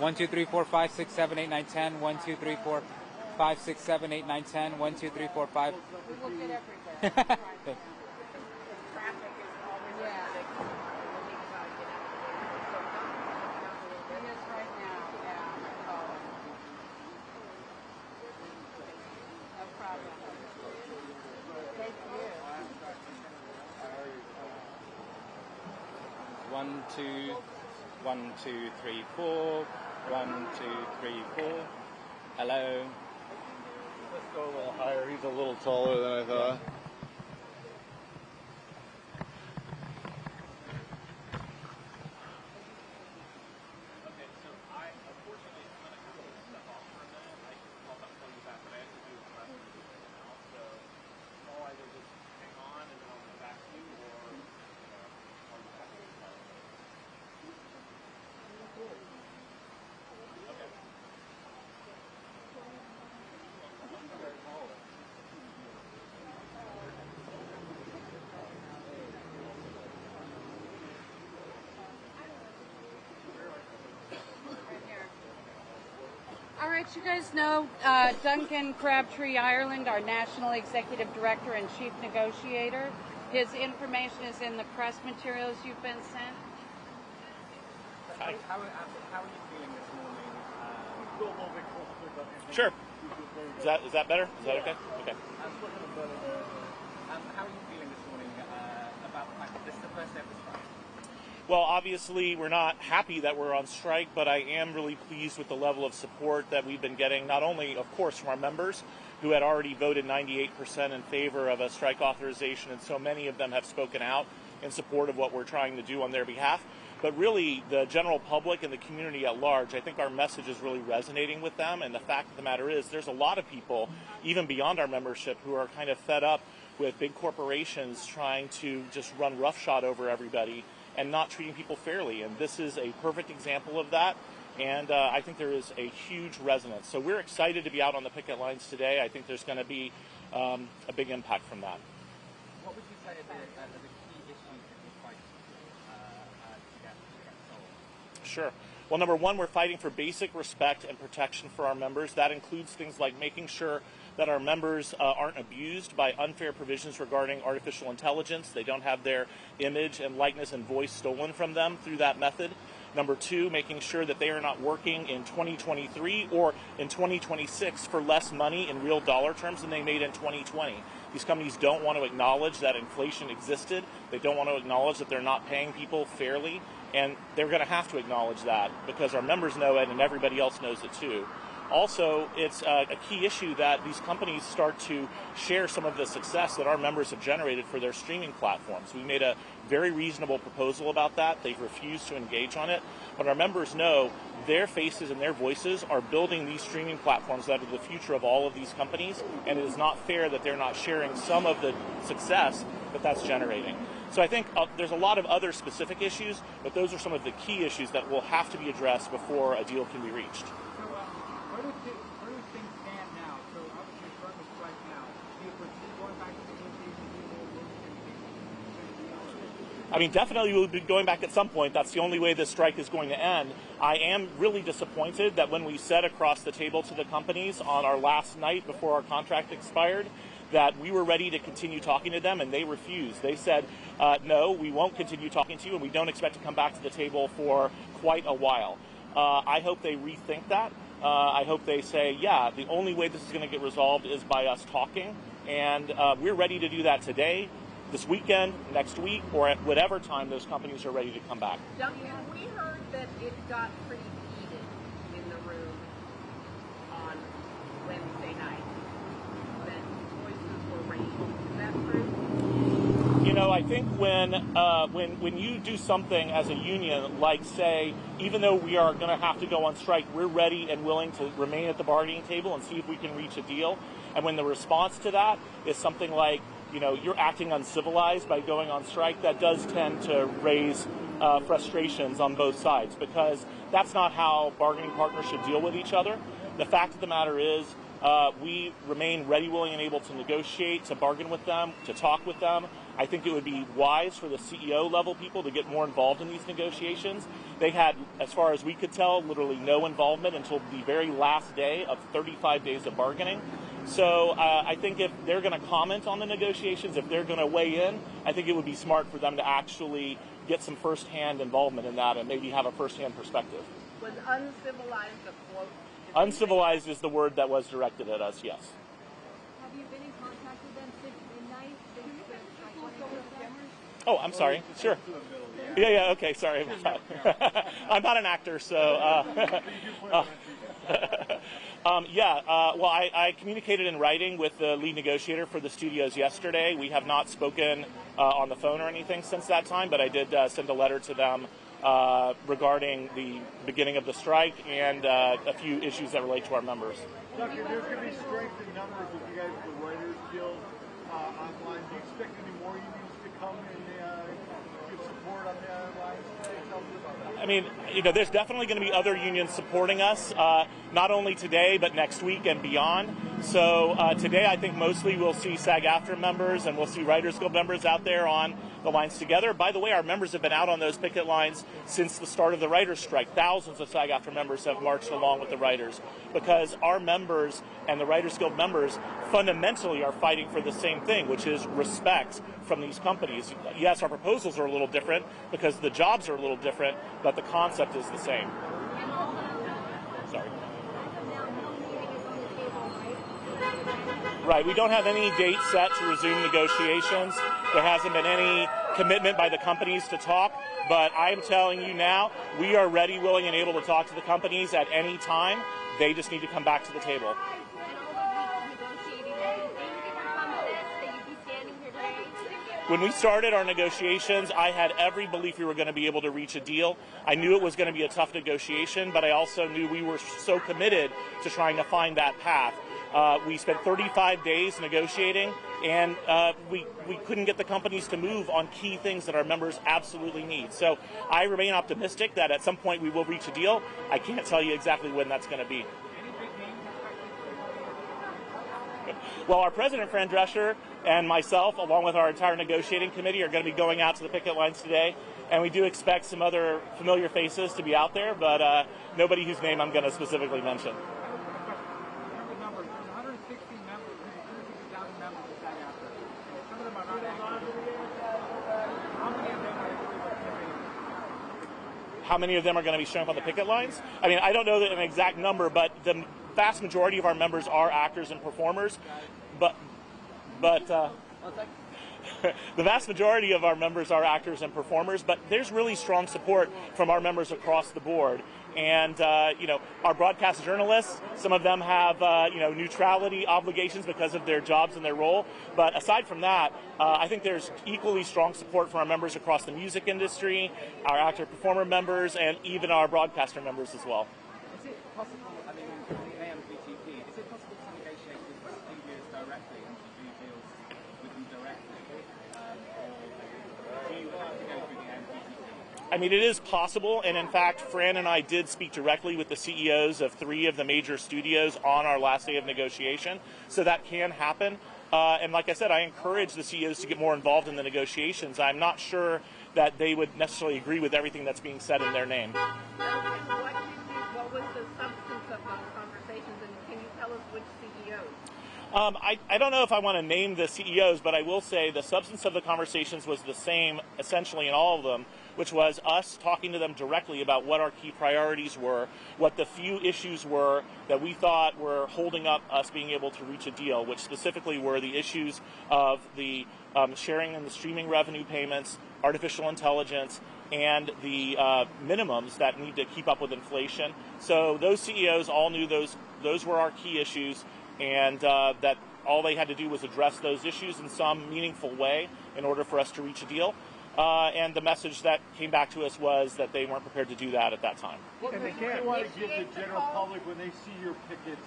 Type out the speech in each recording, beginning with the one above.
1, 2, 3, 4, 5, 6, 7, 8, 9, 10. 1, 2, 3, 4, 5, 6, 7, 8, 9, 10. 1, 2, 3, 4, 5. We look at everything. Thanks. Traffic is always ridiculous. It is right now, yeah. Oh. No problem. Thank you. 1, 2, 1, 2, 3, 4. 1, 2, 3, 4. Hello. Let's go a little higher. He's a little taller than I thought. Okay, so unfortunately, I'm going to cut this stuff off for a minute. I can call you back, but I have to do the rest of this now. So I'll either just hang on and then I'll come back to you, or call you back to the car. Okay. All right, you guys know Duncan Crabtree Ireland, our National Executive Director and Chief Negotiator. His information is in the press materials you've been sent. Hi. How are you feeling this morning? Sure. Is that better? Is that okay? Okay. How are you feeling this morning about the fact that this is the first day of the strike? Well, obviously, we're not happy that we're on strike, but I am really pleased with the level of support that we've been getting, not only, of course, from our members, who had already voted 98% in favor of a strike authorization, and so many of them have spoken out in support of what we're trying to do on their behalf, but really the general public and the community at large. I think our message is really resonating with them, and the fact of the matter is there's a lot of people, even beyond our membership, who are kind of fed up with big corporations trying to just run roughshod over everybody and not treating people fairly. And this is a perfect example of that. And I think there is a huge resonance. So we're excited to be out on the picket lines today. I think there's going to be a big impact from that. What would you say are the key issues that you're fighting to get solved? Sure. Well, number one, we're fighting for basic respect and protection for our members. That includes things like making sure that our members aren't abused by unfair provisions regarding artificial intelligence. They don't have their image and likeness and voice stolen from them through that method. Number two, making sure that they are not working in 2023 or in 2026 for less money in real dollar terms than they made in 2020. These companies don't want to acknowledge that inflation existed. They don't want to acknowledge that they're not paying people fairly. And they're going to have to acknowledge that because our members know it and everybody else knows it too. Also, it's a key issue that these companies start to share some of the success that our members have generated for their streaming platforms. We made a very reasonable proposal about that. They've refused to engage on it. But our members know their faces and their voices are building these streaming platforms that are the future of all of these companies. And it is not fair that they're not sharing some of the success that that's generating. So I think there's a lot of other specific issues, but those are some of the key issues that will have to be addressed before a deal can be reached. Where do things stand now? So obviously you're starting to strike now. Do you foresee going back to negotiations? I mean, definitely we'll be going back at some point. That's the only way this strike is going to end. I am really disappointed that when we said across the table to the companies on our last night before our contract expired, that we were ready to continue talking to them, and they refused. They said, no, we won't continue talking to you, and we don't expect to come back to the table for quite a while. I hope they rethink that. I hope they say, yeah, the only way this is going to get resolved is by us talking, and we're ready to do that today, this weekend, next week, or at whatever time those companies are ready to come back. Duncan, we heard that it got pretty heated in the room on Wednesday night, that voices were raised. Is that true? You know, I think when you do something as a union, like say, even though we are going to have to go on strike, we're ready and willing to remain at the bargaining table and see if we can reach a deal. And when the response to that is something like, you know, you're acting uncivilized by going on strike, that does tend to raise frustrations on both sides, because that's not how bargaining partners should deal with each other. The fact of the matter is, We remain ready, willing, and able to negotiate, to bargain with them, to talk with them. I think it would be wise for the CEO level people to get more involved in these negotiations. They had, as far as we could tell, literally no involvement until the very last day of 35 days of bargaining. So I think if they're going to comment on the negotiations, if they're going to weigh in, I think it would be smart for them to actually get some firsthand involvement in that and maybe have a firsthand perspective. Was uncivilized a quote? Uncivilized is the word that was directed at us, yes. Have you been in contact with them since midnight? Oh, I'm sorry. Sure. Yeah, okay, sorry about that. I'm not an actor, so... well, I communicated in writing with the lead negotiator for the studios yesterday. We have not spoken on the phone or anything since that time, but I did send a letter to them regarding the beginning of the strike and a few issues that relate to our members. Doctor, there's going to be strength in numbers with you guys at the Writers Guild online. Do you expect any more unions to come and give support on the online? Tell us about that. I mean, there's definitely going to be other unions supporting us, not only today, but next week and beyond. So today, I think mostly we'll see SAG-AFTRA members and we'll see Writers Guild members out there on the lines together. By the way, our members have been out on those picket lines since the start of the writers' strike. Thousands of SAG-AFTRA members have marched along with the writers because our members and the Writers Guild members fundamentally are fighting for the same thing, which is respect from these companies. Yes, our proposals are a little different because the jobs are a little different, but the concept is the same. Sorry. Right, we don't have any date set to resume negotiations. There hasn't been any commitment by the companies to talk, but I'm telling you now, we are ready, willing, and able to talk to the companies at any time. They just need to come back to the table. When we started our negotiations, I had every belief we were going to be able to reach a deal. I knew it was going to be a tough negotiation, but I also knew we were so committed to trying to find that path. We spent 35 days negotiating, and we couldn't get the companies to move on key things that our members absolutely need. So I remain optimistic that at some point we will reach a deal. I can't tell you exactly when that's going to be. Well, our president, Fran Drescher, and myself, along with our entire negotiating committee, are going to be going out to the picket lines today, and we do expect some other familiar faces to be out there, but nobody whose name I'm going to specifically mention. How many of them are going to be showing up on the picket lines? I mean, I don't know an exact number, but the vast majority of our members are actors and performers. But the vast majority of our members are actors and performers. But there's really strong support from our members across the board. And our broadcast journalists, some of them have neutrality obligations because of their jobs and their role. But aside from that, I think there's equally strong support from our members across the music industry, our actor-performer members, and even our broadcaster members as well. Is it possible, I mean, in the AMPTP, is it possible to negotiate with the studios directly and to do deals with them directly? Or do you have to go through the AMPTP? I mean, it is possible, and in fact, Fran and I did speak directly with the CEOs of 3 of the major studios on our last day of negotiation, so that can happen. And like I said, I encourage the CEOs to get more involved in the negotiations. I'm not sure that they would necessarily agree with everything that's being said in their name. What was the substance of those conversations, and can you tell us which CEOs? I don't know if I want to name the CEOs, but I will say the substance of the conversations was the same essentially in all of them, which was us talking to them directly about what our key priorities were, what the few issues were that we thought were holding up us being able to reach a deal, which specifically were the issues of the sharing and the streaming revenue payments, artificial intelligence, and the minimums that need to keep up with inflation. So those CEOs all knew those were our key issues, and that all they had to do was address those issues in some meaningful way in order for us to reach a deal. And the message that came back to us was that they weren't prepared to do that at that time. What do you want to give the general public when they see your pickets,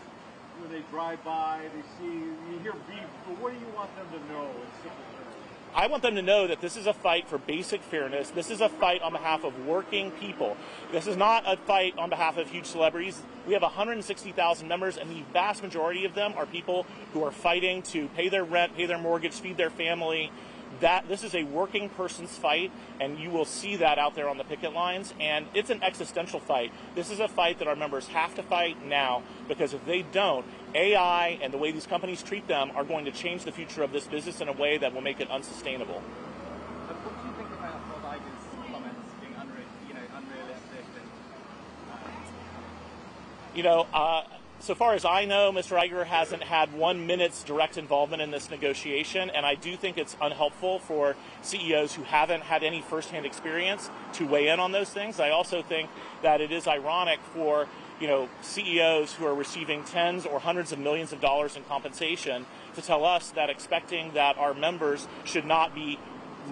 when they drive by, you hear beef, but what do you want them to know in simple terms? I want them to know that this is a fight for basic fairness. This is a fight on behalf of working people. This is not a fight on behalf of huge celebrities. We have 160,000 members, and the vast majority of them are people who are fighting to pay their rent, pay their mortgage, feed their family. This is a working person's fight, and you will see that out there on the picket lines, and it's an existential fight. This is a fight that our members have to fight now, because if they don't, AI and the way these companies treat them are going to change the future of this business in a way that will make it unsustainable. What do you think about Bob Iger's comments being unrealistic? So far as I know, Mr. Iger hasn't had 1 minute's direct involvement in this negotiation, and I do think it's unhelpful for CEOs who haven't had any firsthand experience to weigh in on those things. I also think that it is ironic for CEOs who are receiving tens or hundreds of millions of dollars in compensation to tell us that expecting that our members should not be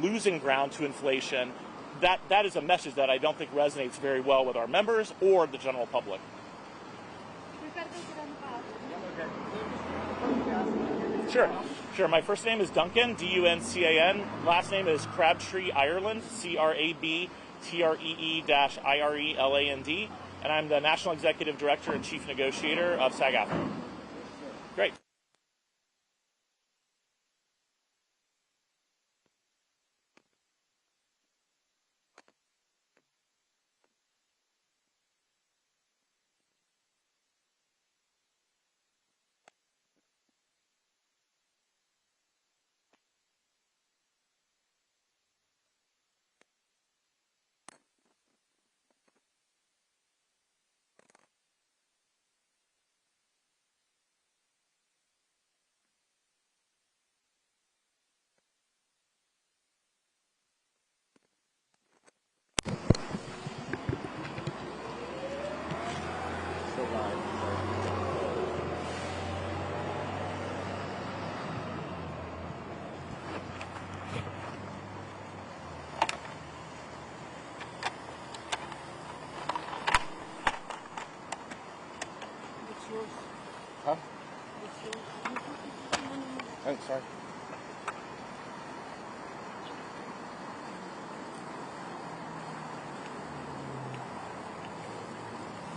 losing ground to inflation. That is a message that I don't think resonates very well with our members or the general public. Sure. My first name is Duncan, D-U-N-C-A-N. Last name is Crabtree Ireland, C-R-A-B-T-R-E-E-I-R-E-L-A-N-D. And I'm the National Executive Director and Chief Negotiator of SAG-AFTRA. Great. Huh? Oh, sorry.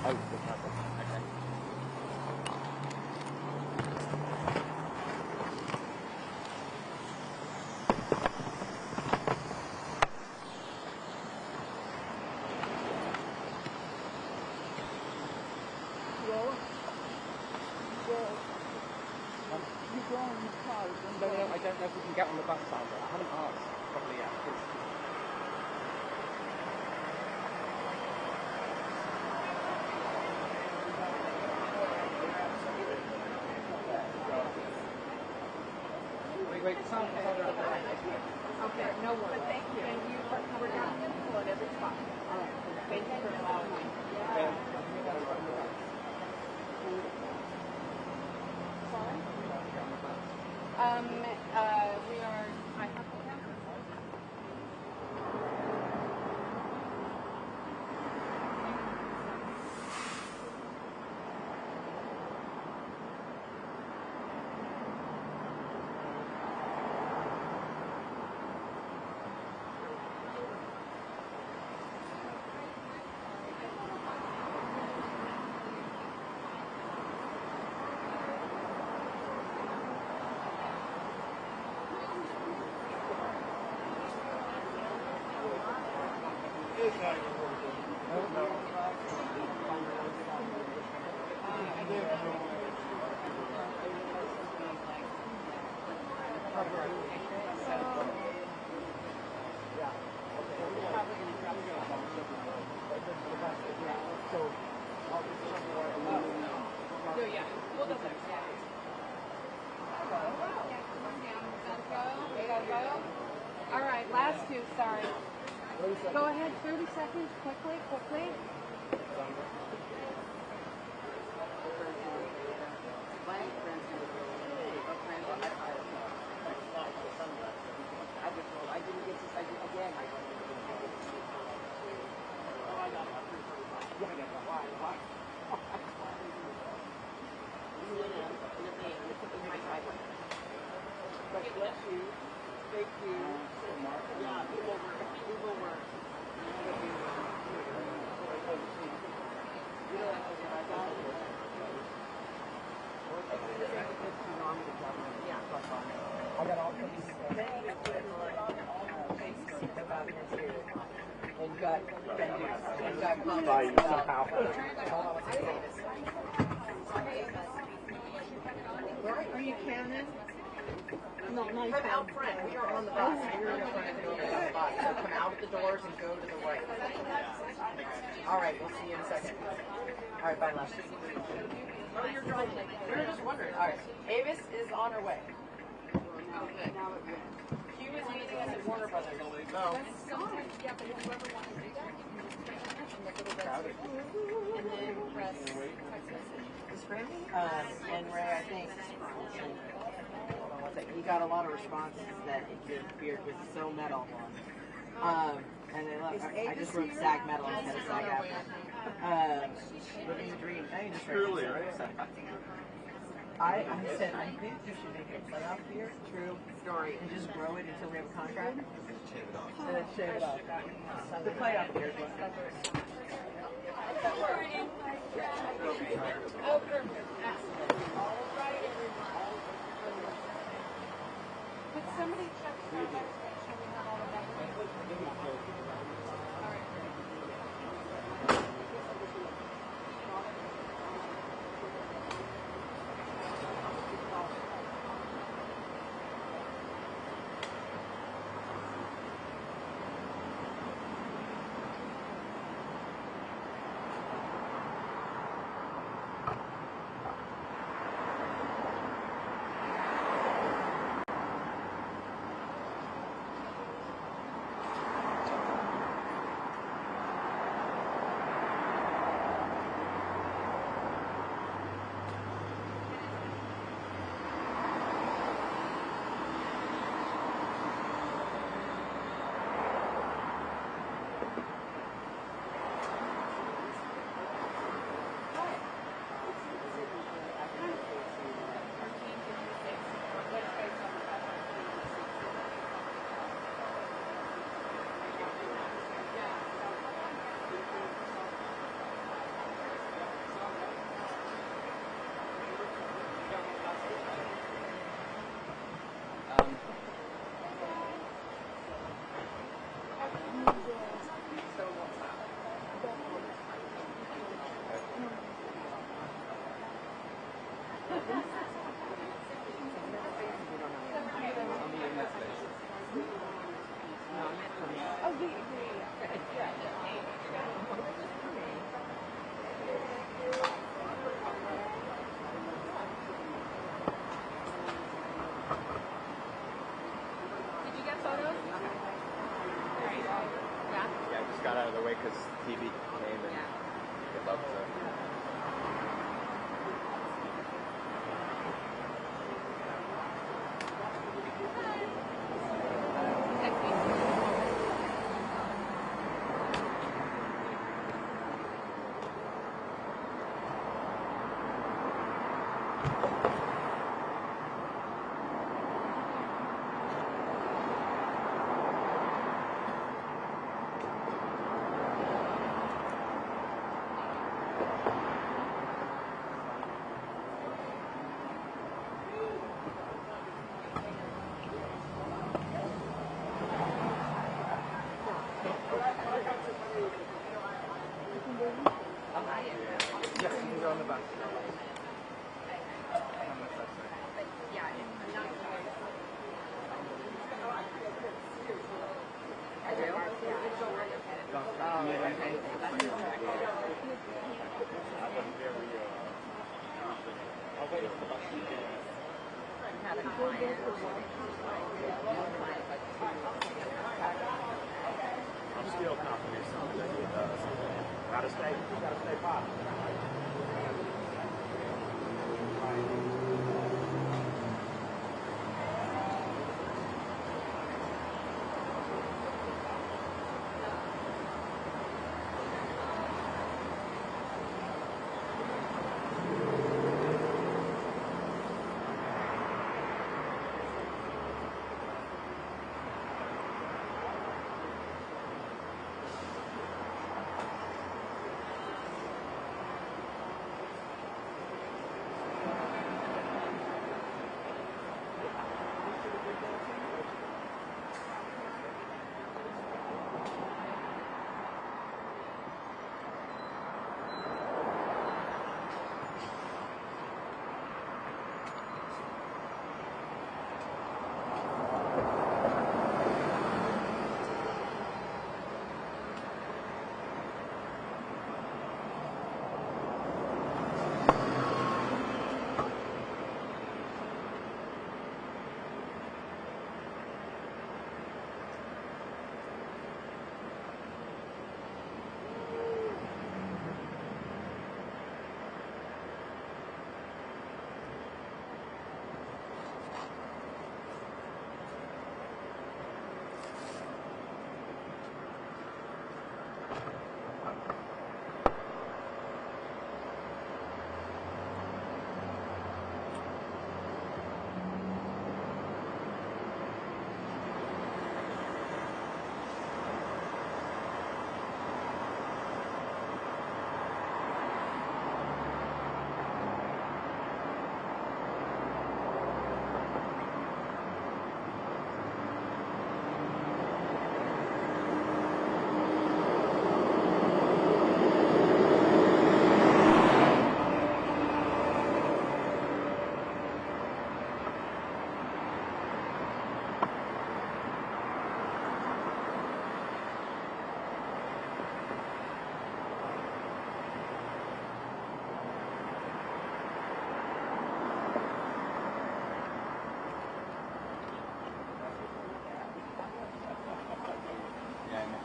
Oh, okay. No, I don't know if we can get on the bus side. I haven't asked properly yet. Wait, sound. Okay, no worries. Thank you. We're going to pull at every spot. All right. Thank you for allowing me. Sorry? We are, I have to count. All right, last two, sorry. Go ahead, 30 seconds, quickly. I didn't get this again. Why? Thank you. Yeah, we will work. We will work. I got all these about this here. And got comments about Right, are you Canon? No, not Come out front. We are on the bus. We're in front of the building on the bus. So come out of the doors and go to the right. All right, we'll see you in a second. All right, bye, love. Oh, you're driving. We were just wondering. All right, Avis is on her way. Q is meeting us at Warner Brothers. No. And then press text message. And Ray, I think. He got a lot of responses that your beard was so metal. And they love. I just wrote SAG metal instead of SAG-AFTRA. Living the dream. I just Truly, right? I said I think you should make a playoff beer. True story. And just grow it until we have a contract. And then shave it off. The playoff beer is what. Oh, perfect. Could somebody check the website so we have all the numbers? All right. Got out of the way because TV came and good luck to. Yes, you can go on the bus. I'm still confident something that he does. Gotta stay positive.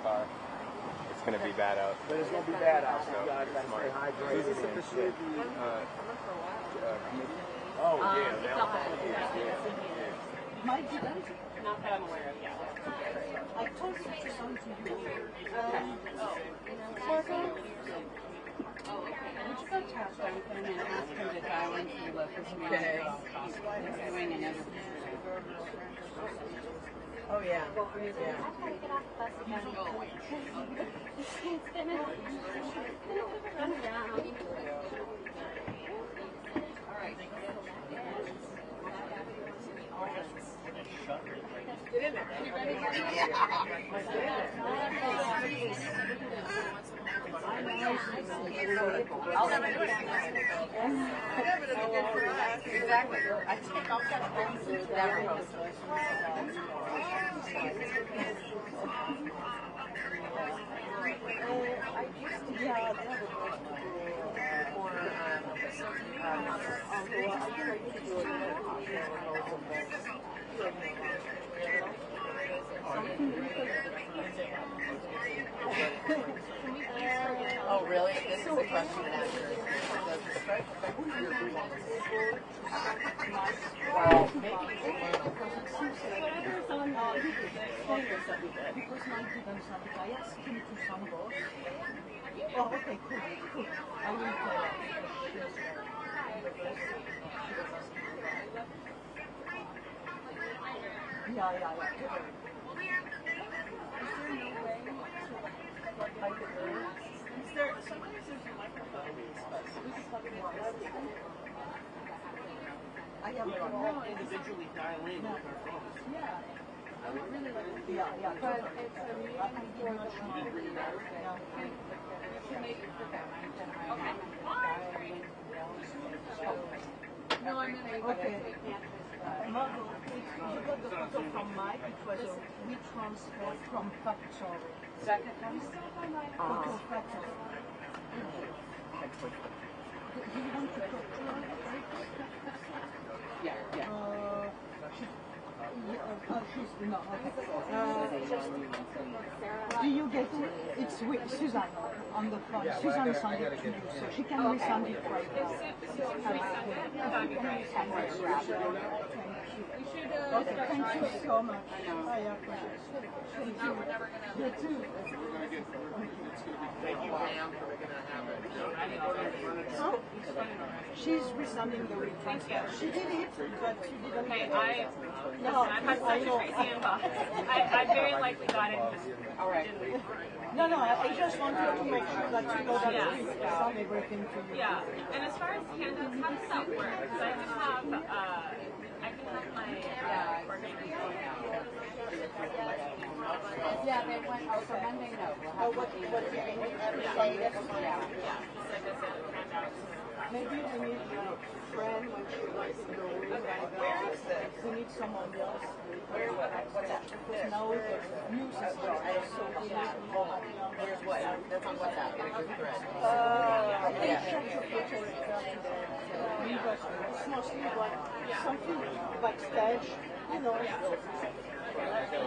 car. It's going to be bad out. But it's going to be bad out, so you So, guys got to smart. stay hydrated. Is this officially the Committee? Oh, yeah. It's Now, not that. Mike didn't? Not that I'm aware of, yeah. I told you to send to you. Marco? Would you go tap Duncan and ask him to dial into the local community about possibly doing another Oh, yeah. Get in there. I'll never do it again. Yeah, but it'll be good for us. Exactly. I take all kinds of things to never host. Oh, really? This is a question and answer. Well, maybe. Whatever's on the phone or something. Because my given something, I asked him to some boss. Oh, okay, cool. I will play it. Yeah. Is there sometimes there's a microphone, but we can plug it in. I have individually dial in with our phones. Yeah. I would really like to. Yeah. But it's a meeting for the community. No, I mean, okay. Margot, you got the photo from Mike. It was a WeTransfer from Factory. second Photo Factory. Do you want to talk to her? Yeah. She's not. Do you get it? It's with Suzanne on the phone. Suzanne sent it to you, so she can resend it right now. That'd be great. Okay, thank you so much. I appreciate it. Thank you. You too. thank you, Pam, for making that happen. Oh, she's resending the request. She did it, but she didn't. Okay, No, I've had such a crazy inbox. I very likely got it and just didn't. No, I just wanted to make sure that you know that we send everything to you. Yeah, and as far as handouts, how does that work? Because I can have my Yeah, they went over Monday. No, we'll have What do you mean? yeah, just like I said, handouts. Maybe we need a friend when she wants to go. Where is this? We need someone else. What's that? Now the news is starting, so we need Here's what? That's on WhatsApp. In a group thread. I think check the photo but it's mostly like something backstage, you know.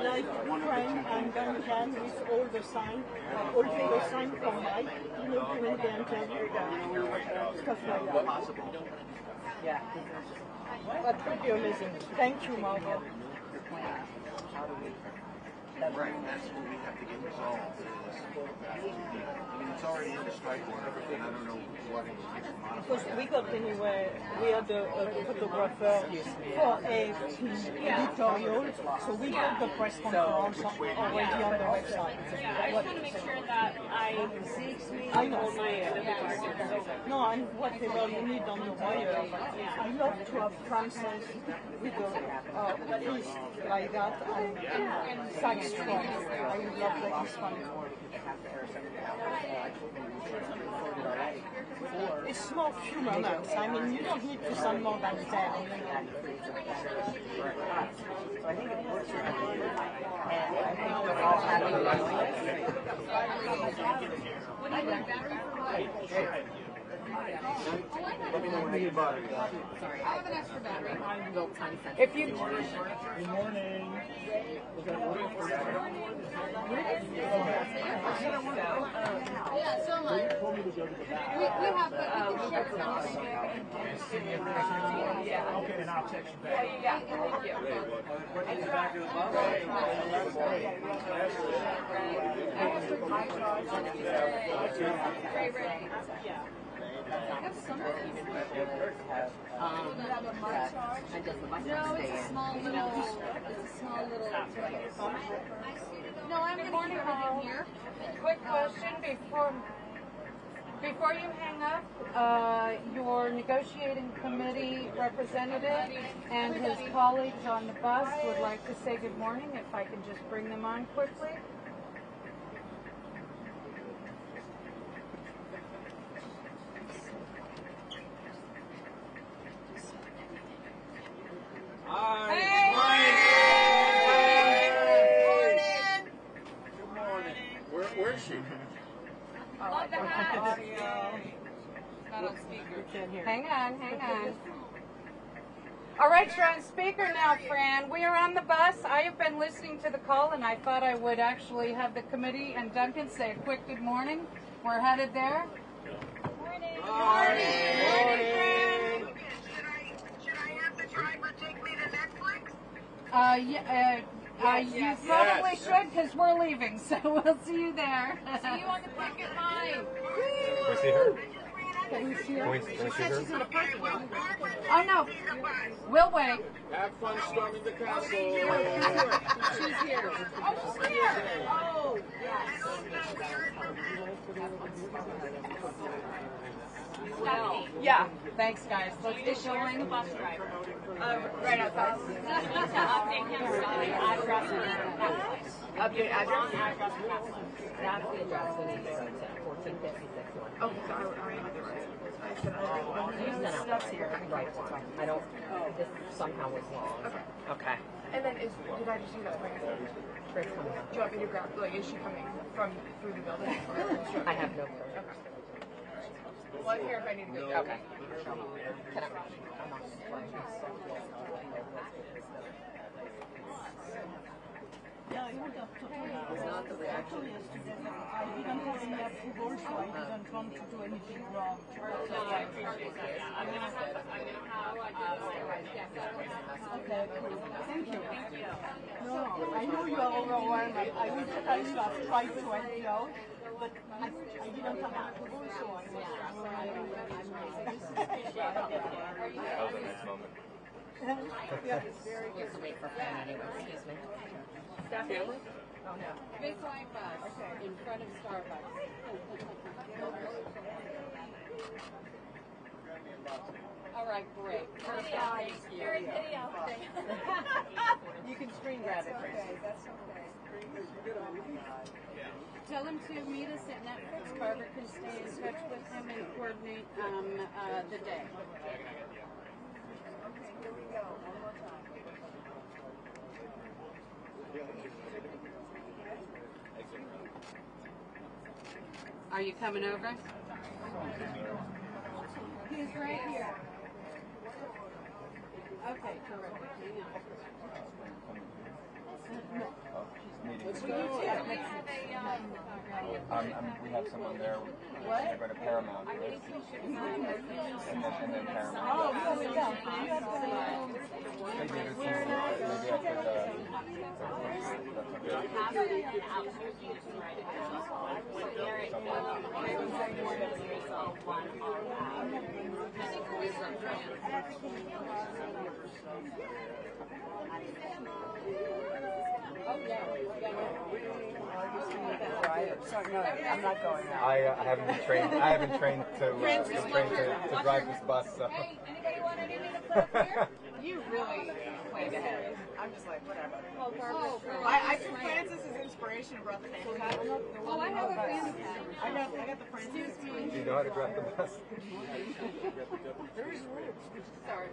Like Frank and Duncan with all the sign, all the sign from Mike, you know, during the interview, stuff like that. Yeah. That would be amazing. Thank you, Margot. Right, and that's what we have to get resolved. I mean, it's already in the strike order, and I don't know what it is. Because we got anywhere, we had a photographer for a editorial, so we got the press conference already on the website. Yeah, I just want to make sure that I know. hold my individual. No, and whatever you need on the wire. I love to have Frances with a piece like that and SAG-AFTRA. I would love that this one. It's more few moments. I mean, you don't need to send more than 10. So I think it works for everyone. And I think we're all happy with Let me know when you Sorry, I have an extra battery. Little tiny cent. If you Good morning. Yeah, so am I. We have the yeah. Okay, and I'll text you back. Yeah, thank you. And does the bus No, it's a small little. No, I'm in here. Quick question before you hang up. Your negotiating committee representative and his colleagues on the bus would like to say good morning. If I can just bring them on quickly. Where's she? Hang on. All right, you're on speaker now, Fran. We are on the bus. I have been listening to the call, and I thought I would actually have the committee and Duncan say a quick good morning. We're headed there. Morning. Morning, Fran. Should I have the driver take me to Netflix? You probably should, because we're leaving, so we'll see you there. See you on the Picket line. Can we see her? Can we see her? Can we see her? She's in a parking lot. Oh, no. We'll wait. Have fun storming the castle. She's here. Oh, she's here. Oh, yes. Stephanie. Yeah. Thanks, guys. Let's Is get she wearing the going. bus driver? Right outside. You need to update him so the address for that place. Update address? Wrong address for that place. That's the address we need to go to, 1456 North. Oh, so I have the right. I said I That's here. right one. I don't, this somehow was wrong. Okay. And then did I just do that? Grace coming up. Do you want me to grab, like, is she coming from through the building? I have no clue. Well, I'm here if I need to go. Okay. Can I? I'm not Yeah, I would have not the reaction. I didn't have any approval, so I didn't want to do anything wrong. Okay, cool. Thank you. No, I know you are overwhelmed. I would have tried to help you out, but I didn't have approval, so I was That was a nice moment. yeah, it's very You have to wait for Fran anyway, excuse me. Stephanie? Oh, no. Big white bus in front of Starbucks. All right, great. You can screen grab it. okay. That's okay. Tell him to meet us at Netflix. Barbara can stay in touch with him and coordinate the day. Okay, here we go. One more time. Are you coming over? He's right here. Okay, terrific. Hang on. We have someone there. What? They're going to Paramount. And then Paramount. Oh, yeah, we go. Maybe I Sorry, no, I'm not going out. I haven't been trained. I haven't trained to drive this bus. So. Hey, anybody want anything to put here? You really planned ahead. I'm just like, whatever. Oh, I took Francis's inspiration and brought the fan pad. Oh, I have a fan pad. I got the Francis. Do you know how to drive the bus? Sorry.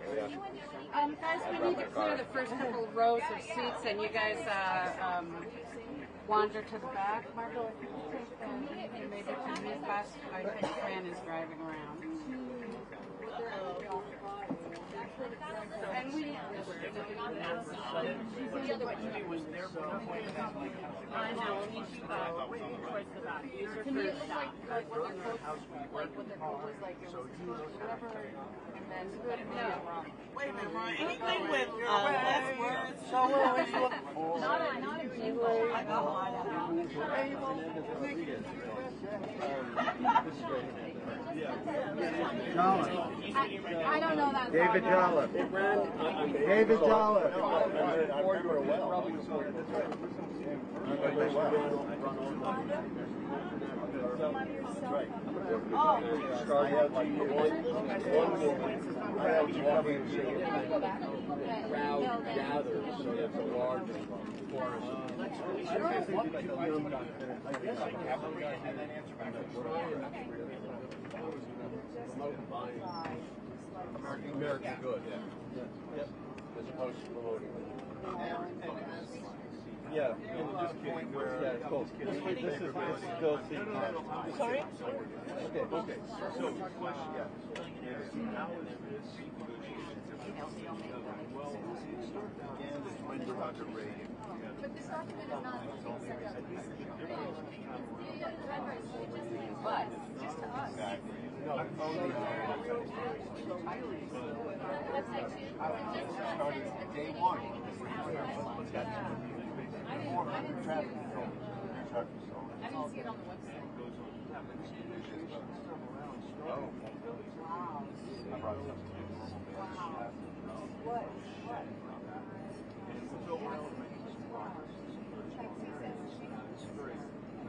Guys, we need to clear the first couple of rows of seats, and you guys wander to the back. Marco, if you could take the maybe to mid bus, I think Fran is driving around. And we. I know. We should go towards the back. To me, it looked like what the quote was like. It was whatever. And then no. Wait a minute, Ryan. Anything with less words. So not a jingle. I don't know that. David Jolliffe. David Jolliffe. Crowd gathers, so there's a large chorus. American good, yeah. As opposed to promoting. Yeah, and just point where. Yeah, cool. This is Bill C. Sorry? Okay. So, question, yeah. How is this and when you're under rating? But this document is not But just to us. No, started day one. I didn't see it on the website. Oh. Wow. I brought some. What?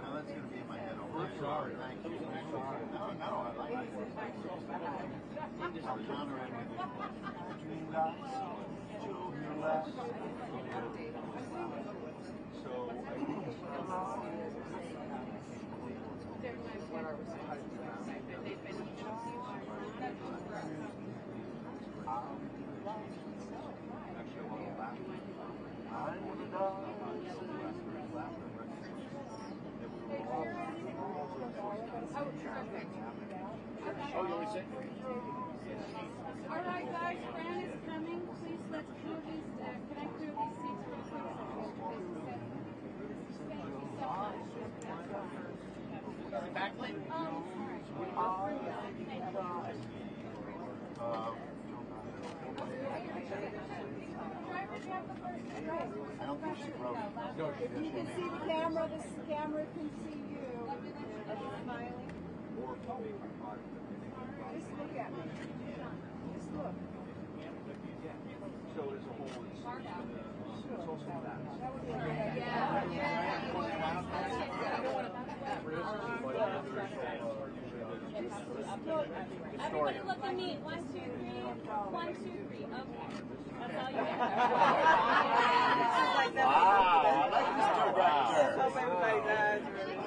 Now that's going to be in my head. I'm sorry. Thank you. No, I like it. I'll counter it with between dots, two less. So I think All right, guys, Fran is coming. Please, let's clear these. Can I clear these seats real quick? Thank you so much. Backlit? I don't think she wrote it. If you can see the camera can see you. Smiling. Just look at me. Just look. So as a whole, it's also that. Everybody look at me. 1, 2, 3. 1, 2, 3. Okay. That's all you get. Wow,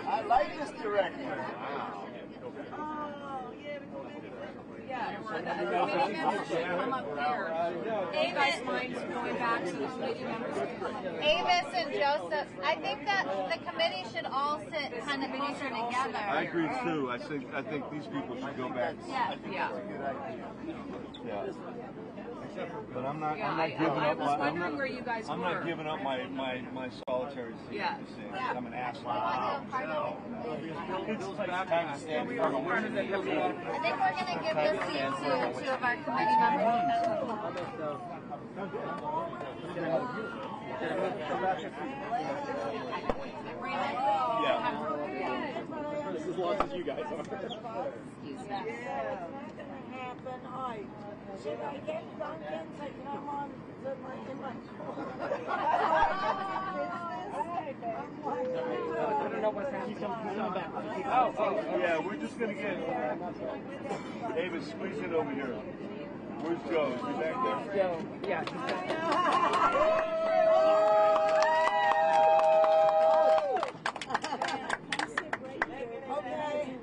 I like this director. Avis, going back to the committee members. Avis and Joseph, I think that the committee should all sit kind of closer together. I agree too. I think these people should go back. Yeah. Yeah. Yeah. But I'm not Yeah, giving I up was my. wondering where you guys I'm were. not giving up my solitary seat. Yeah. I'm an asshole. Wow. It's kind of standing for I think we're going to give this seat to 2 of our committee members. Yeah. Just as long as you guys are. Should I get Duncan to come on in my I don't know what's happening. Yeah, we're just going to get David, squeeze it over here. Where's Joe? Is he back there? Joe, yeah.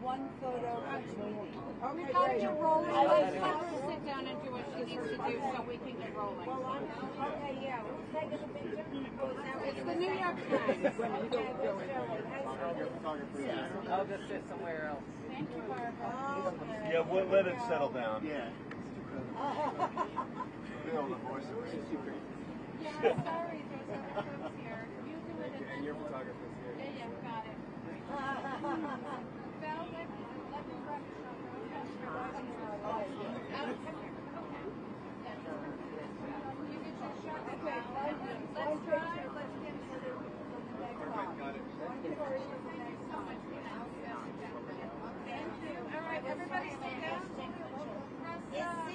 one photo. We gotta get rolling. Let her sit down and do what she needs to do so we can get rolling. Okay, yeah. We'll take a picture. It's the New York Times. I'll just sit somewhere else. Thank you, Barbara. Yeah, we'll let it settle down. Yeah. Bill, the voice of reason. Yeah, sorry, there's other folks here. You do it. And your photographer's here. Yeah, got it. Val, let me grab your shot. You get your shot. Okay, let's try. Let's get Perfect, got it. Thank you. All right, everybody sit down. Yeah,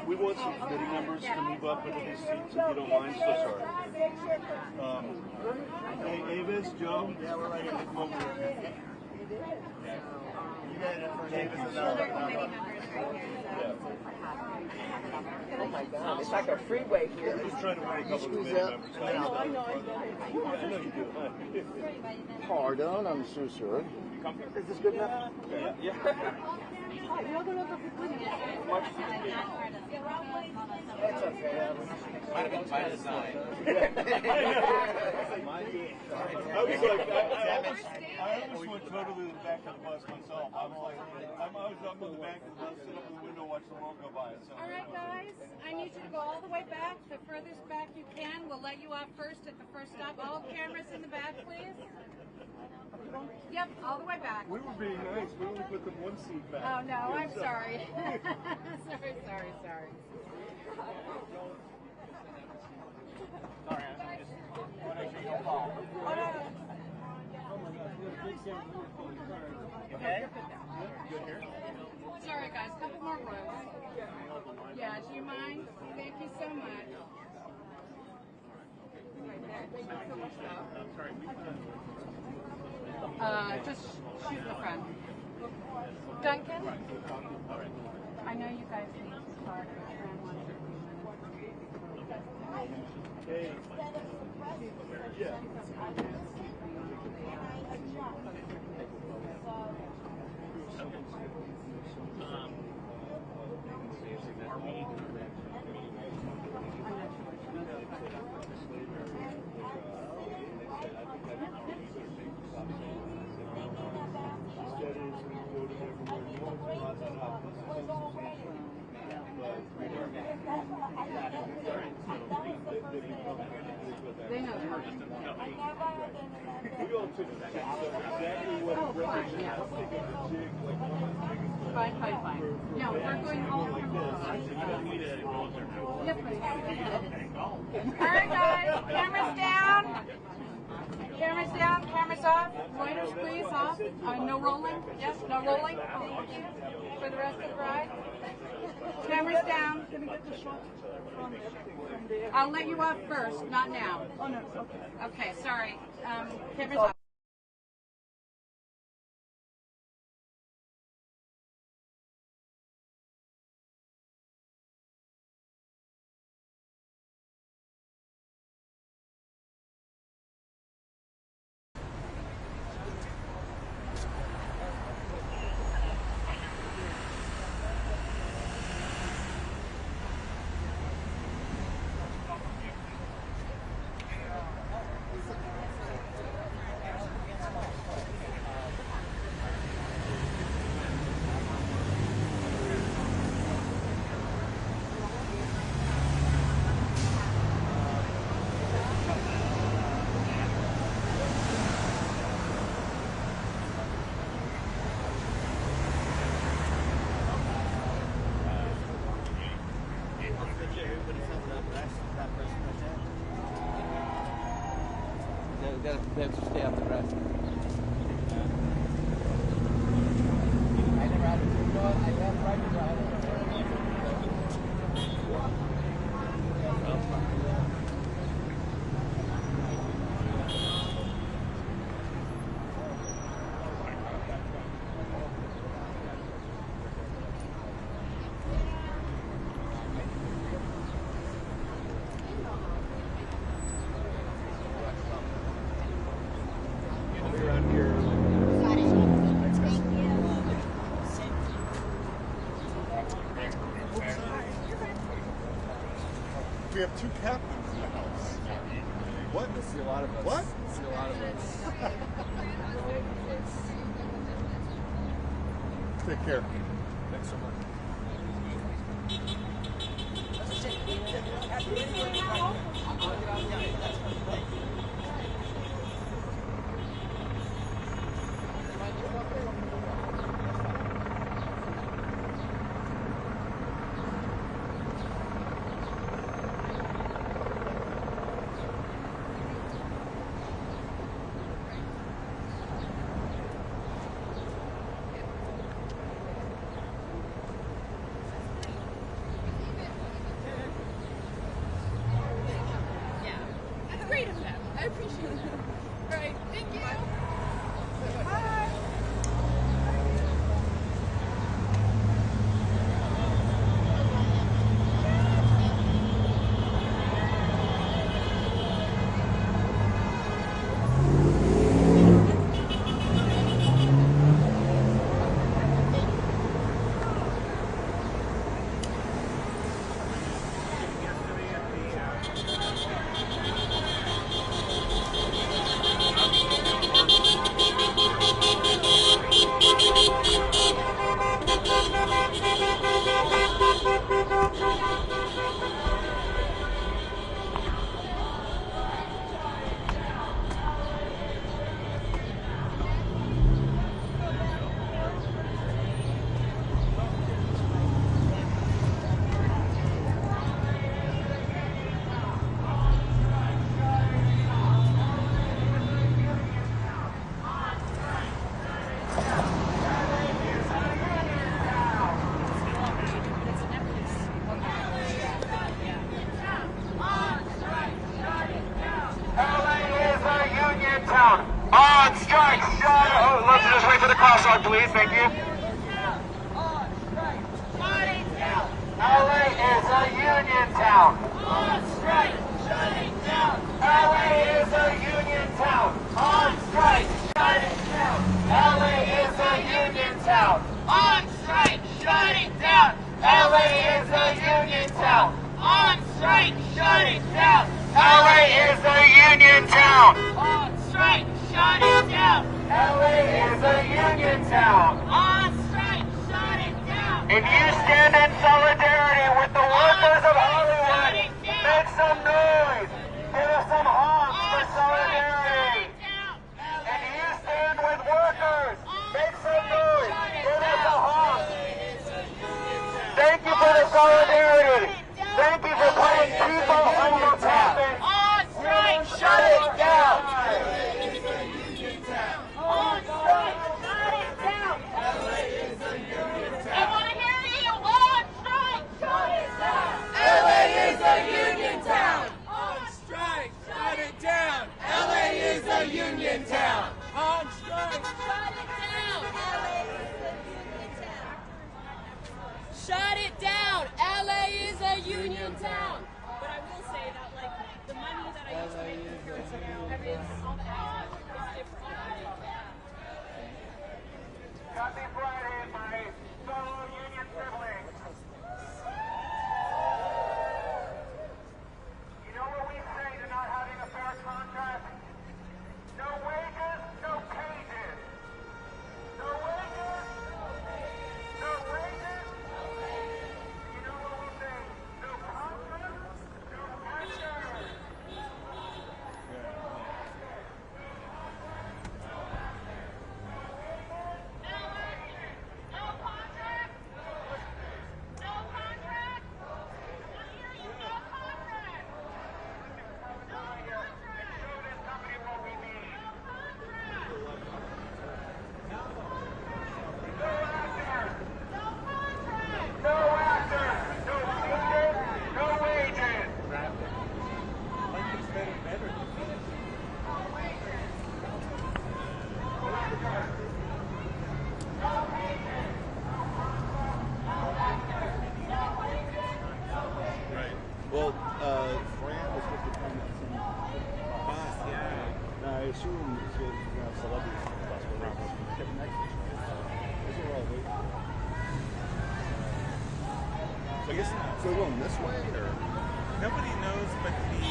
we want some committee members to move up into these seats if you don't mind. So sorry. Hey, Avis, Joe. Yeah, we're ready to come over here. You guys are for Avis and Other committee members right here. Oh my God, it's like a freeway here. Just trying to wait a couple of committee members. I know you do. Pardon, I'm so sorry. Is this good enough? Yeah. That's okay. Might have been by design. I almost went totally to the back of the bus myself. I was like, I was up in the back of the bus, sit up in the window, watch the world go by. All right, guys, I need you to go all the way back, the furthest back you can. We'll let you off first at the first stop. All cameras in the back, please. Yep, all the way back. We were being nice. We only put them one seat back. Oh, no, I'm sorry. sorry. Okay? Good here? Sorry, guys, couple more rows. Yeah, do you mind? Thank you so much. Just shoot in the front. Duncan? I know you guys need to start. Hey. Yeah. They know. We all took exactly what represents the jig, like Fine. No, we're going all over the Yep. All right, guys. Cameras down. Cameras off. Pointers, please, off. No rolling. Yes, no rolling. Thank you. For the rest of the ride. Cameras down. I'll let you off first, not now. Oh, no, okay. Okay, sorry. Cameras off. They have to stay out the rest. I never had to do it. I have right to drive. We have two captains in the house. What? I see a lot of us. What? I see a lot of us. All over the place. Take care. Thanks. so much. Great of them. I appreciate it. All right, thank you. Bye. On strike! Let's just wait for the crosswalk, please. Thank you. LA is a union town. On strike! Shutting down. LA is a union town. On strike! Shutting down. LA is a union town. On strike! Shutting down. LA is a union town. On strike! Shutting down. LA is a union town. On strike! Shut it down! LA is a union town! On strike! Shut it down! If you stand in solidarity with the workers of Hollywood, make some noise! Give us some honks for solidarity! If you stand with workers, make some noise! Give us a honk! Thank you for the solidarity! Thank you for putting people over profit! On strike! Shut it down! On strike! Shut it down! LA is a union town. I want to hear you! On strike! Shut it down! LA is a union town. On strike! Shut it down! LA is a union town. On strike! Shut it down! LA is a union town. Shut it down! LA is a union town. But I will say that, like, the money that I used to make in currency now, all the ads is different. Happy Friday, my fellow union siblings. You know what we say to not having a fair contract? No wages, no pages. No wages, no wages. You know what we say? No contract, no action. Well, Fran was supposed to come at some bus, yeah. And I assume it's going to have celebrities on the bus, but they kept next to each other. Those are all waiting. So I guess, so we're going this way, or? Nobody knows, but the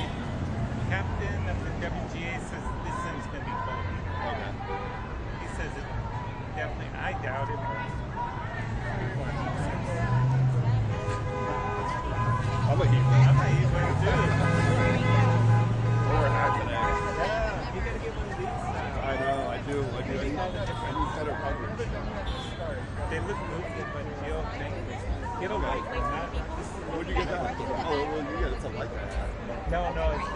captain of the WGA says this thing's going to be phony. Okay. He says it definitely, I doubt it, but I'm a Hebrew. I'm a Hebrew too. Or not today. Yeah, you gotta get one of these now. I know, I do. I need better coverage. They look goofy, but you'll think get a light. Where'd you get that? Oh, well, you get it's a light. No, it's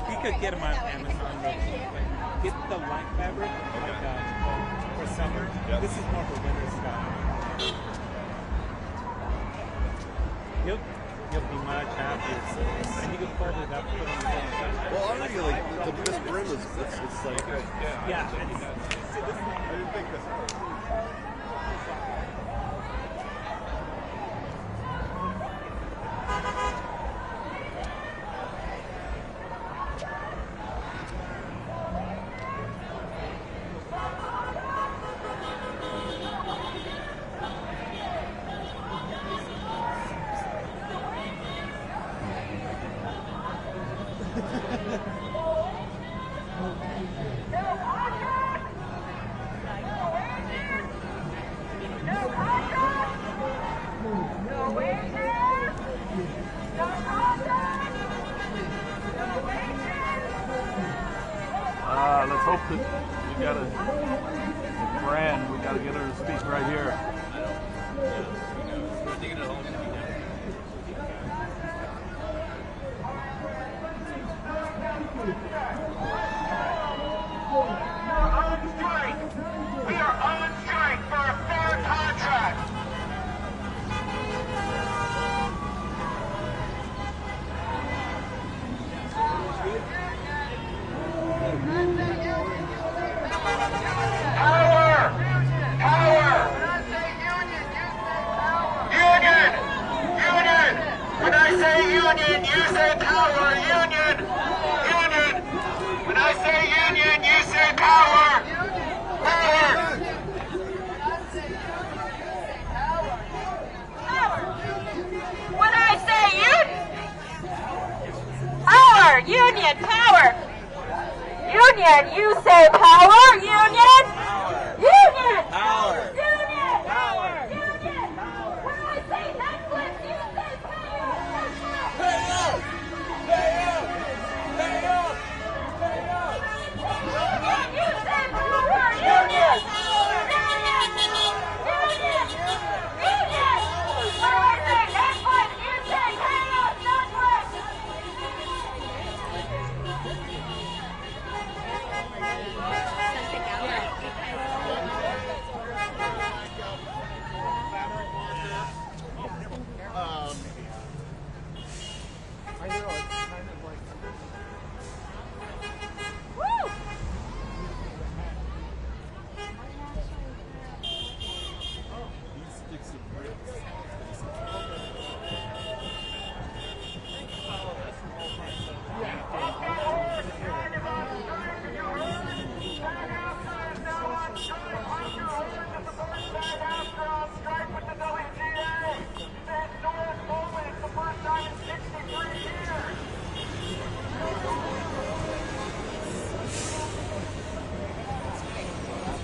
you could get them on Amazon real cheap, but get the light fabric like for summer. Yep. This is more for winter stuff. You'll be much happier. And you can fold it up. Put it in. Well, honestly, like this brim is it's like yeah. I didn't think this. Let's hope that we got a brand. We got to get her to speak right here. On strike. We are on strike for a fair contract. Power! Power! Union! Union! When I say union, you say power! Union! Union! When I say union, you say power! Power! When I say power, union, power. Union, you say power, union. Union. Power. Union. Power. Union. When I say Netflix, you say power. Netflix. Pay up. Pay up. Pay up. Pay up. Union, you say power, union. Union. Union. Union. When I say Netflix, you say pay up, Netflix. I know, it's kind of like... Woo! These sticks of bricks.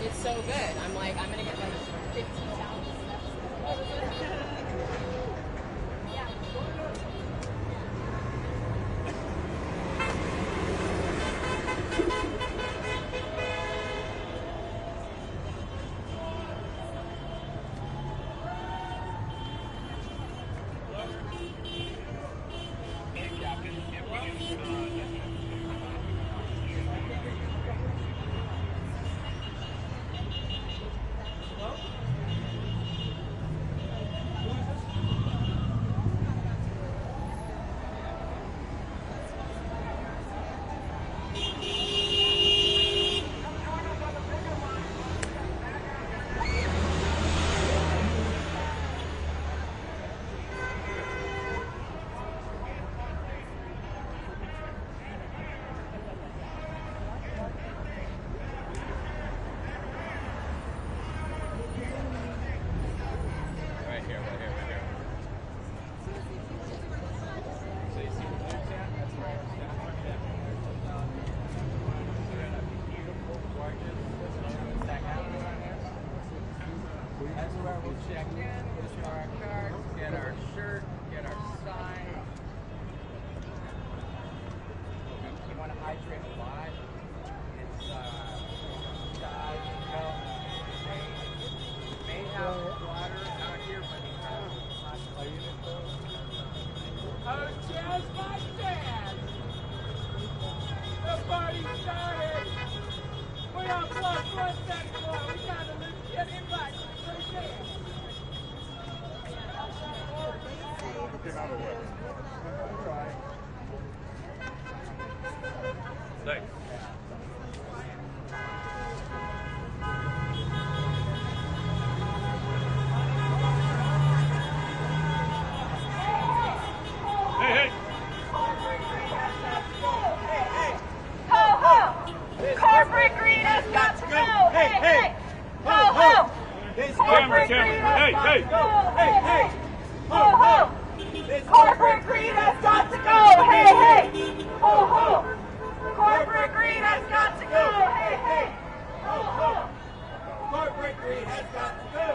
It's so good. I'm like, I'm gonna get like 15,000 was my dad. The party started. We are plus 174. We got a legit invite to the great dance. Thanks. Hey, hey. Ho ho! Corporate greed has got to go! Hey, hey! Ho ho! Corporate greed has got to go! Hey, hey! Ho ho! Corporate greed has got to go! Hey, hey! Ho ho! Corporate greed has got to go! Hey, hey! Ho ho! Corporate greed has got to go!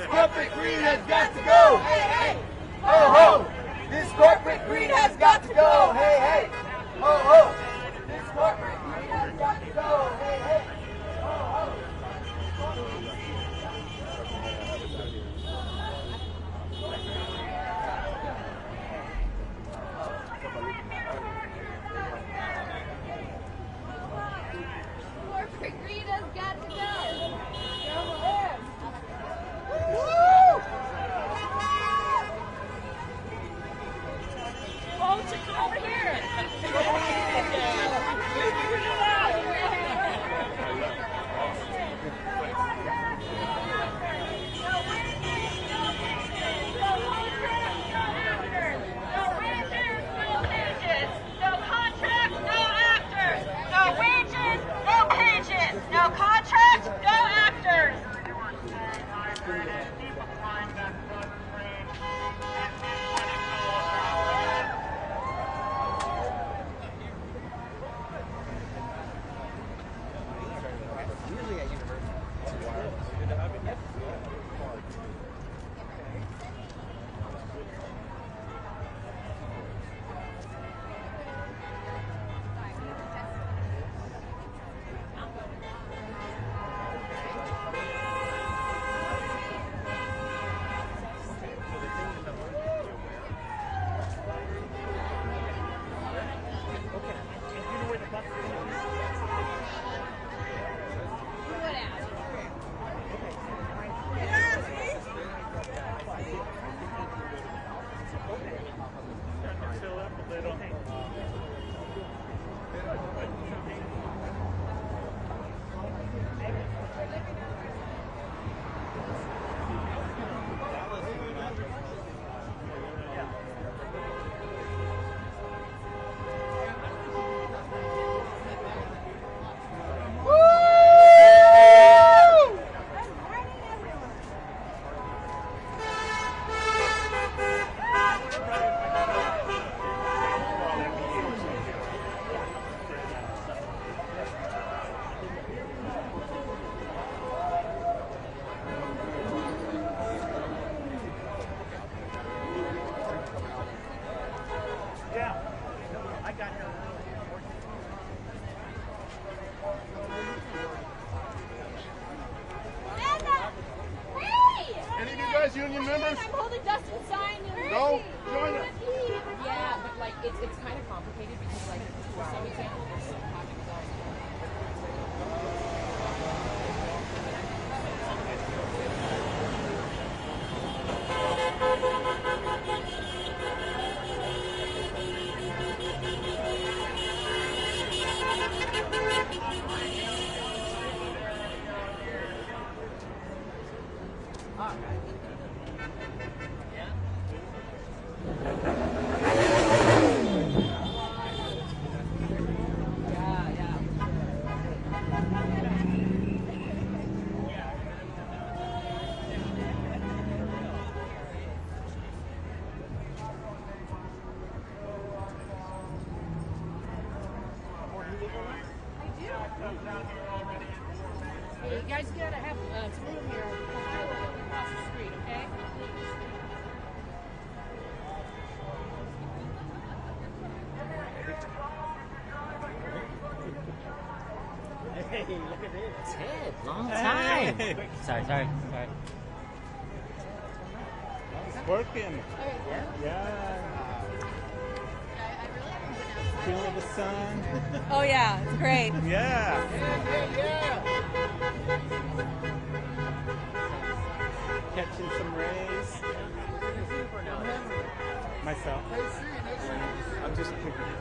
Corporate greed has got to go. Hey, hey. Ho, ho. This corporate greed has got to go. Hey, hey. Ho, ho. This corporate greed has got to go. Hey, hey. Ho, ho. Corporate greed has got to go! Go ahead! Oh, check over here! No contract, no actors. Union members? I'm holding Dustin's sign. Go, join us. Yeah, but like it's kind of complicated because like for some example there's some projects also. You guys gotta have some room here. The highway will be across the street, okay? Hey, look at this. Ted, long time. Sorry. It's working. Yeah. Feeling the sun. Oh yeah, it's great. Yeah. Catching some rays. Myself. I'm just picking.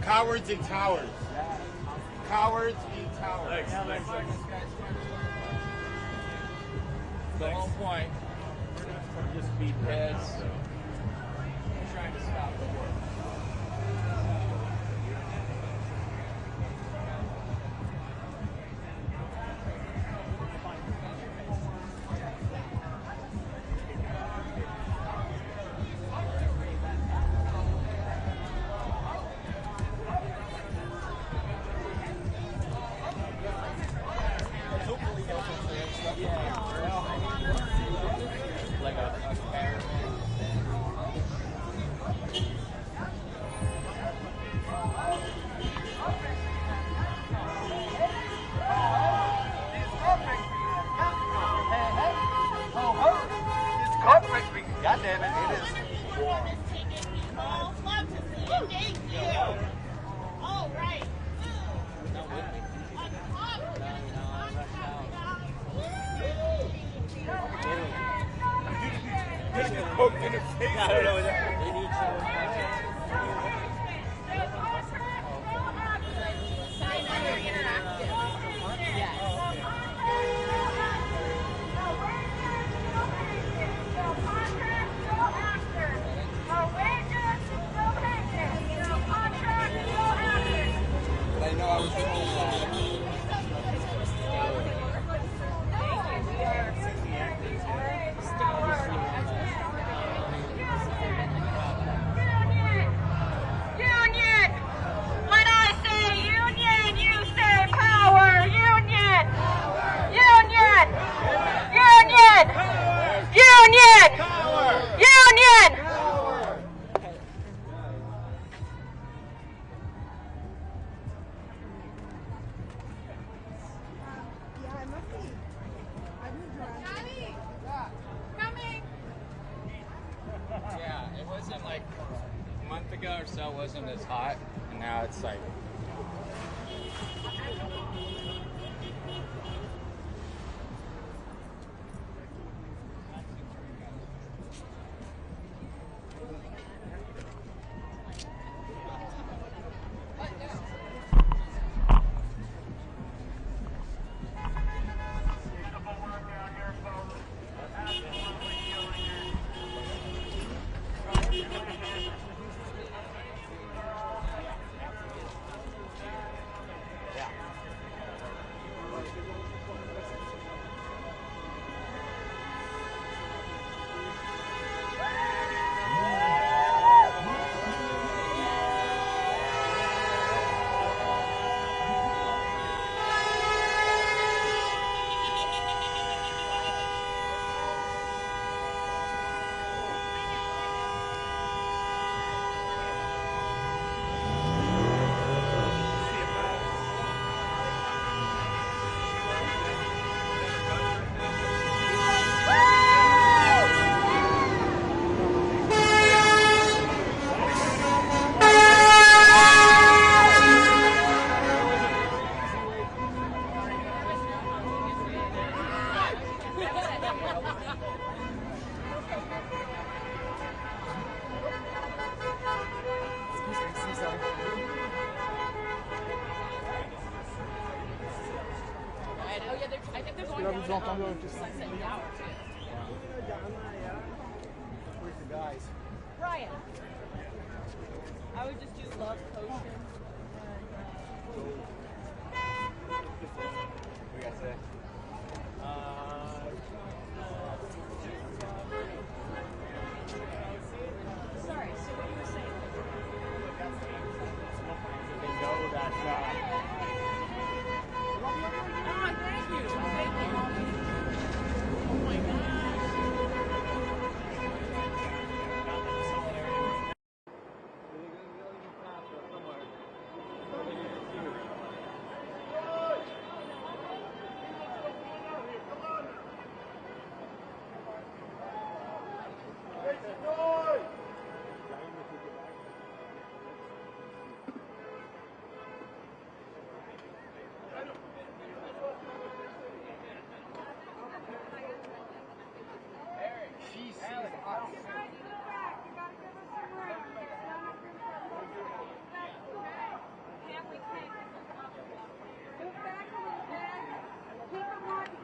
Cowards and towers. Cowards and towers. Thanks. The whole point just beat is trying to stop the war. God damn it, it is. All right. I don't know. They need I know I was told Union! When I say union, you say power! Union! Union! Union! Union! Union! Yeah, it wasn't like a month ago or so, it wasn't as hot, and now it's like. l'as entendu avec It's like 70 hours, too. Where's the guys? Ryan. I would just do love potion. What do you guys say? Sorry, so what you were saying? They know that. Ah, thank you. Thank you. Oh my gosh.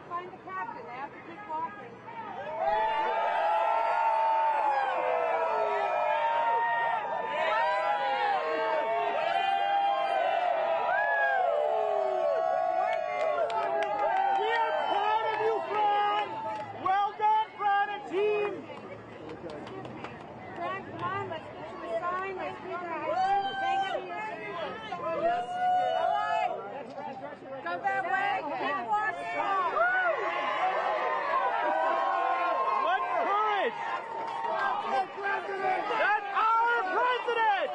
Find the captain. They have to keep walking. We are proud of you, Fran! Well done, Fran and team! Fran, come on, let's get you a sign. Let's keep our thank you. Go that way. Keep walking. What courage! That's our president!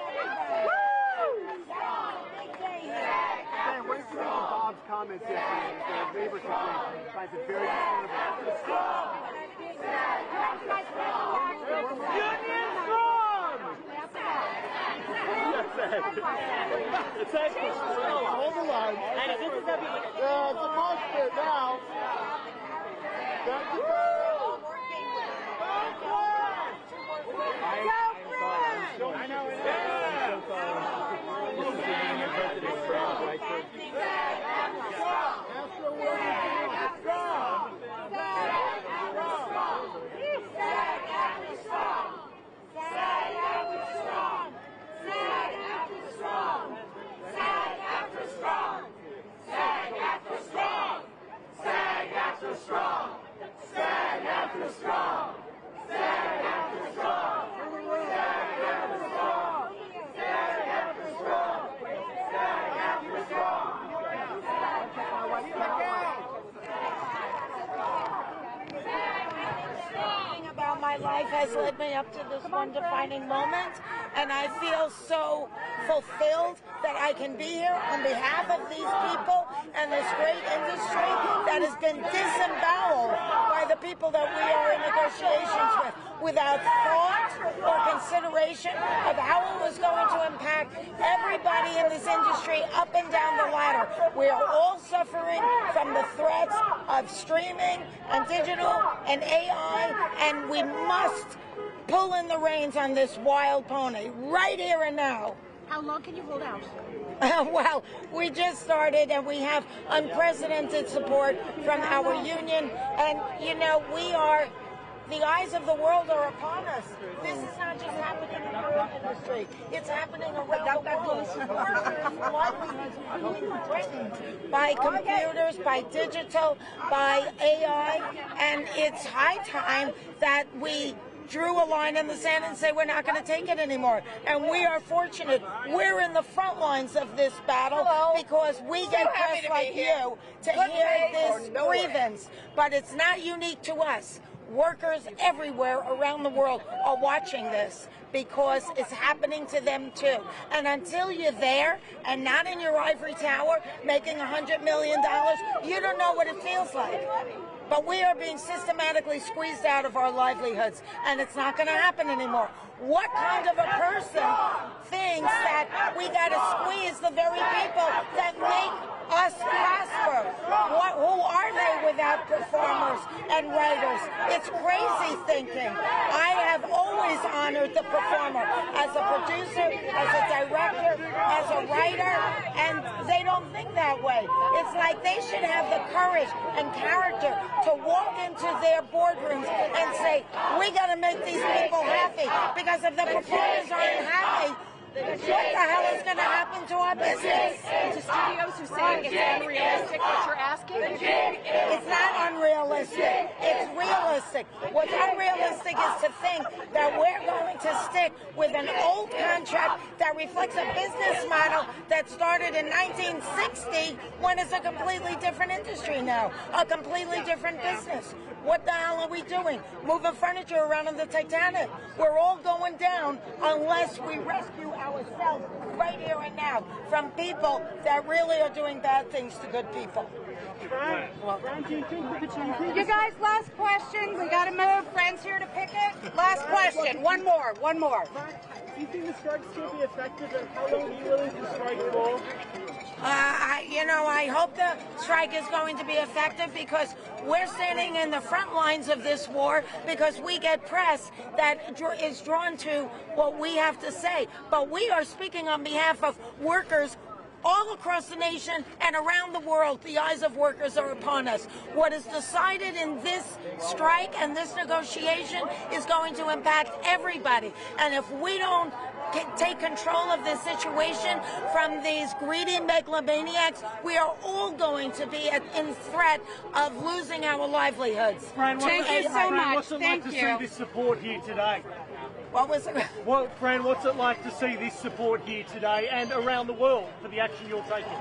Man, what did you make of Bob's comments yesterday? The labor situation. I find it very disturbing. Union strong! It's actually hold the line. It's a monster now. That's the I know it is. About my life has led me up to this one defining moment, and I feel so fulfilled that I can be here on behalf of these people and this great industry that has been disemboweled by the people that we are in negotiations with, without thought or consideration of how it was going to impact everybody in this industry up and down the ladder. We are all suffering from the threats of streaming and digital and AI, and we must pull in the reins on this wild pony right here and now. How long can you hold out? Well, we just started and we have unprecedented support from our union, and you know, the eyes of the world are upon us. This is not just happening in our industry. It's happening around the world. Livelihoods are being threatened by computers, by digital, by AI, and it's high time that we drew a line in the sand and say we're not going to take it anymore. And we are fortunate. We're in the front lines of this battle because we get press like you to hear this grievance. But it's not unique to us. Workers everywhere around the world are watching this because it's happening to them too. And until you're there and not in your ivory tower making $100 million, you don't know what it feels like. But we are being systematically squeezed out of our livelihoods, and it's not going to happen anymore. What kind of a person thinks that we got to squeeze the very people that make us prosper. Who are they without performers and writers? It's crazy thinking. I have always honored the performer as a producer, as a director, as a writer, and they don't think that way. It's like they should have the courage and character to walk into their boardrooms and say, we got to make these people happy, because if the performers aren't happy, what the hell is going to happen to our business? The studios are saying it's unrealistic what you're asking? It's not unrealistic. It's realistic. What's unrealistic is to think that we're going to stick with an old contract that reflects a business model that started in 1960 when it's a completely different industry now, a completely different business. What the hell are we doing? Moving furniture around on the Titanic. We're all going down unless we rescue ourselves right here and now from people that really are doing bad things to good people. You guys, last question. We got to move. Friends here to Picket. Last question. One more. Do you think the strike's still be effective, and how long are you willing to strike for? I hope the strike is going to be effective, because we're standing in the front lines of this war, because we get press that is drawn to what we have to say. But we are speaking on behalf of workers all across the nation and around the world. The eyes of workers are upon us. What is decided in this strike and this negotiation is going to impact everybody. And if we don't take control of this situation from these greedy megalomaniacs, we are all going to be in threat of losing our livelihoods. Thank you so much. What's it like to see this support here today? What was it? Fran, what's it like to see this support here today and around the world for the action you're taking?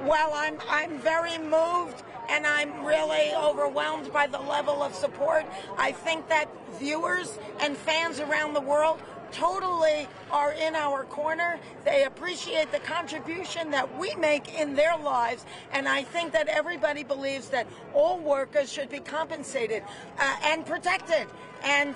Well, I'm very moved, and I'm really overwhelmed by the level of support. I think that viewers and fans around the world totally are in our corner. They appreciate the contribution that we make in their lives, and I think that everybody believes that all workers should be compensated and protected. And,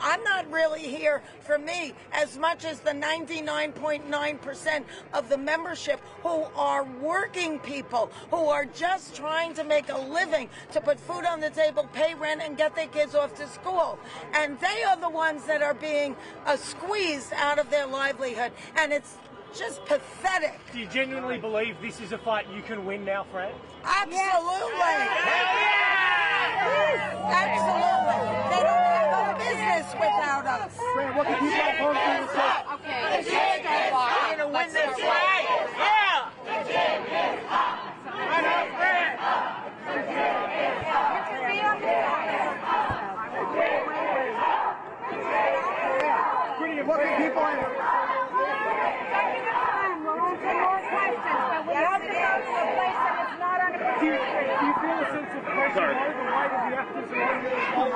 I'm not really here for me as much as the 99.9% of the membership who are working people, who are just trying to make a living, to put food on the table, pay rent, and get their kids off to school. And they are the ones that are being squeezed out of their livelihood. And it's just pathetic. Do you genuinely believe this is a fight you can win now, Fran? Absolutely. Absolutely. They don't have a business without us. Fran, what can people at home do to say? Okay, let's start walking. We're going to win this fight. Yeah! What can people Do you feel a sense of pressure over the weight of the actors around you? Well,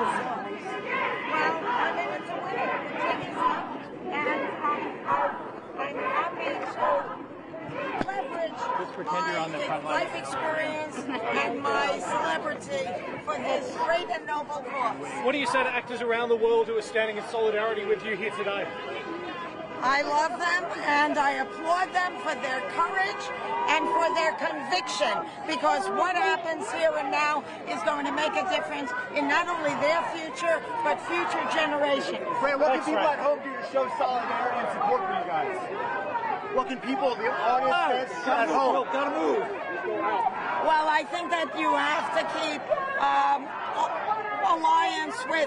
I mean, it's a winner. The jig is up, and I'm happy to leverage my life experience and my celebrity for this great and noble cause. What do you say to actors around the world who are standing in solidarity with you here today? I love them, and I applaud them for their courage and for their conviction, because what happens here and now is going to make a difference in not only their future, but future generations. Fran, what can people at home do to show solidarity and support for you guys? What can people, the audience, fans at home? Gotta move. Well, I think that you have to keep alliance with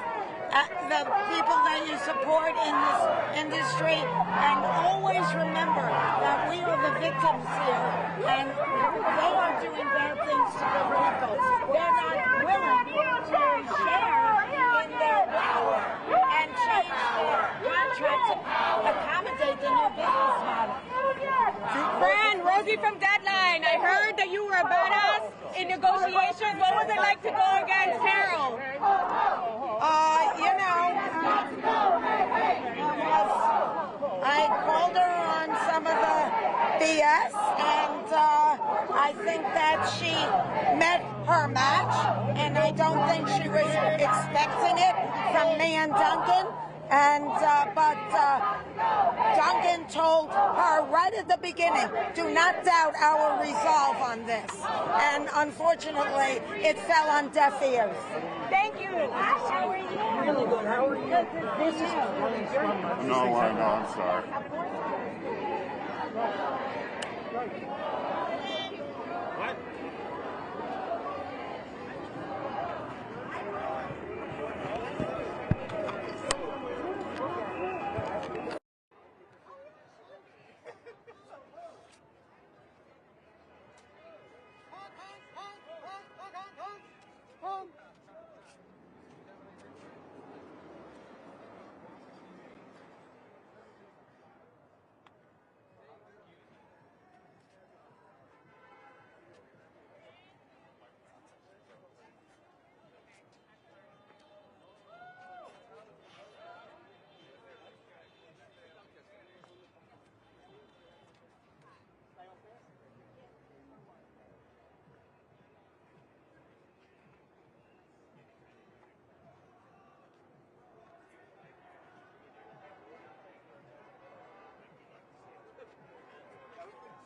the people that you support in this industry, and always remember that we are the victims here, and they are doing bad things to good people. They're not willing to share in their power and change their contract to accommodate the new business model. Fran, Rosie from Deadline. I heard that you were a badass in negotiations. What was it like to go against Carol? I called her on some of the BS, and I think that she met her match, and I don't think she was expecting it from me and Duncan. But Duncan told her right at the beginning, do not doubt our resolve on this. And unfortunately, it fell on deaf ears. Thank you. How are you? Really good. How are you? This is No, I'm sorry.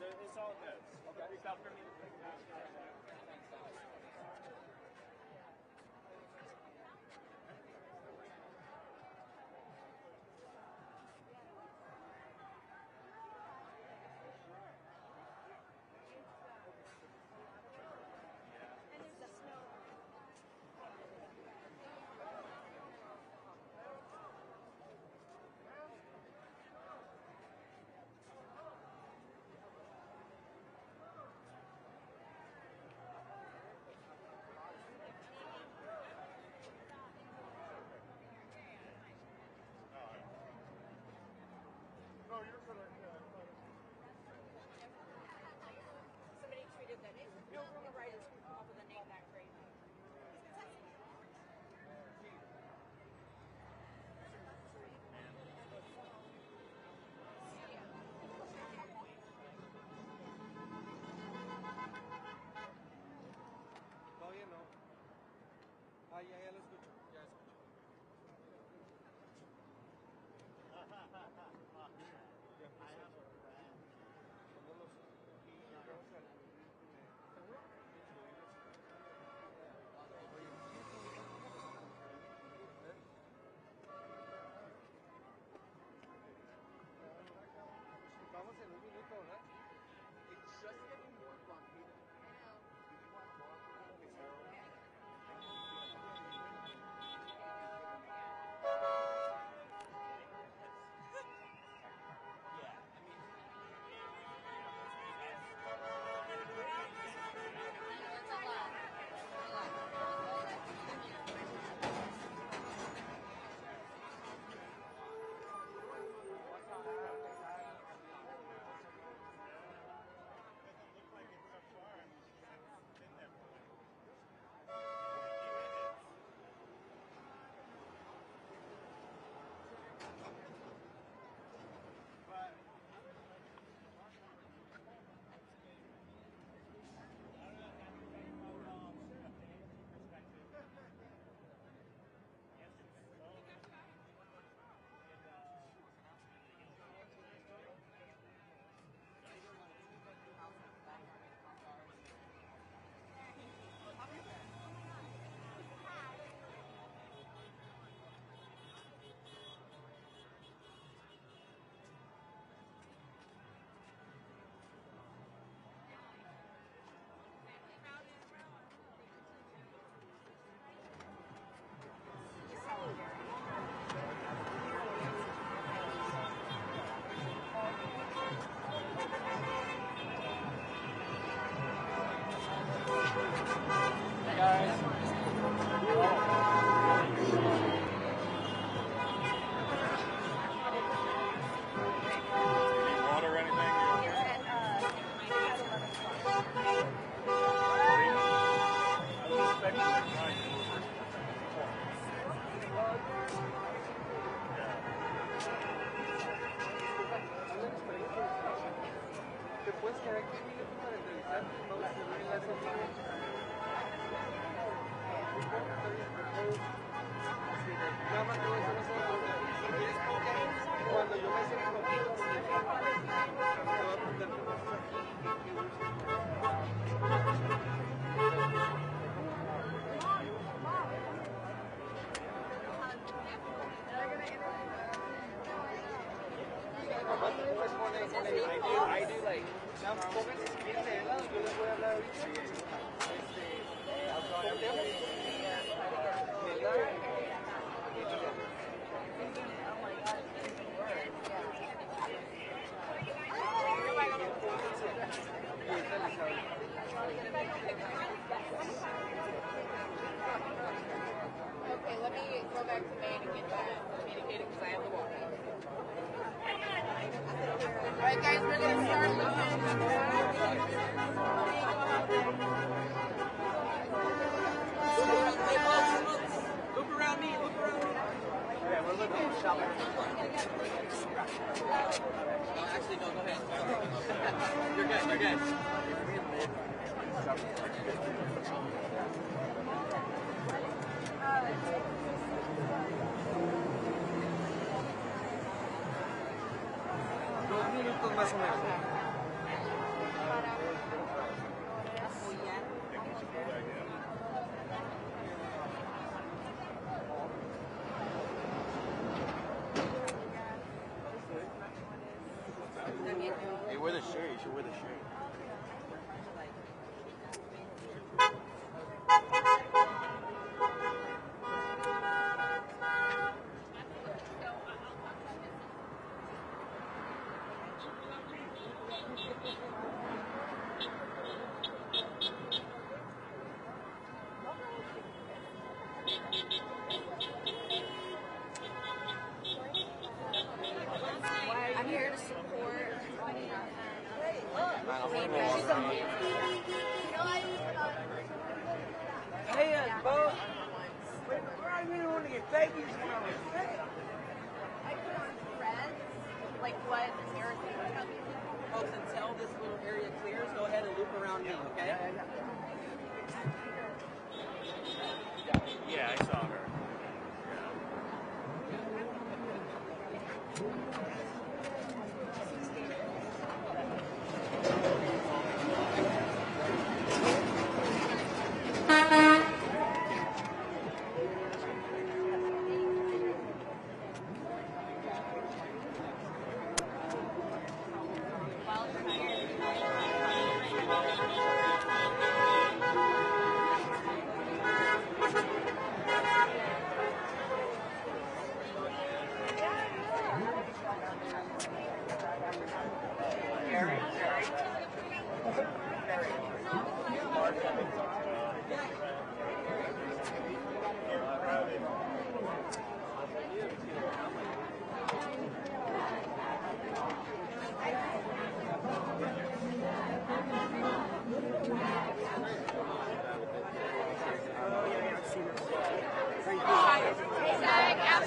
So it's all good. Okay. Reach out for me. Somebody tweeted that no rumor writers can come up with a name that great. Todavía no. Ah, ya lo escucho. Ya escucho. I Okay, let me go back to Maine and get that communicated because I have the water. Alright guys, we're going to start Loop around me, loop around me. Yeah, we're looking at shopping. No, actually, no, go ahead. You're good, you're good. Más o menos. Hey, wear the shirt. You should wear the shirt. I'm here to support. Hey, Bo. Where are you want to get babies from? I put on threads, like what Eric was telling me. Folks, until this little area clears, go ahead and loop around me, okay? Yeah, I saw her.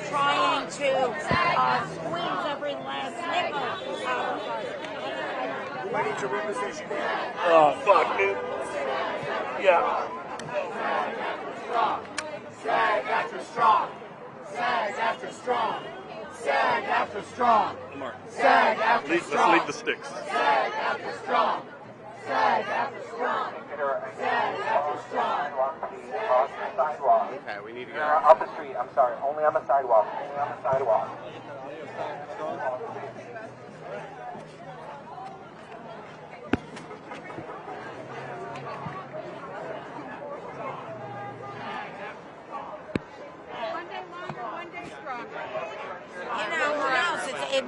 Trying to squeeze every last nickel out of us. Why didn't you rip this issue down? Oh, fuck, dude. Yeah. SAG-AFTRA strong. SAG-AFTRA strong. SAG-AFTRA strong. SAG-AFTRA strong. Let's leave the sticks. SAG-AFTRA strong. SAG-AFTRA strong. SAG-AFTRA strong. Okay, we need to go. Up the street, I'm sorry. Only on the sidewalk. Only on the sidewalk. One day longer, one day stronger. You know, who knows?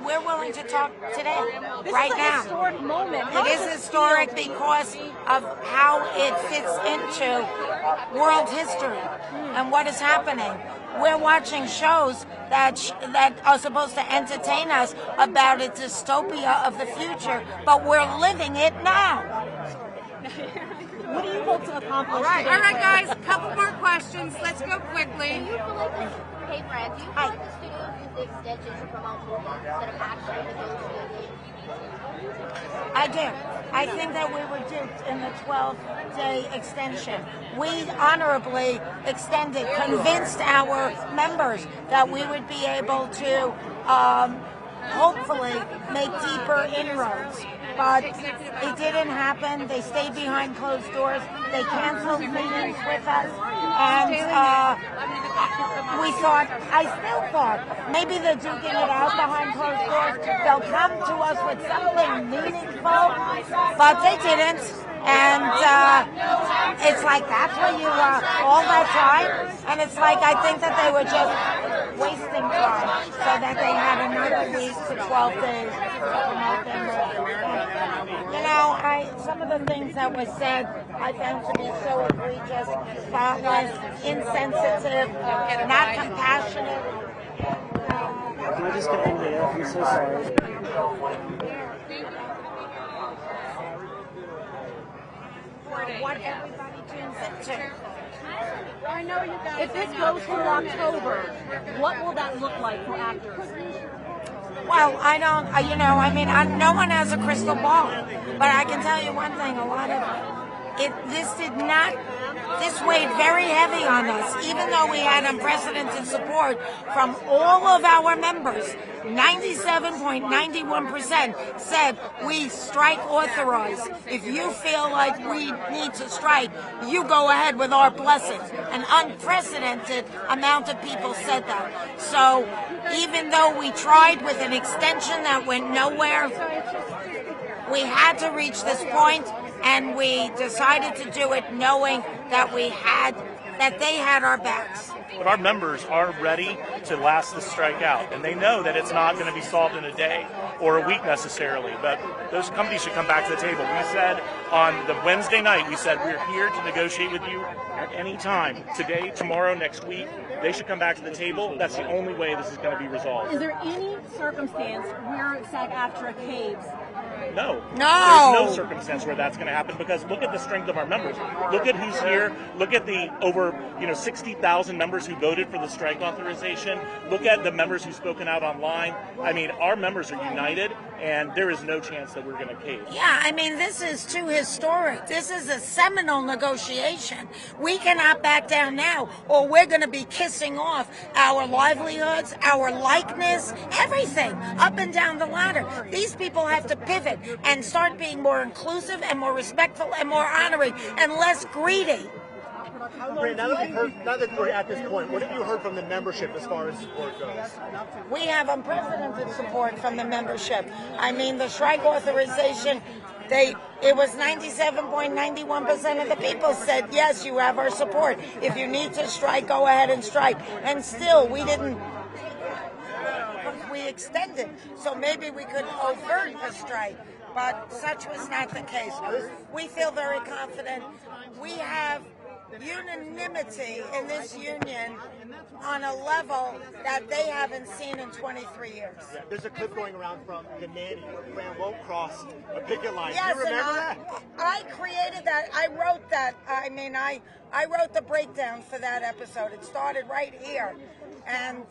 We're willing to talk today, This right is a now. historic moment. It is historic because of how it fits into world history and what is happening. We're watching shows that are supposed to entertain us about a dystopia of the future, but we're living it now. What do you hope to accomplish? All right, guys, a couple more questions. Let's go quickly. Do you feel like this, hey Fred, do you feel like the studios use the extension to promote movies instead of actually negotiating? I do. I think that we were duped in the 12-day extension. We honorably extended, convinced our members that we would be able to hopefully make deeper inroads. But it didn't happen. They stayed behind closed doors. They canceled meetings with us. And we thought, I still thought, maybe they're duking it out behind closed doors. They'll come to us with something meaningful, but they didn't. And it's like, that's what you all that time? And it's like, I think that they were just wasting time so that they had another week to 12 days to promote their movie. You know, some of the things that were said, I found to be so egregious, thoughtless, insensitive, not compassionate. Can I just get in there? I'm so sorry. What everybody tunes into. I know you guys. If this goes through October, what will that look like for actors? Well, I don't, no one has a crystal ball, but I can tell you one thing, this weighed very heavy on us, even though we had unprecedented support from all of our members. 97.91% said we strike authorized. If you feel like we need to strike, you go ahead with our blessing. An unprecedented amount of people said that. So even though we tried with an extension that went nowhere, we had to reach this point, and we decided to do it knowing that they had our backs. But our members are ready to last this strike out, and they know that it's not going to be solved in a day or a week necessarily, but those companies should come back to the table. We said on the Wednesday night, we're here to negotiate with you at any time, today, tomorrow, next week. They should come back to the table. That's the only way this is going to be resolved. Is there any circumstance where SAG-AFTRA caves? No. There's no circumstance where that's going to happen, because look at the strength of our members. Look at who's here. Look at the over 60,000 members who voted for the strike authorization. Look at the members who've spoken out online. I mean, our members are united, and there is no chance that we're going to cave. Yeah, I mean, this is too historic. This is a seminal negotiation. We cannot back down now, or we're going to be kissing off our livelihoods, our likeness, everything, up and down the ladder. These people have to pivot and start being more inclusive and more respectful and more honoring and less greedy. Brand, now that we're at this point, what have you heard from the membership as far as support goes? We have unprecedented support from the membership. I mean, the strike authorization, it was 97.91% of the people said, yes, you have our support. If you need to strike, go ahead and strike. And still, we extended, so maybe we could avert a strike, but such was not the case. We feel very confident. We have unanimity in this union on a level that they haven't seen in 23 years. Yeah, there's a clip going around from the nanny where Fran won't cross a picket line. Yes, do you remember that? I created that. I wrote that. I mean, I wrote the breakdown for that episode. It started right here. And,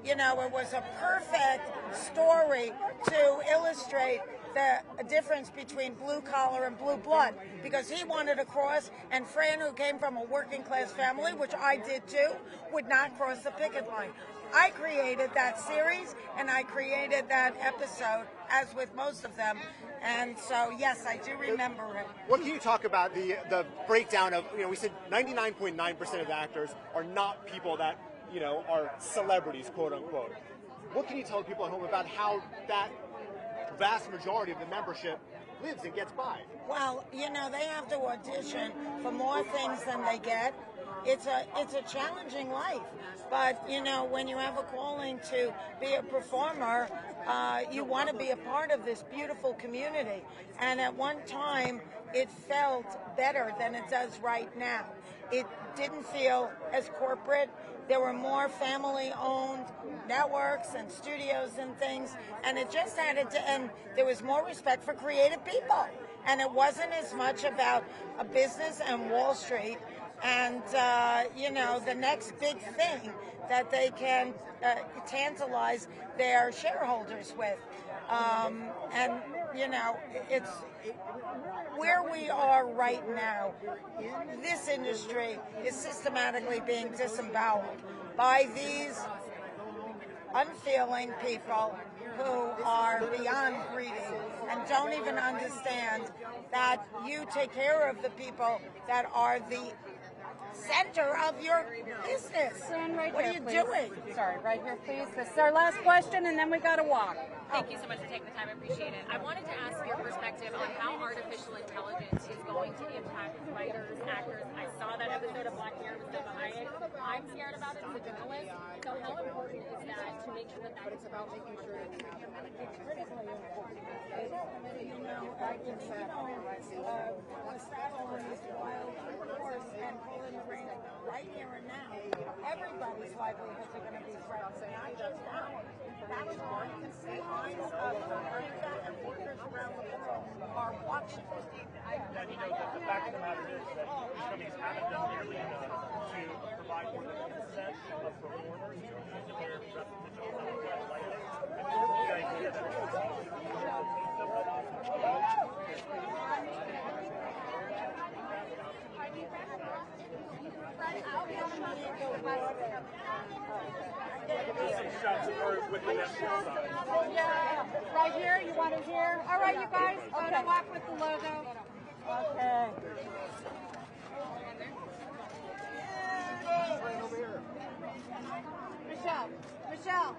it was a perfect story to illustrate the difference between blue collar and blue blood, because he wanted to cross, and Fran, who came from a working class family, which I did too, would not cross the picket line. I created that series, and I created that episode, as with most of them, and so yes, I do remember it. What can you talk about the breakdown of, we said 99.9% of actors are not people that, are celebrities, quote unquote. What can you tell people at home about how that vast majority of the membership lives and gets by? Well, they have to audition for more things than they get. It's a challenging life, but when you have a calling to be a performer, you want to be a part of this beautiful community. And at one time, it felt better than it does right now. It didn't feel as corporate. There were more family-owned networks and studios and things, and it just added to, and there was more respect for creative people. And it wasn't as much about a business and Wall Street and, the next big thing that they can tantalize their shareholders with. It's where we are right now. This industry is systematically being disemboweled by these unfeeling people who are beyond greedy and don't even understand that you take care of the people that are the center of your business. Stand right What here, are you please. doing? Sorry, right here, please. This is our last question, and then we got to walk. Thank you so much for taking the time. I appreciate it. I wanted to ask your perspective on how artificial intelligence is going to impact writers, actors. I saw that episode of Black Mirror with Selma Hayek. I'm scared about it as a journalist. So how important is that to make sure that that is about making sure that It's critically important. You know, satellite wild horse and pulling the ring right here and now. Everybody's livelihoods are going to be threatened. Not just ours. That's why the eyes of America and workers around the world are watching. Yeah, you know, the fact of the matter is that these companies haven't done nearly enough to provide more than 1% of performers to use their representations on the website. And the idea that shots of her with the Netflix sign. Yeah, right here. You want it here? All right, you guys. Photo walk with the logo. Okay. Michelle.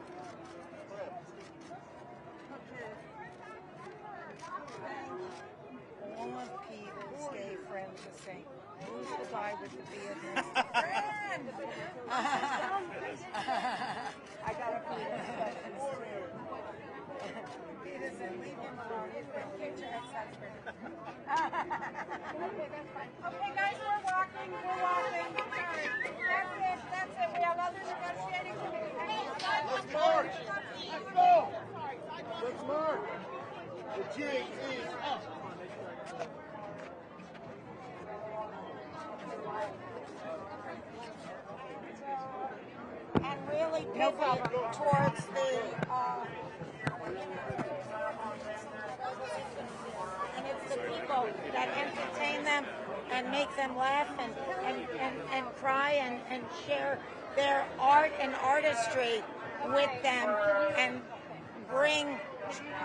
All of Peter's gay friends are saying, who's the guy with the beard? Friend! I got a Peter's question too. Peter said, leave him alone. He's my future ex-husband. Okay, that's fine. Okay, guys, we're walking. Sorry. That's it. We have other negotiating committee. Let's march. Let's go. Let's march. The J is up. And really pivot towards and it's the people that entertain them and make them laugh and cry and share their art and artistry with them and bring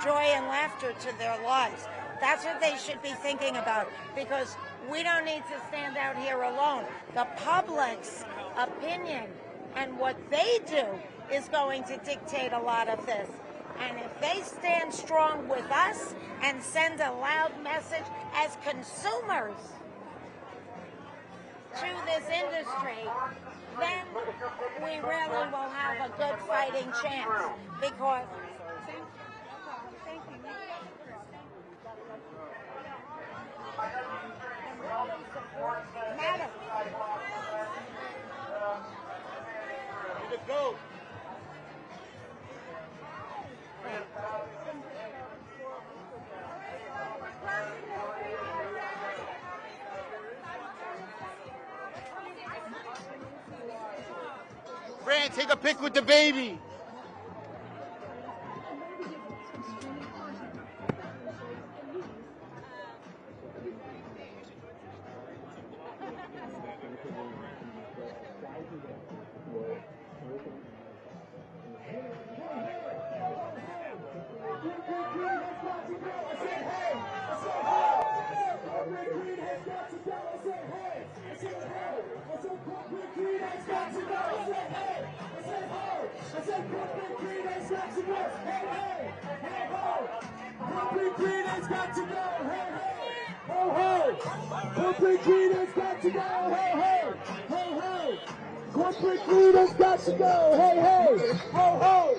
joy and laughter to their lives. That's what they should be thinking about, because we don't need to stand out here alone. The public's opinion and what they do is going to dictate a lot of this. And if they stand strong with us and send a loud message as consumers to this industry, then we really will have a good fighting chance. Because Madam. Need to go. Fran, take a pic with the baby. Corporate greed has got to go, hey, hey, hey, hey. Corporate greed has got to go, hey, hey, ho, ho.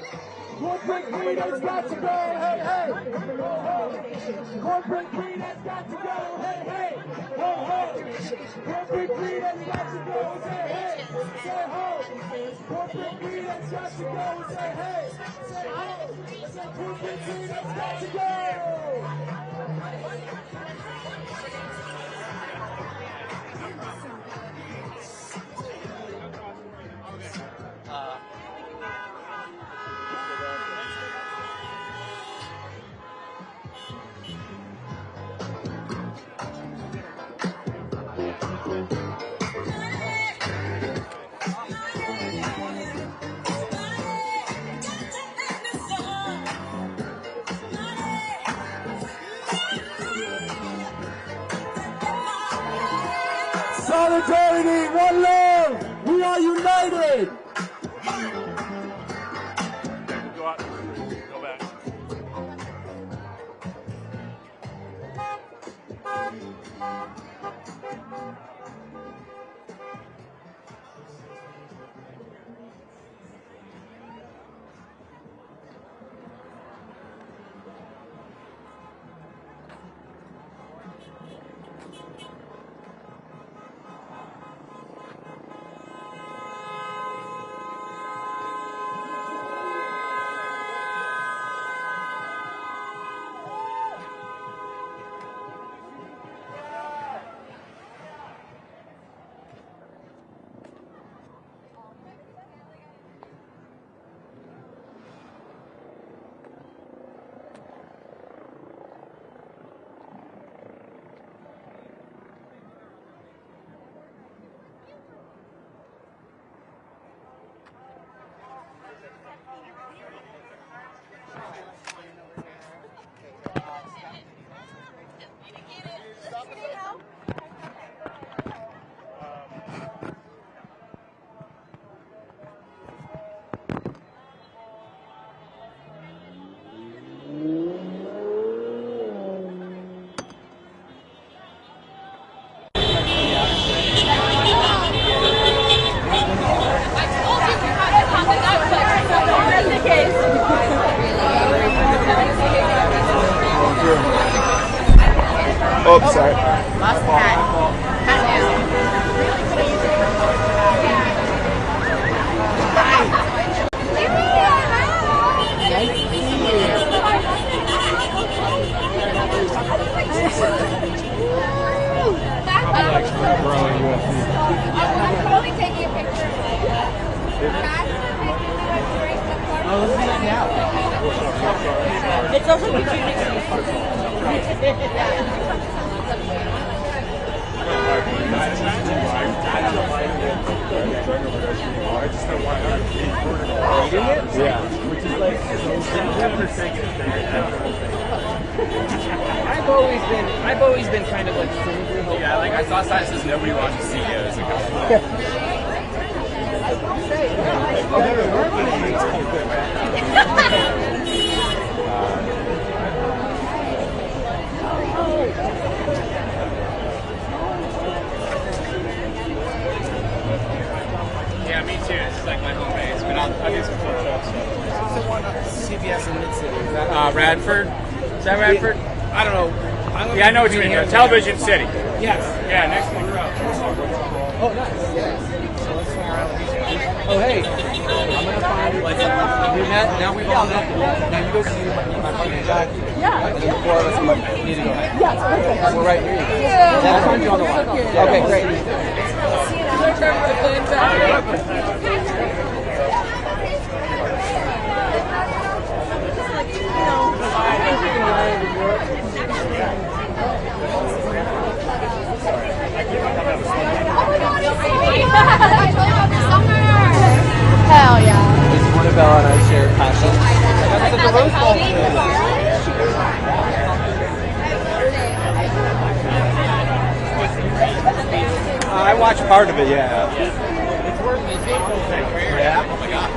Corporate greed has got to go, hey, hey, ho, ho. Corporate greed has got to go, hey, hey, ho, ho. Corporate greed has got to go, say hey, say ho. Corporate greed has got to go, say hey, say ho. Corporate greed has got to go. solidarity, one love. We are united. Go out. Go back. Oh, sorry. Lost hat. I'm totally taking a picture. Oh, let's do that now. It's also between Reading it? Yeah. Which is like I've always been kind of like cynically hopeful. Yeah, like I saw signs says nobody watches CEOs. Yeah, me too. This is like my home base, but I'll get some photos. What's the one CBS in Mid-City? Is that Radford? Is that Radford? I don't know. I know what you mean. Television City. Yes. Yeah, next one. Oh, nice. Oh, hey. I'm gonna find like now we've all met. Now you go see my partner Jack. Yeah. And then the four of us need to go. Yes. Perfect. We're right here. Yeah. I'll find you on the line. Okay, great. Hell yeah. It's Portobello and I share passion. I got the Rose Bowl. I watched part of it, yeah. It's worth it. Yeah. Oh my god.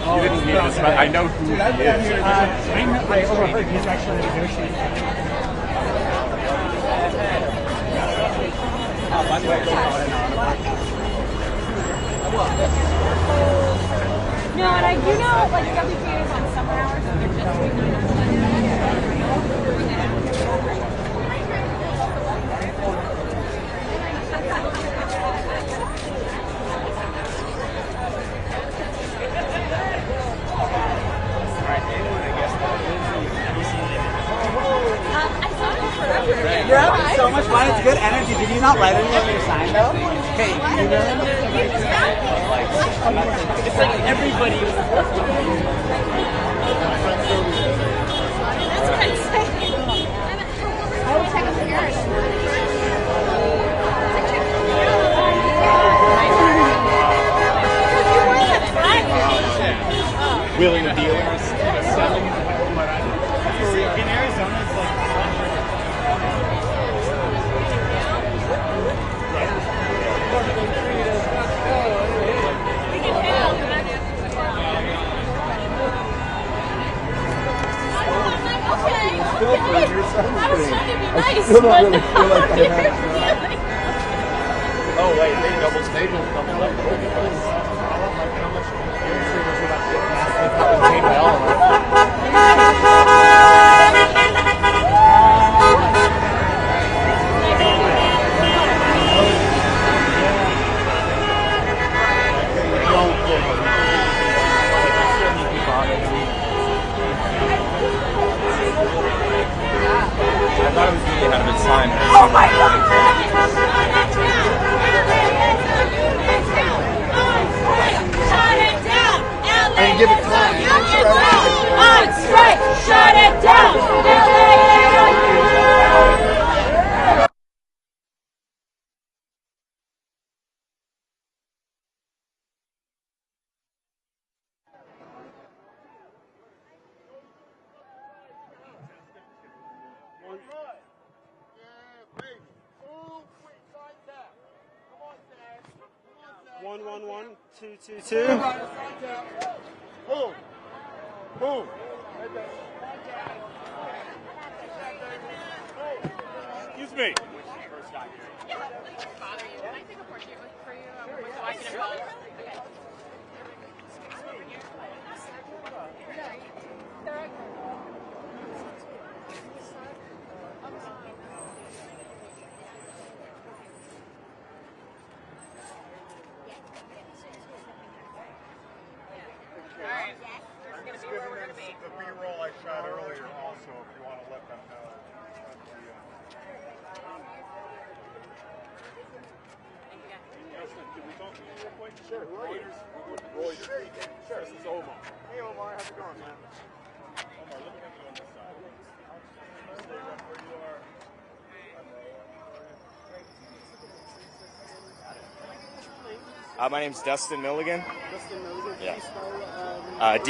You didn't need this, but I know who he is. I overheard he's actually negotiating. No, and I do know, like, WPA is on summer hours, and they're just doing 9 to 11. You're having so much fun. It's good energy. Did you not write any of your sign though? Hey, you know? It's like everybody was That's what I'm saying. I will check up the earth. Wheeling the dealers. In Arizona, it's like still don't really feel like I have. Oh wait, they double stapled double up. I thought it was really ahead of its time. Oh my God! Shut it down! LA I give it is time. a union town! On strike! Shut it down! LA is a union town! One, 2, 2, 2. Boom. Boom. Excuse me. The B-roll I shot earlier also, if you want to let them know. Can we talk to you real quick? Sure. Reuters. Sure. This is Omar. Hey Omar, how's it going, man? Omar, let me have you on this side. Stay right where you are. My name's Dustin Milligan. Dustin Milligan. Yeah. Can you spell, Dustinmilligan.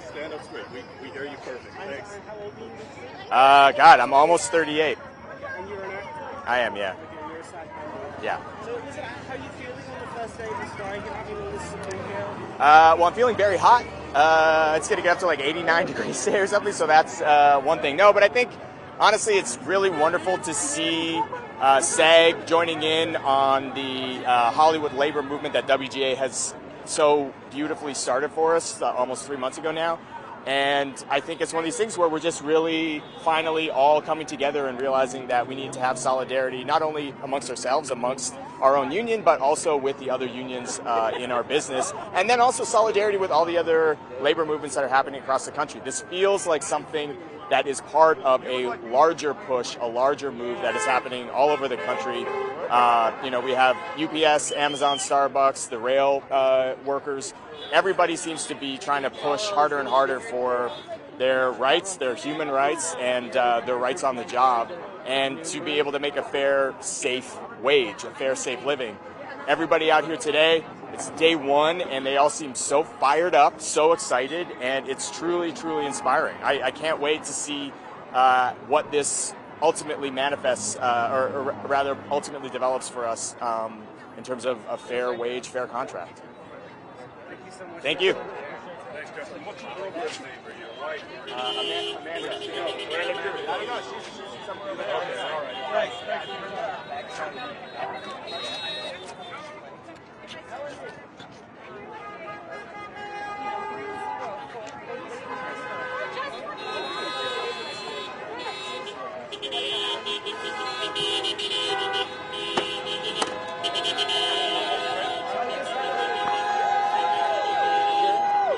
Stand up straight. We hear you perfect. Thanks. and how old are you? God, I'm almost 38. And you're an actor? I am, yeah. Okay, you're a SAG member. Yeah. So how are you feeling on the first day of the strike and having all this support here? Well, I'm feeling very hot. It's going to get up to like 89 degrees today or something, so that's one thing. No, but I think, honestly, it's really wonderful to see SAG joining in on the Hollywood labor movement that WGA has so beautifully started for us almost 3 months ago now. And I think it's one of these things where we're just really finally all coming together and realizing that we need to have solidarity, not only amongst ourselves, amongst our own union, but also with the other unions in our business. And then also solidarity with all the other labor movements that are happening across the country. This feels like something that is part of a larger push, a larger move that is happening all over the country. We have UPS, Amazon, Starbucks, the rail workers. Everybody seems to be trying to push harder and harder for their rights, their human rights, and their rights on the job, and to be able to make a fair, safe wage, a fair, safe living. Everybody out here today, it's day one, and they all seem so fired up, so excited, and it's truly, truly inspiring. I can't wait to see what this ultimately manifests, or rather ultimately develops for us in terms of a fair wage, fair contract. Thank you so much. Thank you. Thanks, Justin. What's your girlfriend's name? Are you white? Amanda. I don't know. She's somewhere over there.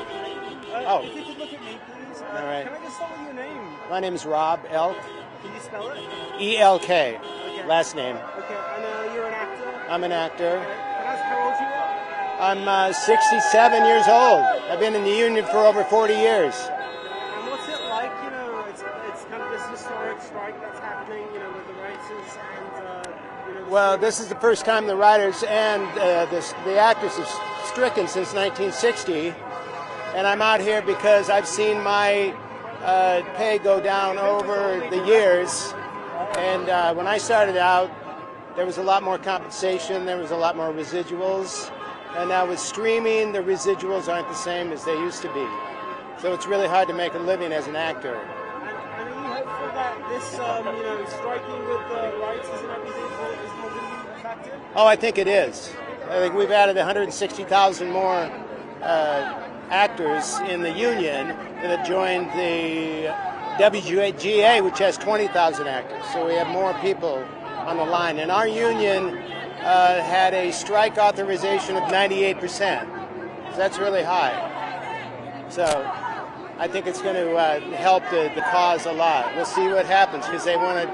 Okay, all right. If you could look at me, please. All right. Can I just start with your name? My name is Rob Elk, Can you spell it? E-L-K, Okay. last name. Okay, and you're an actor? I'm an actor. And that's how old you are? I'm 67 years old. I've been in the union for over 40 years. And what's it like, it's kind of this historic strike that's happening, with the writers and, Well, this is the first time the writers and the actors have stricken since 1960. And I'm out here because I've seen my pay go down over the years. And when I started out, there was a lot more compensation, there was a lot more residuals. And now with streaming, the residuals aren't the same as they used to be. So it's really hard to make a living as an actor. And are you hopeful that this, striking with the rights and everything is going to be affected? Oh, I think it is. I think we've added 160,000 more actors in the union that have joined the WGA, which has 20,000 actors. So we have more people on the line. And our union had a strike authorization of 98%. So that's really high. So I think it's going to help the cause a lot. We'll see what happens, because they want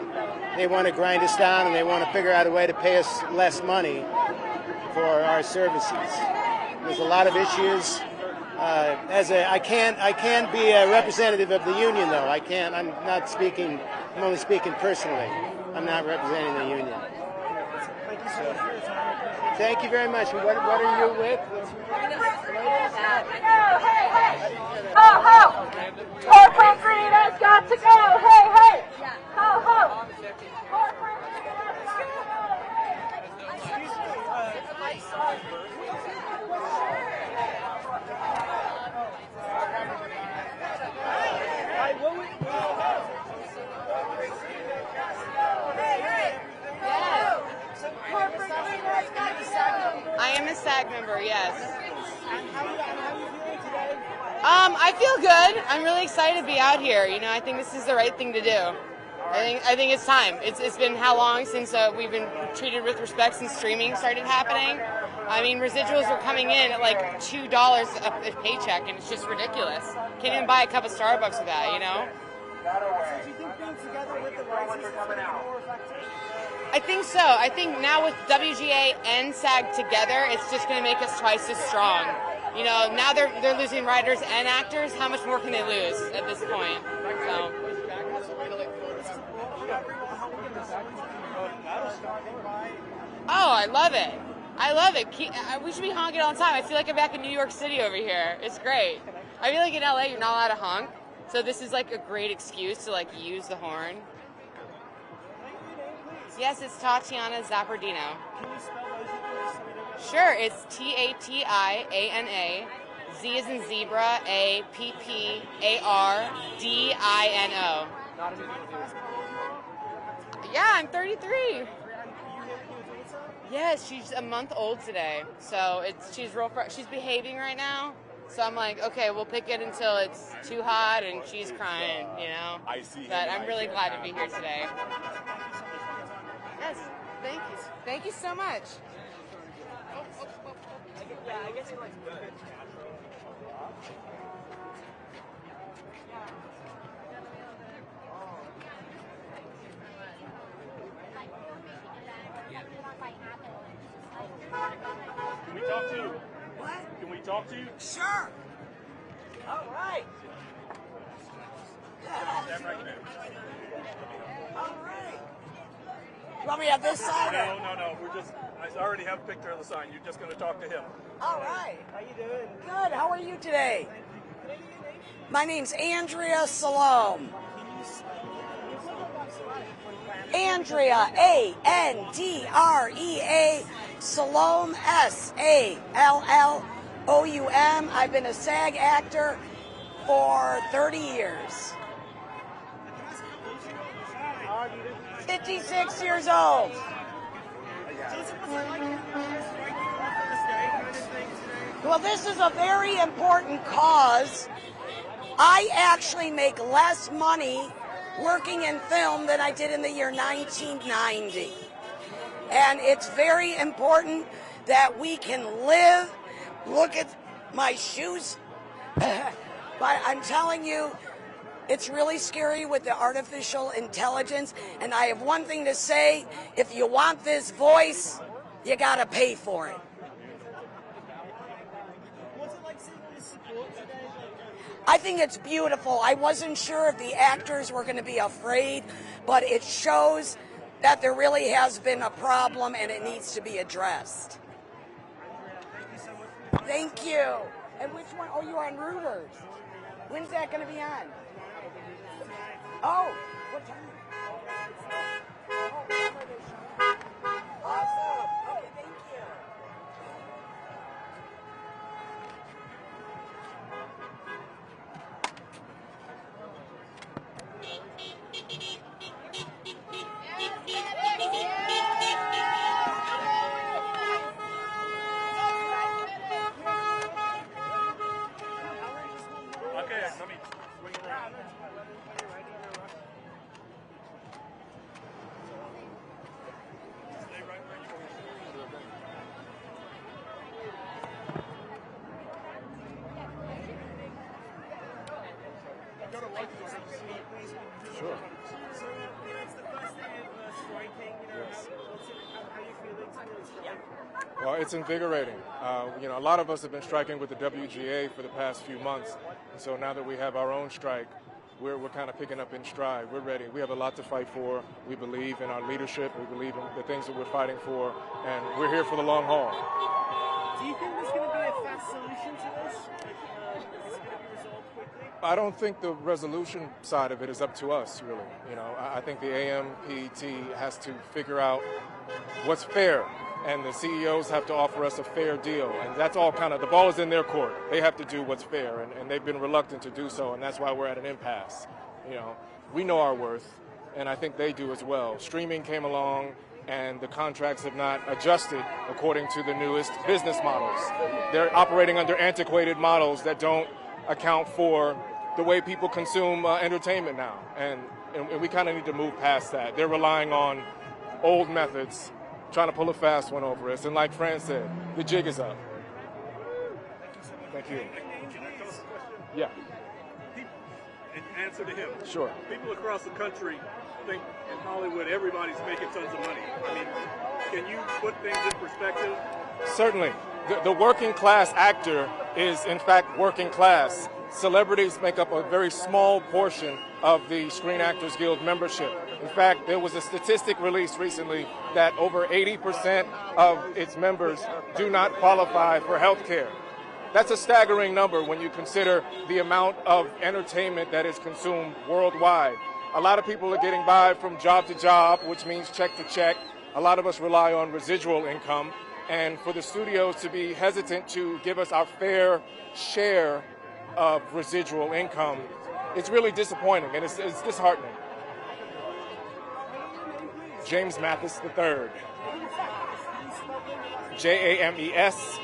to grind us down, and they want to figure out a way to pay us less money for our services. There's a lot of issues. I can't be a representative of the union, though. I can't. I'm not speaking. I'm only speaking personally. I'm not representing the union. So, thank you very much. What are you with? Ho ho! Corporate greed has got to go! Hey hey! Ho ho! Corporate greed has got to go! I am a SAG member, yes. I feel good. I'm really excited to be out here. You know, I think this is the right thing to do. I think it's time. It's been how long since we've been treated with respect since streaming started happening? I mean, residuals are coming in at like $2 a paycheck, and it's just ridiculous. Can't even buy a cup of Starbucks with that, you know? So do you think being together with the rights is going to be more effective? I think so. I think now with WGA and SAG together, it's just going to make us twice as strong. You know, now they're losing writers and actors. How much more can they lose at this point? So. Oh, I love it. I love it. We should be honking all the time. I feel like I'm back in New York City over here. It's great. I feel like in LA you're not allowed to honk, so this is like a great excuse to like use the horn. Yes, it's Tatiana Zappardino. Can you spell those? Sure, it's Tatiana, Z as in zebra, Apppardino. Yeah, I'm 33. Yes, she's a month old today, so she's behaving right now. So I'm like, okay, we'll pick it until it's too hot and she's crying, you know. But I'm really glad to be here today. Yes, thank you. Thank you so much. Yeah, I guess it like good. Can we talk to you? What? Can we talk to you? Sure. All right. Stand right there. All right. You want me to have this side? No. I already have a picture of the sign. You're just going to talk to him. All right. How you doing? Good. How are you today? My name's Andrea Salome. Andrea, A-N-D-R-E-A, Salome, S-A-L-L-O-U-M. I've been a SAG actor for 30 years. 56 years old. Well, this is a very important cause. I actually make less money working in film than I did in the year 1990. And it's very important that we can live. Look at my shoes. But I'm telling you, it's really scary with the artificial intelligence. And I have one thing to say. If you want this voice, you got to pay for it. I think it's beautiful. I wasn't sure if the actors were going to be afraid, but it shows that there really has been a problem and it needs to be addressed. Thank you. And which one? Oh, you're on Reuters. When's that going to be on? Oh, what time? Awesome. Okay, thank you. Well, it's invigorating. You know, a lot of us have been striking with the WGA for the past few months, and so now that we have our own strike, we're kind of picking up in stride. We're ready. We have a lot to fight for. We believe in our leadership. We believe in the things that we're fighting for, and we're here for the long haul. Do you think there's going to be a fast solution to this? Like, is it going to be resolved quickly? I don't think the resolution side of it is up to us, really. You know, I think the AMPT has to figure out what's fair, and the CEOs have to offer us a fair deal, and that's all kind of, the ball is in their court. They have to do what's fair, and they've been reluctant to do so, and that's why we're at an impasse. You know, we know our worth, and I think they do as well. Streaming came along, and the contracts have not adjusted according to the newest business models. They're operating under antiquated models that don't account for the way people consume entertainment now, and we kind of need to move past that. They're relying on old methods, trying to pull a fast one over us, and like Fran said, the jig is up. Thank you. Yeah. And answer to him. Sure. People across the country think in Hollywood everybody's making tons of money. I mean, can you put things in perspective? Certainly. The working class actor is in fact working class. Celebrities make up a very small portion of the Screen Actors Guild membership. In fact, there was a statistic released recently that over 80% of its members do not qualify for health care. That's a staggering number when you consider the amount of entertainment that is consumed worldwide. A lot of people are getting by from job to job, which means check to check. A lot of us rely on residual income. And for the studios to be hesitant to give us our fair share of residual income, it's really disappointing, and it's disheartening. James Mathis III. James Mathis III.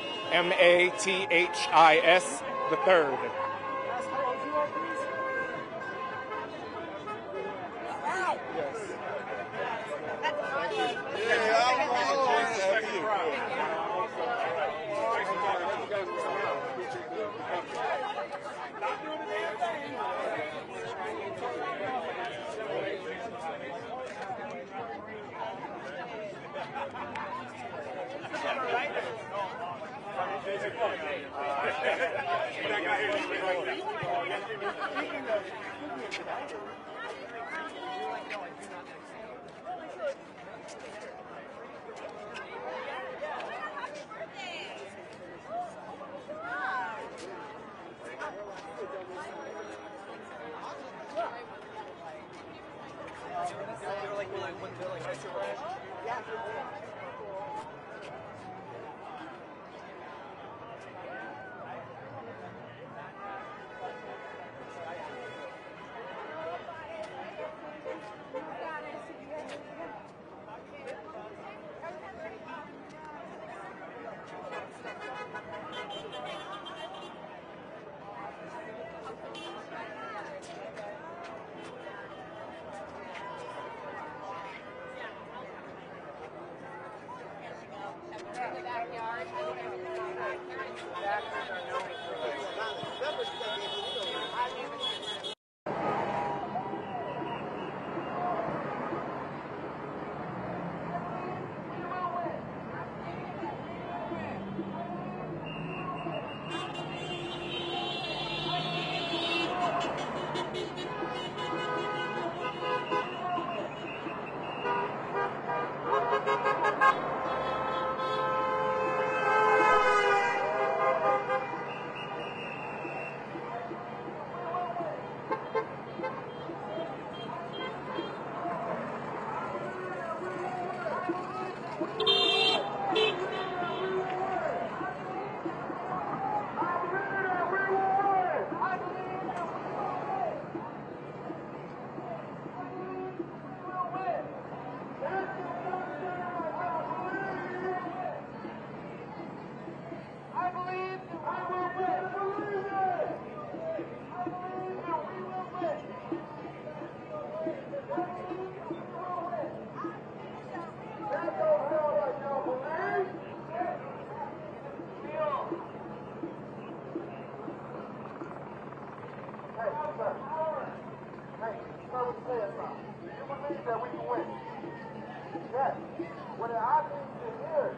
Yes. What I need to hear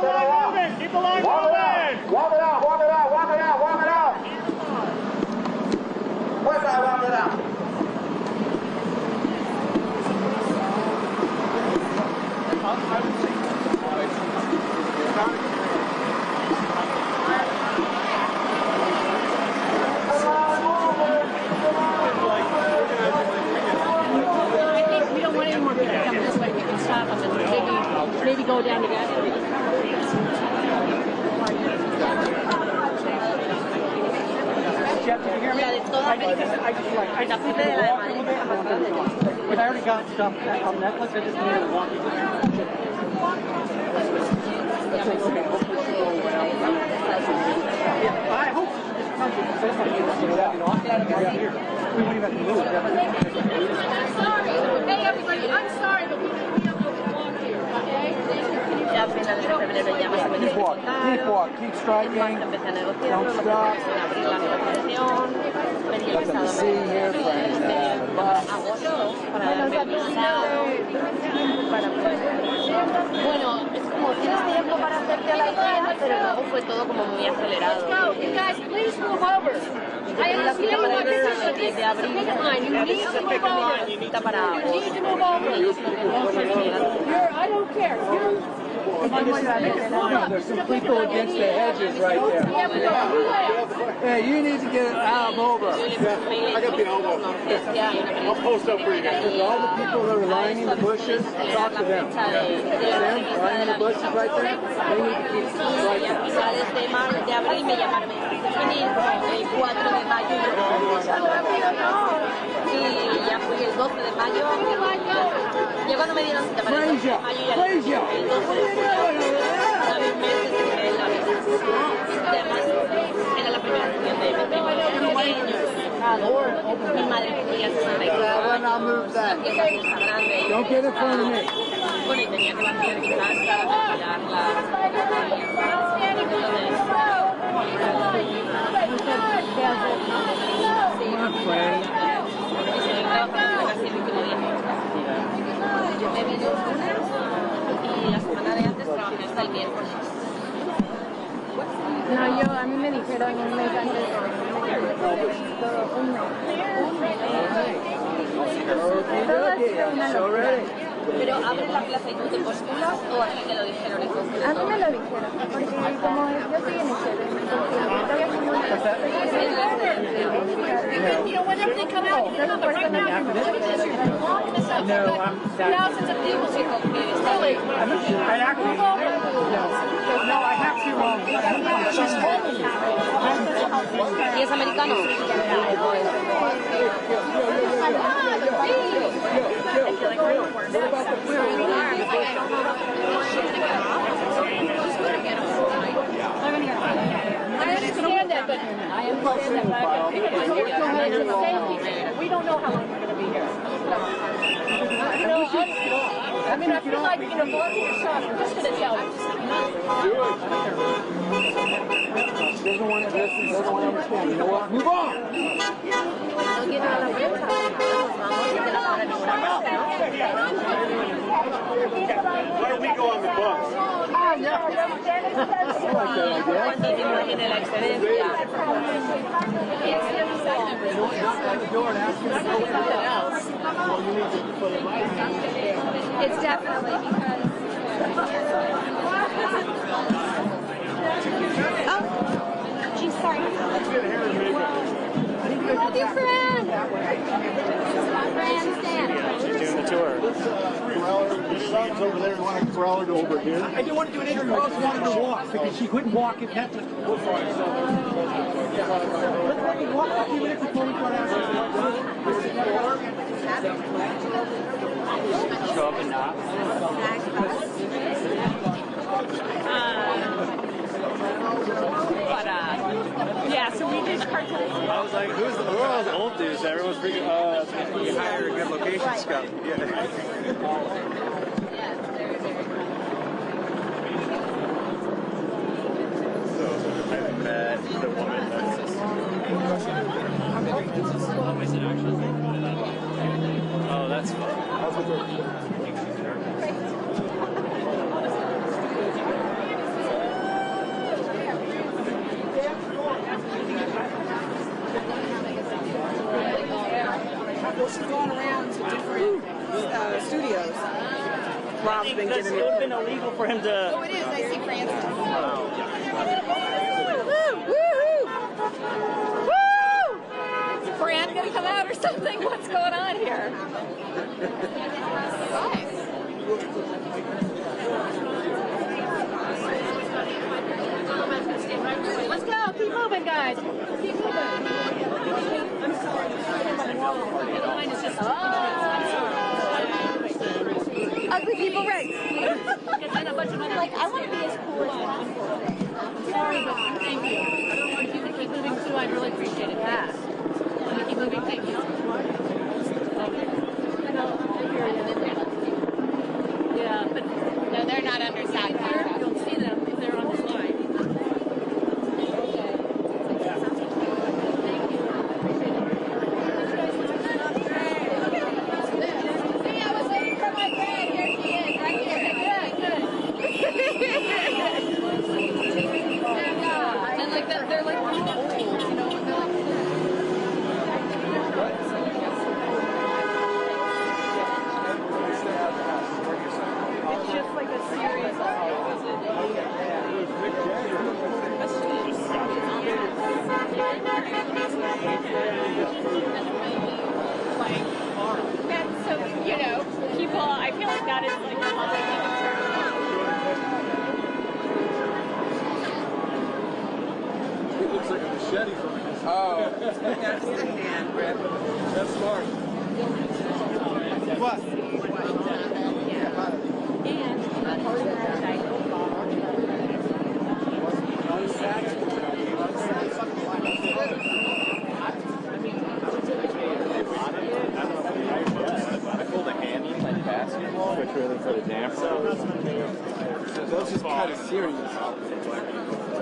the left. Keep the line Walk it out. Walk it out. Walk it out. Walk it out. Walk it out. What's that? Walk it out. I would say I think we don't want any more people coming this way. We can stop them and maybe go down together. Jeff, can you hear me? I just need to walk a little bit. But I already got stuff on Netflix. I just need to walk a little bit. I hope this country can say something. We wouldn't even have to move. I'm sorry. Hey, everybody, I'm sorry, but we don't know to walk here, okay? Keep walk. Keep walk. Keep striking. Don't stop. Let them see here, friend. Bueno, es como tienes tiempo para hacerte a la izquierda, pero luego fue todo como muy acelerado. Let's go, you guys, please move over. I understand what this is a picket line. You need to move over. You need to move over. I don't care. No, there's some people against the hedges right there. Yeah, you need to get out over. I got the elbow. I'll post up for you guys. All the people that are lining the bushes, talk to them. Them lining the bushes right there, they need to keep striking. De abril me llamaron, el 4 de mayo y ya fui el 12 de mayo. Yo cuando me dieron cita para el 12 de mayo ya el 12 de además era la primera sesión de mi primo mi madre quería Don't get in front of me. bueno, y tenía que vaciar mi casa, ventilarla. Yo me vine el lunes y la semana de antes trabajé hasta el miércoles. No, a mí me dijeron un mes antes. Pero abres la plaza y tú te postulas o a ti te lo dijeron en concreto. A mí me lo dijeron, porque como yo estoy en excelente, todavía como whenever they come out, you know, right now, now since a people say, really? No, I have to. She's holding me. ¿Y es americano? I understand that, but we don't know how long we're going to be here. You know, I mean, I feel like, blocking your shot, I'm just going to tell you. Doesn't want to listen, doesn't want to understand. You know what? Move on! Why don't we go on the bus? I like that idea. Knock on the door and ask you to go something else. Well, you need to put it right. It's definitely because... Oh, geez, sorry. Love you, friend. She's doing the tour. The son's over there. You want to corral her over here? I didn't want to do an interview. I just wanted to walk because she couldn't walk and had to go for it. Let's let me walk a few minutes before we go down. Show up and knock. Yeah, so we did cartoons. I was like, who are those old dudes? Everyone's freaking, you hire a good location scout. Yeah. I met the woman that's Oh, that's fun. Well, she's going around to different studios. Rob's been getting it. It would have been illegal for him to. Oh, it is. I see Francis. Is Fran gonna come out or something? What's going on here? Let's go. Keep moving, guys. Keep moving. I'm sorry. Mine is just. Ugly people rights. And a bunch of other. Like I want to be as cool as possible. Sorry, but thank you. I don't want you to keep moving too. I'd really appreciate it. Yeah. Let me keep moving. Thank you. Yeah, but no, they're not under SAG-AFTRA. You'll see them if they're on this line.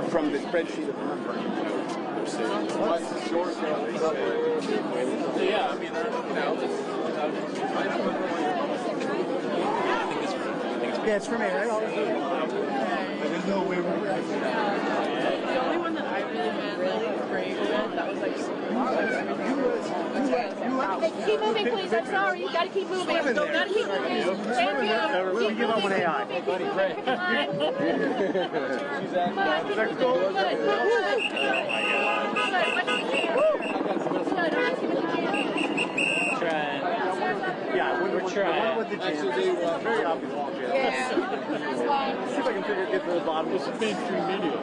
From the spreadsheet of the number. Yeah, I mean, Yeah, it's for me, right? There's no way we're The only one that I really brave with, that was like super keep moving, please. I'm sorry. You gotta keep moving. You gotta keep moving. Thank you. We give up on AI. Buddy, great. Come on. Come on. Good. Trying. Yeah, we're trying. With the Actually, very obvious. Yeah. See if I can get to the bottom. It's a mainstream media.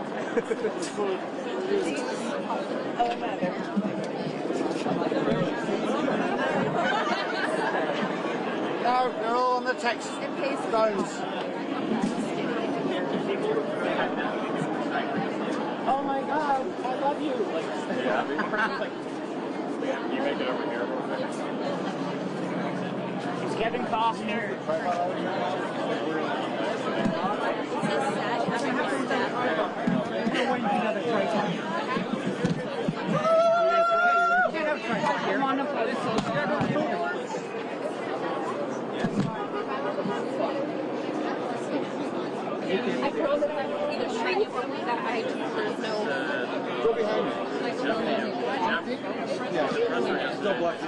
No, they're all on the text stones. Oh my God, I love you. You make it over here. It's Kevin Costner. I promise I will either train you or that I there's no. Go behind me. Yeah. Still black.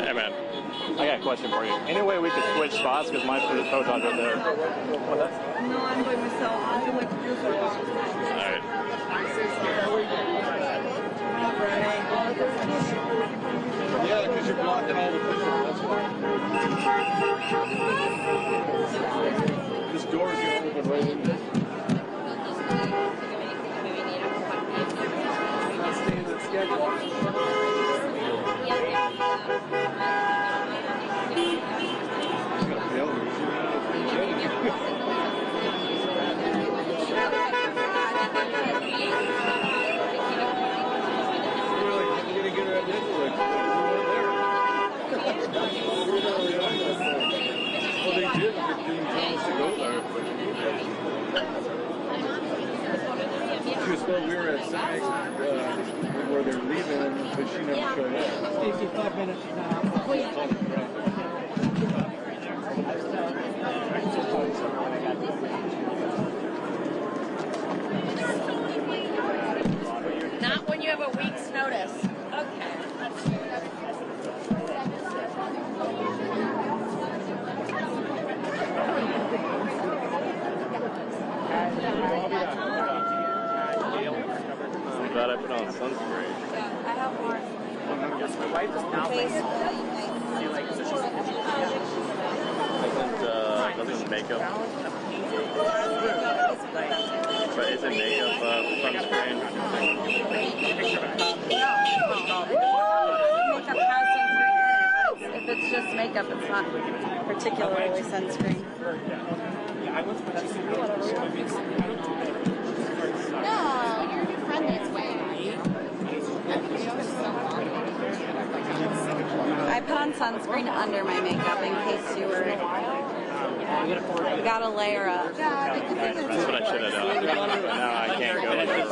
Hey man, I got a question for you. Any way we could switch spots because my photon's right there? No, I'm by myself. I feel like you're so Alright. Yeah, because you're blocking all the pictures. That's why. This door is going to open right in there. Stay in that schedule. Well, they did. They didn't tell us to go there. So we were at SAG where they're leaving, but she never showed up. 55 minutes now. Not when you have a week's notice. Okay. I'm glad I put on sunscreen. I have more. Doesn't makeup? But isn't makeup sunscreen? Makeup has sunscreen in it, but if it's just makeup, it's not particularly sunscreen. No, you're a new friend that's way. I put on sunscreen under my makeup in case you were. You gotta layer up. That's what I should have done. Now I can't go like this.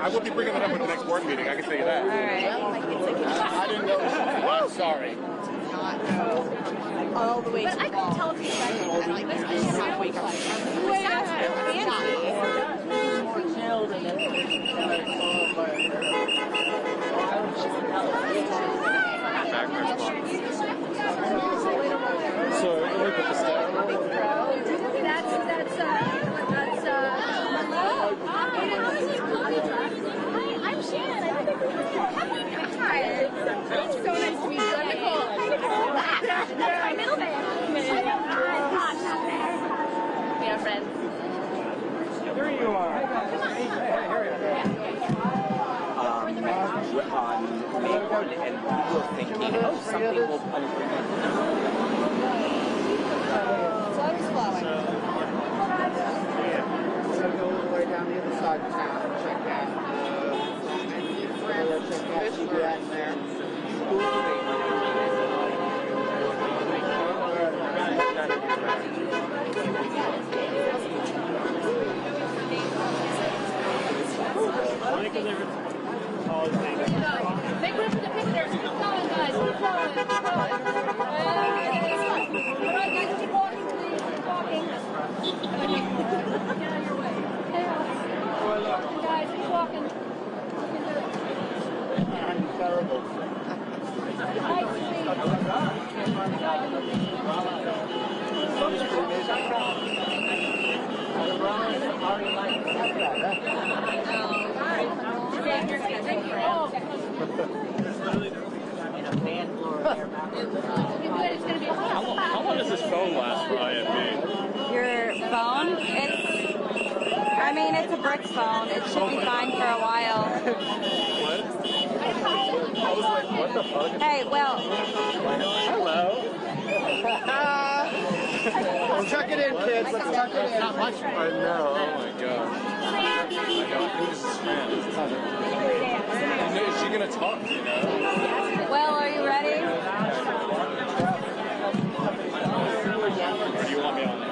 I will be bringing it up at the next board meeting. I can tell you that. All right. I didn't know. I'm sorry. All the way to the wall. I can tell if you like it. Like this is not wake up. Wait, that's more chilled and So let me put the stuff. I'm Shannon. Hi. It's so nice to meet you. I'm Nicole. That's my middle name. We are friends. There you are. On May 1, and we were thinking, oh, something will Flower's flowing. So go all the way down the other side of town and check that. Check that CBS there. Make room for the pictures. Keep going, guys. Keep going. Keep going. All right, guys, keep walking, please. Keep walking. Get out of your way. Guys, keep walking. I'm terrible. How long does this phone last for IFB? Your phone? It's a brick phone. It should be fine for a while. What? I was like, what the fuck? Hey, well. Hello. Chuck it in, kids. Let's chuck it in. Not much. I know. Oh my gosh. I know. Who's this man? Is she gonna talk? You know? Well, are you ready? Or do you want me on there?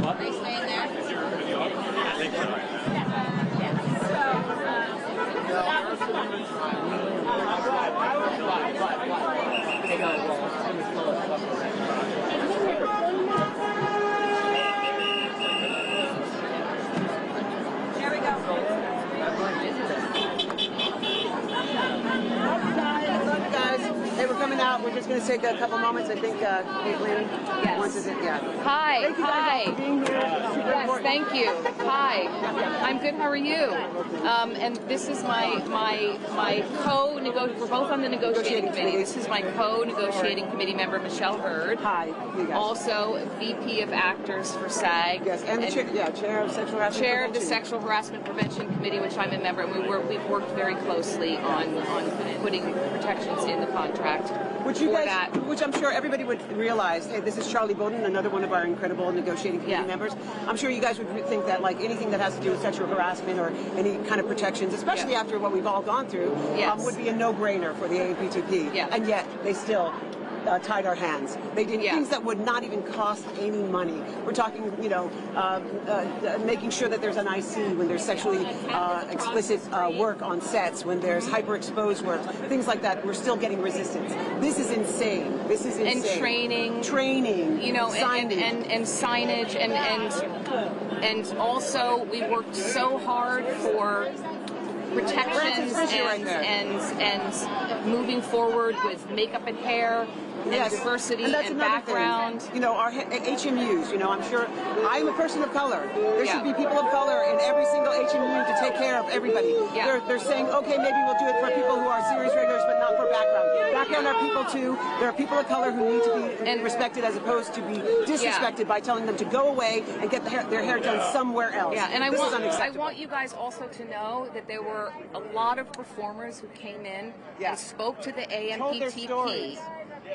Are you staying there? I think so. There we go. Guys, hey, we're coming out. We're just going to take a couple moments. I think Caitlin wants us in. Yeah. Hi. Thank you guys Hi. for being here. Yes, thank you. Hi. I'm good. How are you? And this is my co-negotiating. We're both on the negotiating committee. This is my co-negotiating committee member, Michelle Hurd. Hi. You guys. Also VP of Actors for SAG. Yes, and the chair of sexual harassment. Chair of the Sexual Harassment Prevention Committee, which I'm a member, and we've worked very closely on putting protections in the contract. Which you for guys, that. which I'm sure everybody would realize. Hey, this is Charlie Bowden, another one of our incredible negotiating committee members. I'm sure you guys would think that like anything that has to do with sexual harassment or any kind of protections, especially after what we've all gone through, would be a no-brainer for the AMPTP. And yet they still tied our hands. They did things that would not even cost any money. We're talking, you know, making sure that there's an IC when there's sexually explicit work on sets, when there's hyper-exposed work, things like that. We're still getting resistance. This is insane. This is insane. And training, you know, signage. and signage, and also we worked so hard for protections and moving forward with makeup and hair and diversity and background. Thing. You know, our HMUs, you know, I'm sure, I'm a person of color. There should be people of color in every single HMU to take care of everybody. They're saying, okay, maybe we'll do it for people who are series regulars, but not for background. Background are people too. There are people of color who need to be respected as opposed to be disrespected by telling them to go away and get their hair done somewhere else. Yeah, and I unacceptable. want you guys also to know that there were a lot of performers who came in and spoke to the AMPTP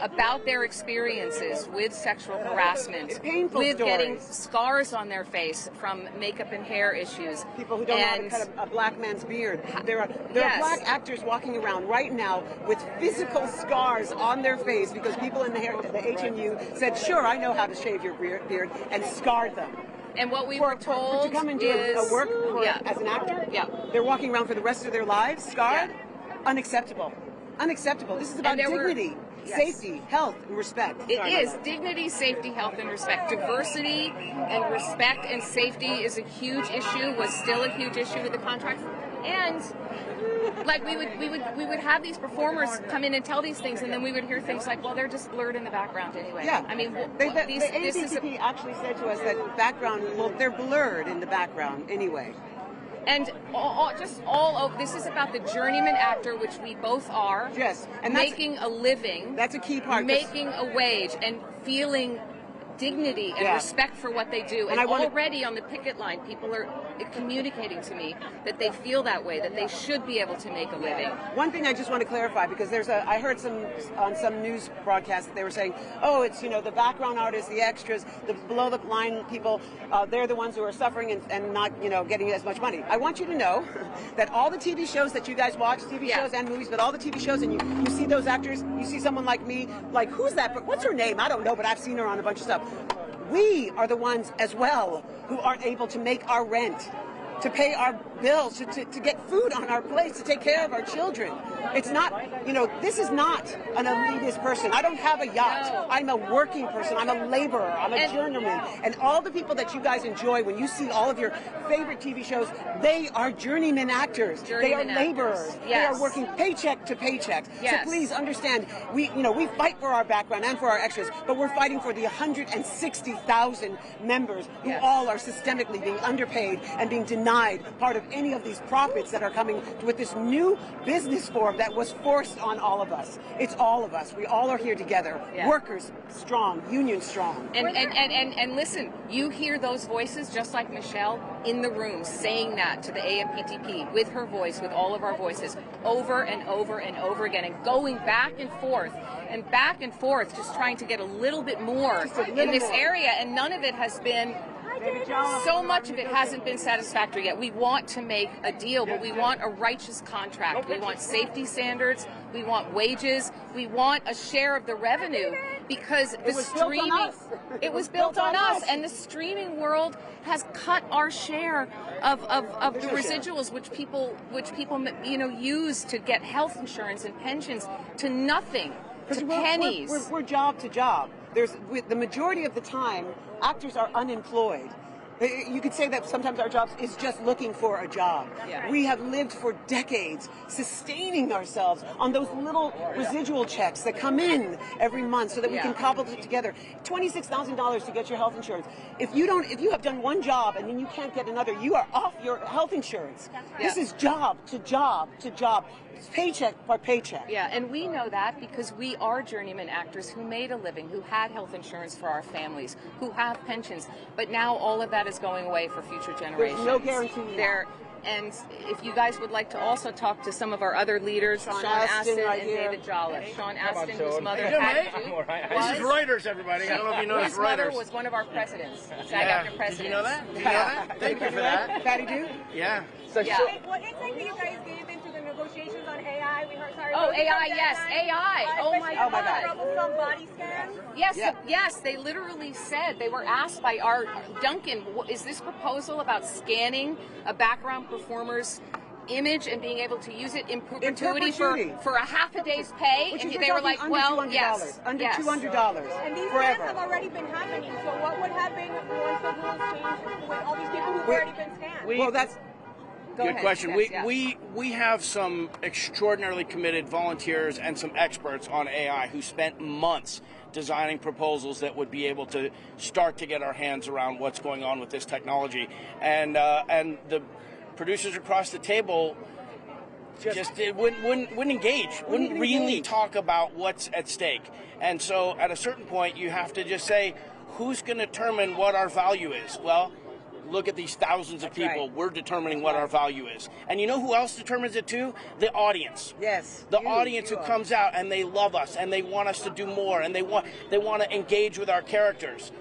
about their experiences with sexual harassment, with getting scars on their face from makeup and hair issues. People who don't know how to cut a black man's beard. There are black actors walking around right now with physical scars on their face because people in the HMU said, sure, I know how to shave your beard, and scarred them. And what we were told to come and do a work as an actor, they're walking around for the rest of their lives scarred. Unacceptable. Unacceptable. This is about dignity, safety, health, and respect. It is dignity, safety, health, and respect. Diversity and respect and safety is a huge issue. Was still a huge issue with the contracts, and like we would have these performers come in and tell these things, and then we would hear things like, "Well, they're just blurred in the background anyway." Yeah, I mean, the AMPTP actually said to us that background, well, they're blurred in the background anyway. And this is about the journeyman actor, which we both are. Yes, and making a living. That's a key part. Making a wage and feeling dignity and respect for what they do. And already on the picket line, people are communicating to me that they feel that way, that they should be able to make a living. One thing I just want to clarify, because I heard on some news broadcast that they were saying, oh, it's, you know, the background artists, the extras, the below the line people, they're the ones who are suffering and not, you know, getting as much money. I want you to know that all the TV shows that you guys watch, TV shows and movies, but all the TV shows, and you see those actors, you see someone like me, like, who's that? What's her name? I don't know, but I've seen her on a bunch of stuff. We are the ones as well who aren't able to make our rent, to pay our bills, to get food on our plates, to take care of our children. It's not, you know, this is not an elitist person. I don't have a yacht. No. I'm a working person. I'm a laborer. I'm a journeyman. And all the people that you guys enjoy when you see all of your favorite TV shows, they are journeyman actors. They are laborers. Yes. They are working paycheck to paycheck. Yes. So please understand, we fight for our background and for our extras, but we're fighting for the 160,000 members who all are systemically being underpaid and being denied part of any of these profits that are coming with this new business form that was forced on all of us. It's all of us. We all are here together. Yeah. Workers strong, union strong. And listen, you hear those voices just like Michelle in the room saying that to the AMPTP with her voice, with all of our voices, over and over and over again, and going back and forth, just trying to get a little bit more in this area, and none of it has been. So much of it hasn't been satisfactory yet. We want to make a deal, but we want a righteous contract. We want safety standards. We want wages. We want a share of the revenue, because the streaming, it was built on us, and the streaming world has cut our share of the residuals, which people use to get health insurance and pensions, to nothing, to pennies. We're job to job. The majority of the time, actors are unemployed. You could say that sometimes our jobs is just looking for a job. Yeah. We have lived for decades sustaining ourselves on those little residual checks that come in every month so that we can cobble it together. $26,000 to get your health insurance. If you have done one job and then you can't get another, you are off your health insurance. Yeah. This is job to job to job. It's paycheck by paycheck. Yeah, and we know that because we are journeyman actors who made a living, who had health insurance for our families, who have pensions. But now all of that is going away for future generations. There's no guarantee. And if you guys would like to also talk to some of our other leaders, Sean Astin right and here. David Jollett. Sean Astin, whose mother Hey, had This is Reuters, everybody. I don't know if you know his this mother Reuters. was one of our presidents, SAG-AFTRA presidents. Did you know that? Did you know that? Thank you for that. Patty do? Yeah. Yeah. What insight do you guys gave into the negotiations on AI? We heard, sorry. Oh, AI, yes, AI. Oh my God. Troublesome body scans. Yes, yes, they literally said, they were asked by our Duncan, is this proposal about scanning a background performer's image and being able to use it in perpetuity for a half a day's pay? Which And is they were like, well, $200, yes. Under yes. $200. And these forever. scans have already been happening, so what would happen once the rules change with all these people who've already been scanned? Well, that's... Good question. We have some extraordinarily committed volunteers and some experts on AI who spent months designing proposals that would be able to start to get our hands around what's going on with this technology. And the producers across the table just wouldn't engage, wouldn't really talk about what's at stake. And so at a certain point, you have to just say, who's going to determine what our value is? Well, look at these thousands of people. We're determining what our value is. And you know who else determines it too? The audience. Yes. The audience who comes out and they love us and they want us to do more and they want to engage with our characters.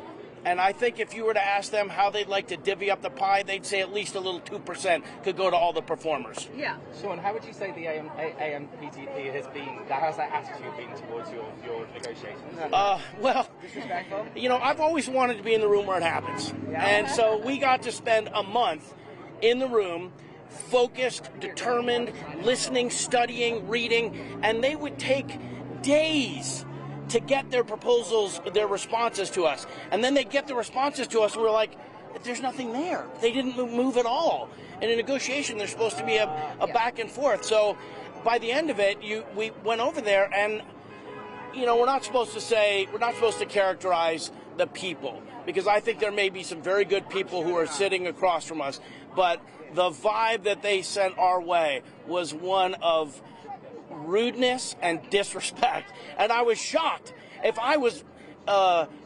And I think if you were to ask them how they'd like to divvy up the pie, they'd say at least a little 2% could go to all the performers. Yeah. Sean, how would you say the AMPTP has been, how's that attitude been towards your negotiations? Well, disrespectful? you know, I've always wanted to be in the room where it happens. Yeah. And so we got to spend a month in the room, focused, determined, listening, studying, reading, and they would take days to get their proposals, their responses to us. And then they get the responses to us and we're like, there's nothing there. They didn't move at all. In a negotiation, there's supposed to be a back and forth. So by the end of it, we went over there and, you know, we're not supposed to characterize the people, because I think there may be some very good people who are sitting across from us, but the vibe that they sent our way was one of rudeness and disrespect, and I was shocked. If I was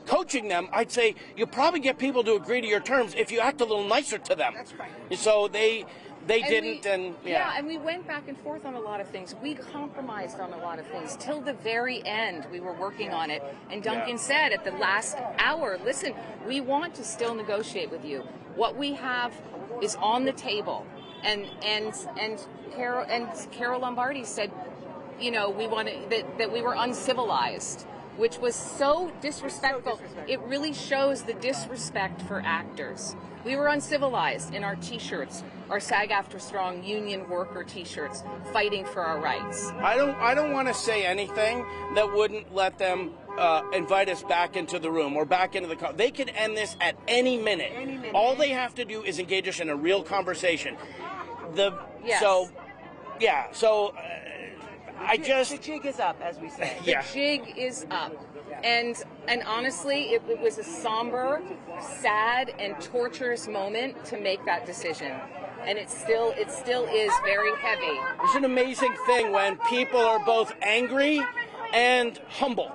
coaching them, I'd say you probably get people to agree to your terms if you act a little nicer to them. That's right. So they didn't, and we went back and forth on a lot of things. We compromised on a lot of things till the very end. We were working on it, and Duncan said at the last hour, "Listen, we want to still negotiate with you. What we have is on the table." And Carol Lombardi said, you know, we wanted that we were uncivilized, which was so disrespectful. It really shows the disrespect for actors. We were uncivilized in our T-shirts, our SAG-AFTRA Strong union worker T-shirts, fighting for our rights. I don't want to say anything that wouldn't let them invite us back into the room or back into the. They could end this at any minute. All they have to do is engage us in a real conversation. The jig is up, as we say. The jig is up. And honestly, it was a somber, sad, and torturous moment to make that decision. And it still is very heavy. It's an amazing thing when people are both angry and humble.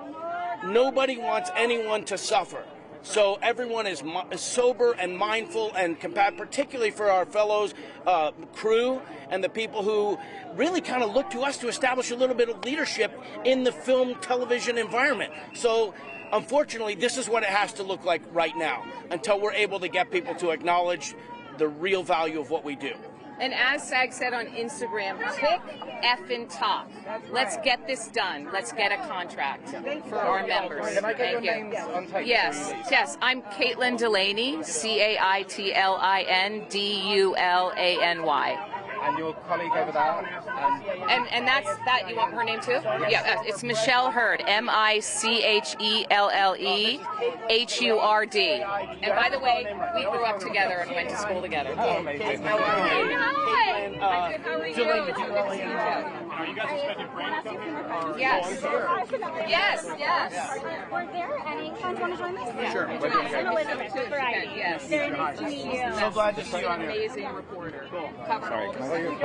Nobody wants anyone to suffer. So everyone is sober and mindful and compassionate, particularly for our fellows crew and the people who really kind of look to us to establish a little bit of leadership in the film television environment. So unfortunately, this is what it has to look like right now until we're able to get people to acknowledge the real value of what we do. And as SAG said on Instagram, tick effing talk. Let's get this done. Let's get a contract for our members. Can I get your names on tape? Yes. I'm Caitlin Delaney, CAITLINDULANY. And your colleague over there? And that's that. You want her name too? Yeah, it's Michelle Hurd. MICHELLEHURD. And by the way, we grew up together and went to school together. Oh, amazing. Hi. How are you? Are you guys expecting Fran to come in? Yes. Yes. Were there any fans want to join us? Yeah. Sure. I'm Elizabeth. Variety. Yes. Very nice to meet you. So glad to see you on An here. amazing reporter. Sorry, can I go your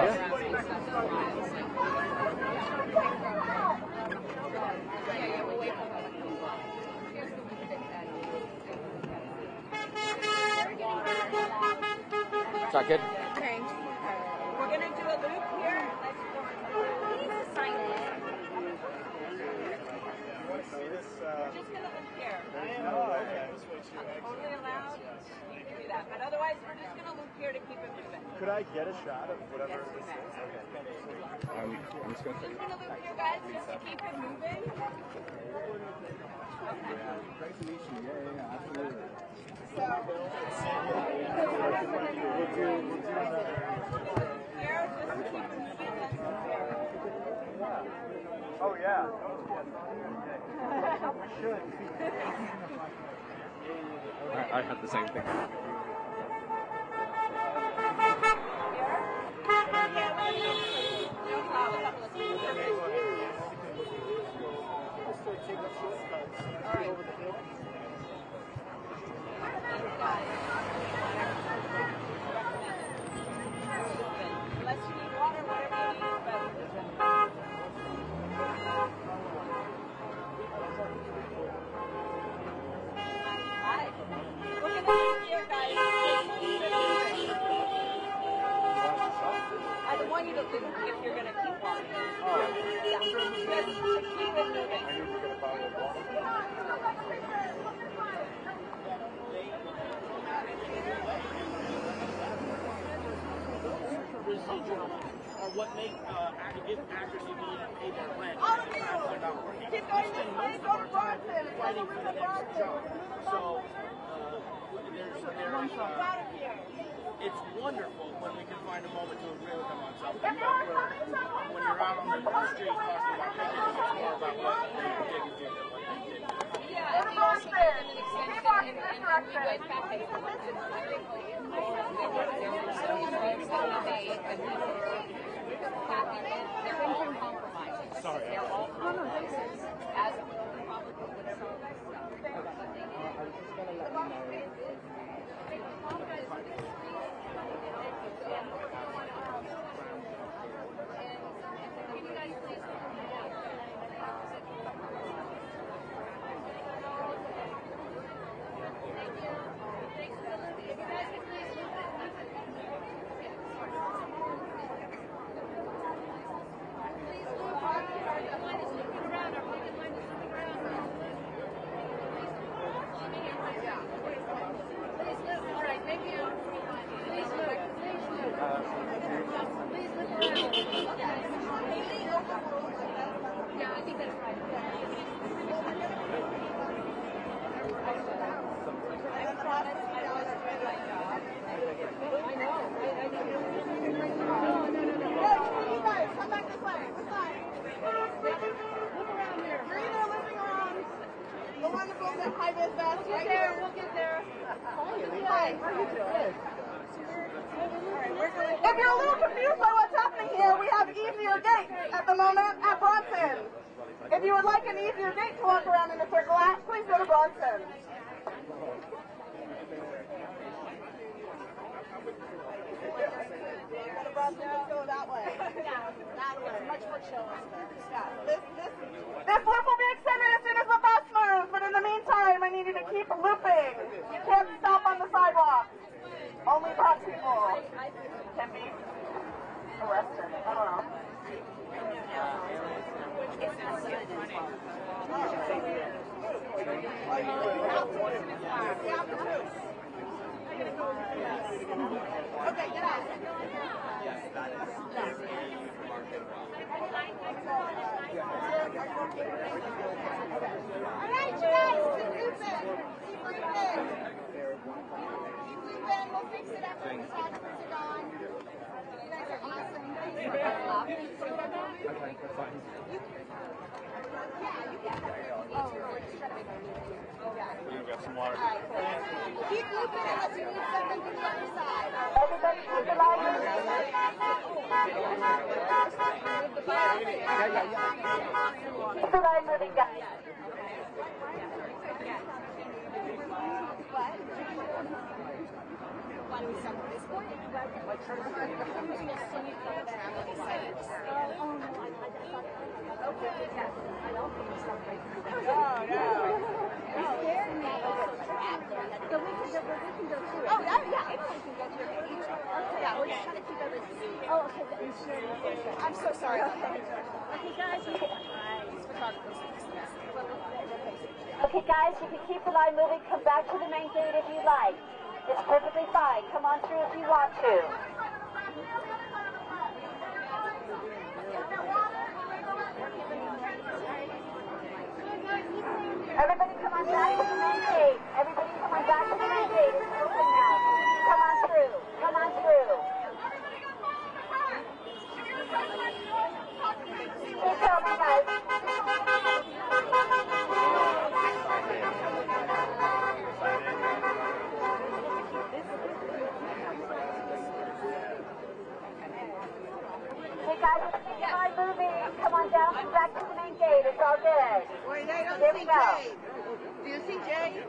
Is that good? Okay. Could I get a shot of whatever this is? Okay. I'm just going to You guys just to keep it moving? Nice to meet you. Yeah, absolutely. Oh yeah. I had the same thing. I don't want you to lose if you're going to keep walking. Yeah. Keep it moving. Residual are what make give actors who need to pay their rent. All of you! Keep going this way, go to Bronson. Fighting for the next job. So it's wonderful when we can find a moment to agree with them on something. But when you're out on the street talking about Picket, it's more about what they did and what they did. Yeah, and we also give them an extension and we went back and forth and there were some moves that we made, but we were happy. They're all compromises. Sorry. They're all compromises, as the Republic would some of this stuff. But they If you're a little confused by what's happening here, we have easier gates at the moment at Bronson. If you would like an easier gate to walk around in a circle at, please go to Bronson. Go that way. Yeah, that way. Much more chill. Yeah. This loop will be extended as soon as the bus moves, but in the meantime, I need you to keep looping. You can't stop on the sidewalk. Only black people can be arrested. I don't know. Okay, get out. Yes, that is. All right, you guys, keep moving. Keep moving. Keep moving. We'll fix it after the photographers are gone. You guys are awesome. Yeah, you can. We've got some water. All right, cool. Keep moving unless you need something from the other side. Everybody keep the line moving. Keep the line moving, guys. Why do we stop at this point? Okay, yeah. I don't think we stop right here. So we can go through it. Oh, yeah, anyone can go through it. Yeah, we're just trying to keep everything. Oh, okay. I'm so sorry. Okay, guys. Okay, guys, you can keep the line moving. Come back to the main gate if you like. It's perfectly fine. Come on through if you want to. all good. Wait, I don't Here see we go. Jay. Do you see Jay?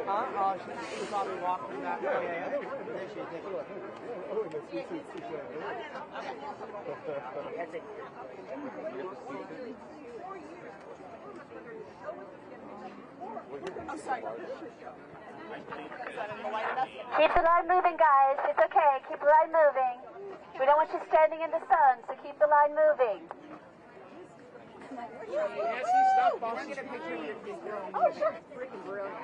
Huh? She's probably walking that way. There she is. I'm sorry. Keep the line moving, guys. It's okay. Keep the line moving. We don't want you standing in the sun, so keep the line moving. Oh, sure. Freaking brilliant.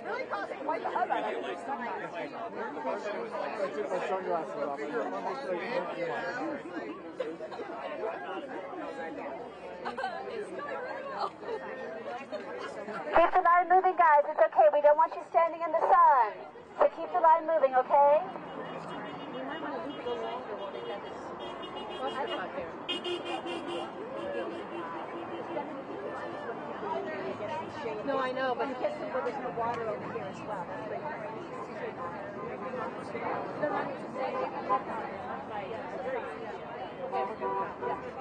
Really causing quite the hubbub. I took my sunglasses off. Keep the line moving, guys. It's okay. We don't want you standing in the sun. So keep the line moving, okay? No, I know, but get some of this water over here as well.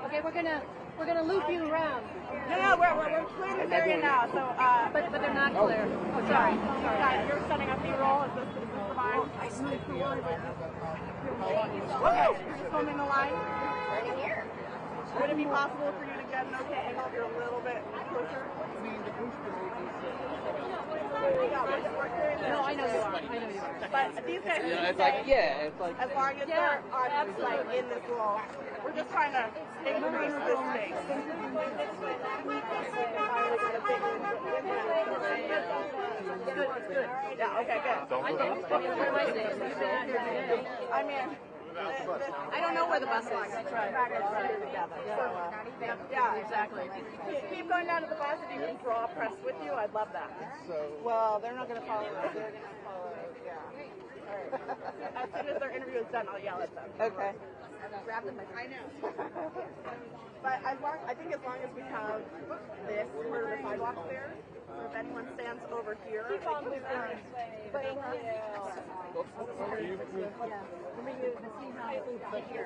Okay, we're gonna loop you around. No, we're clear this area now. So, but they're not clear. Oh, sorry. Guys, you're setting up B-roll. Is this fine? Okay, you're just filming the line. Right here. Would it be possible for you to get an okay angle if you're a little bit closer? No, I know you are. But these guys, It's like, it's like. as long as they're on like in this wall, we're just trying to increase this space. Good. Yeah. Okay. Good. I mean. I don't know where the bus is. That's right. Yeah, exactly. Keep going down to the bus if you can draw press with you. I'd love that. Well, they're not going to follow us. They're going to follow. Yeah. All right. As soon as their interview is done, I'll yell at them. Okay. Grab them. I know. But I think as long as we have this where the sidewalk there, so if anyone stands over here, keep on moving. Thank you.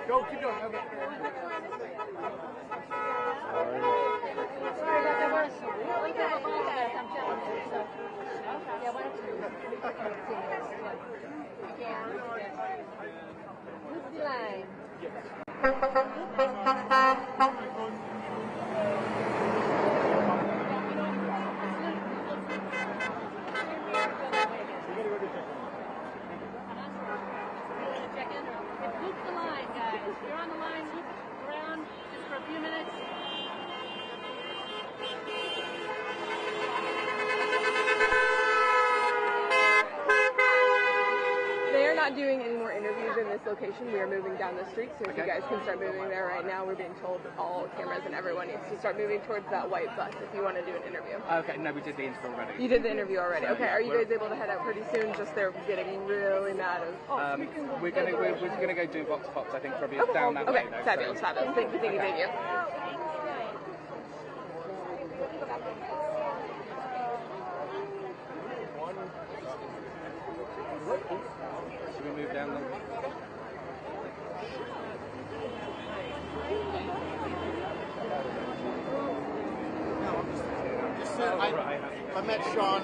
Go, keep going. Sorry, but there was really good. I'm telling you. So, yeah, why don't you loop the line. Loop the line, guys. You're on the line, loop around just for a few minutes. They are not doing any more interviews in this location. We are moving down the street, so if you guys can start moving there right now. We're being told that all cameras and everyone needs to start moving towards that white bus if you want to do an interview. Okay, no, we did the interview already. You did the interview already. Okay, are you guys able to head out pretty soon? Just they're getting really mad of. We're gonna go do Vox Pops. I think probably down that way. Though, fabulous. Thank you. Should we move down the? I met Sean.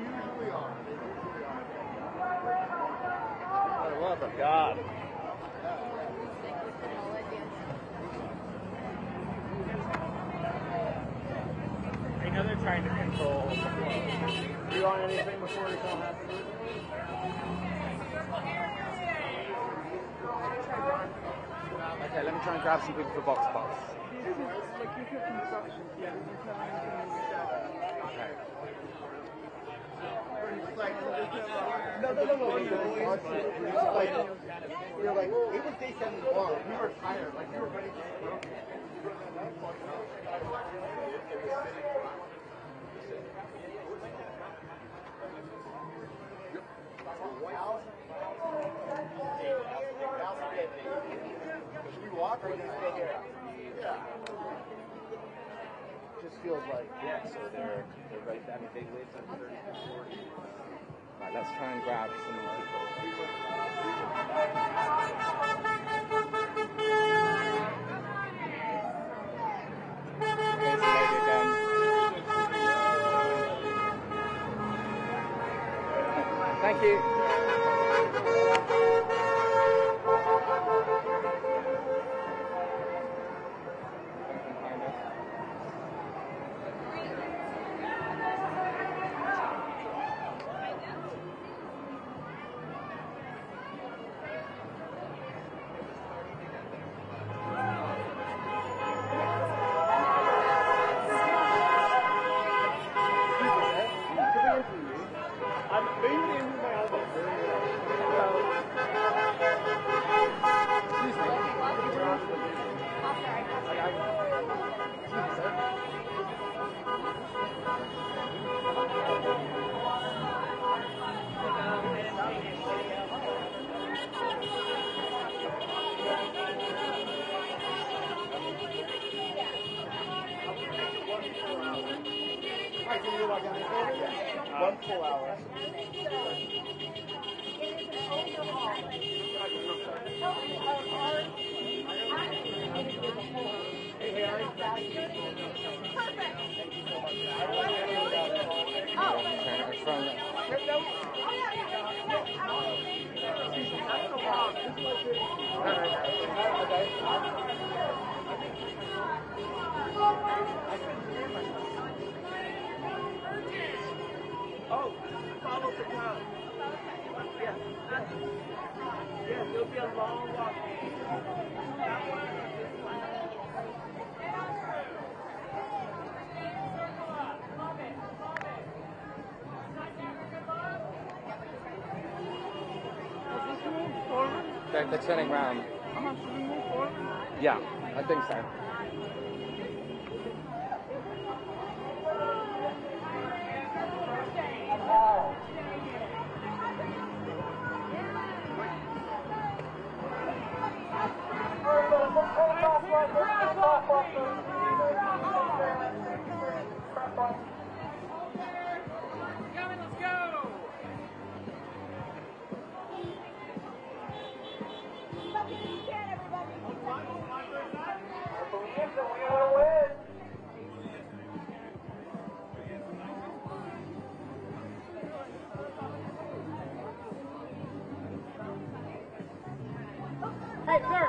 usually are. For the love of God. I know they're trying to control the flow. Do you want anything before we come happen? Okay, let me try and grab some people for box spots. Okay. You're like, it was day 71. We were tired. Like, we were ready to go. Should we walk or just stay here? Yeah. Just feels like, yeah, so they're right, I mean, they live at 30, 40. Right, let's try and grab some people. Here's the lady again. Thank you. One full hour. Oh, follow the crowd. Yes. Yes, it'll be a long walk. They're turning round. Yeah, I think so. Hey, sir.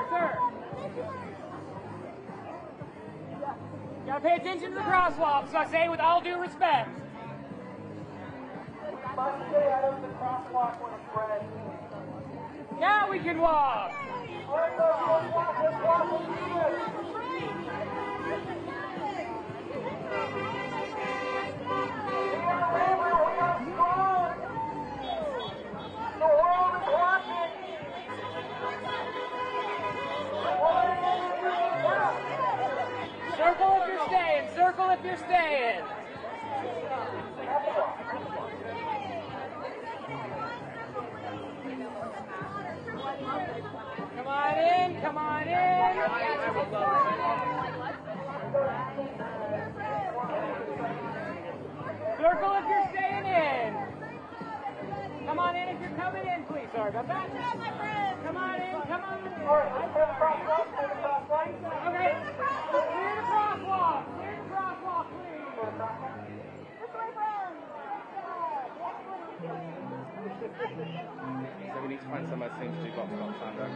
You gotta pay attention to the crosswalk, so I say with all due respect. Now we can walk. Circle if you're staying. Circle if you're staying. Come on in. Come on in. Circle if you're staying in. Come on in if you're coming in, please. Sorry about that. Come on in. Come on in. Okay. Clear the crosswalk. Clear the crosswalk, please. So we need to find somewhere soon to do box time, right?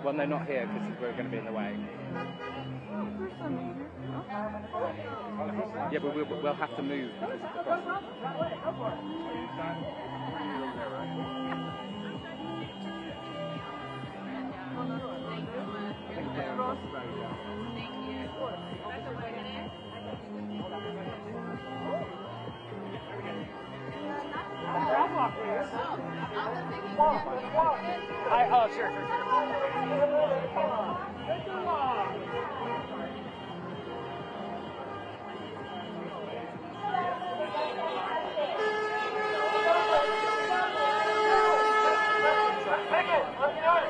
Well, no, not here because we're going to be in the way. Yeah, but we'll have to move because of the crossing. Sure. Picket, let's do it.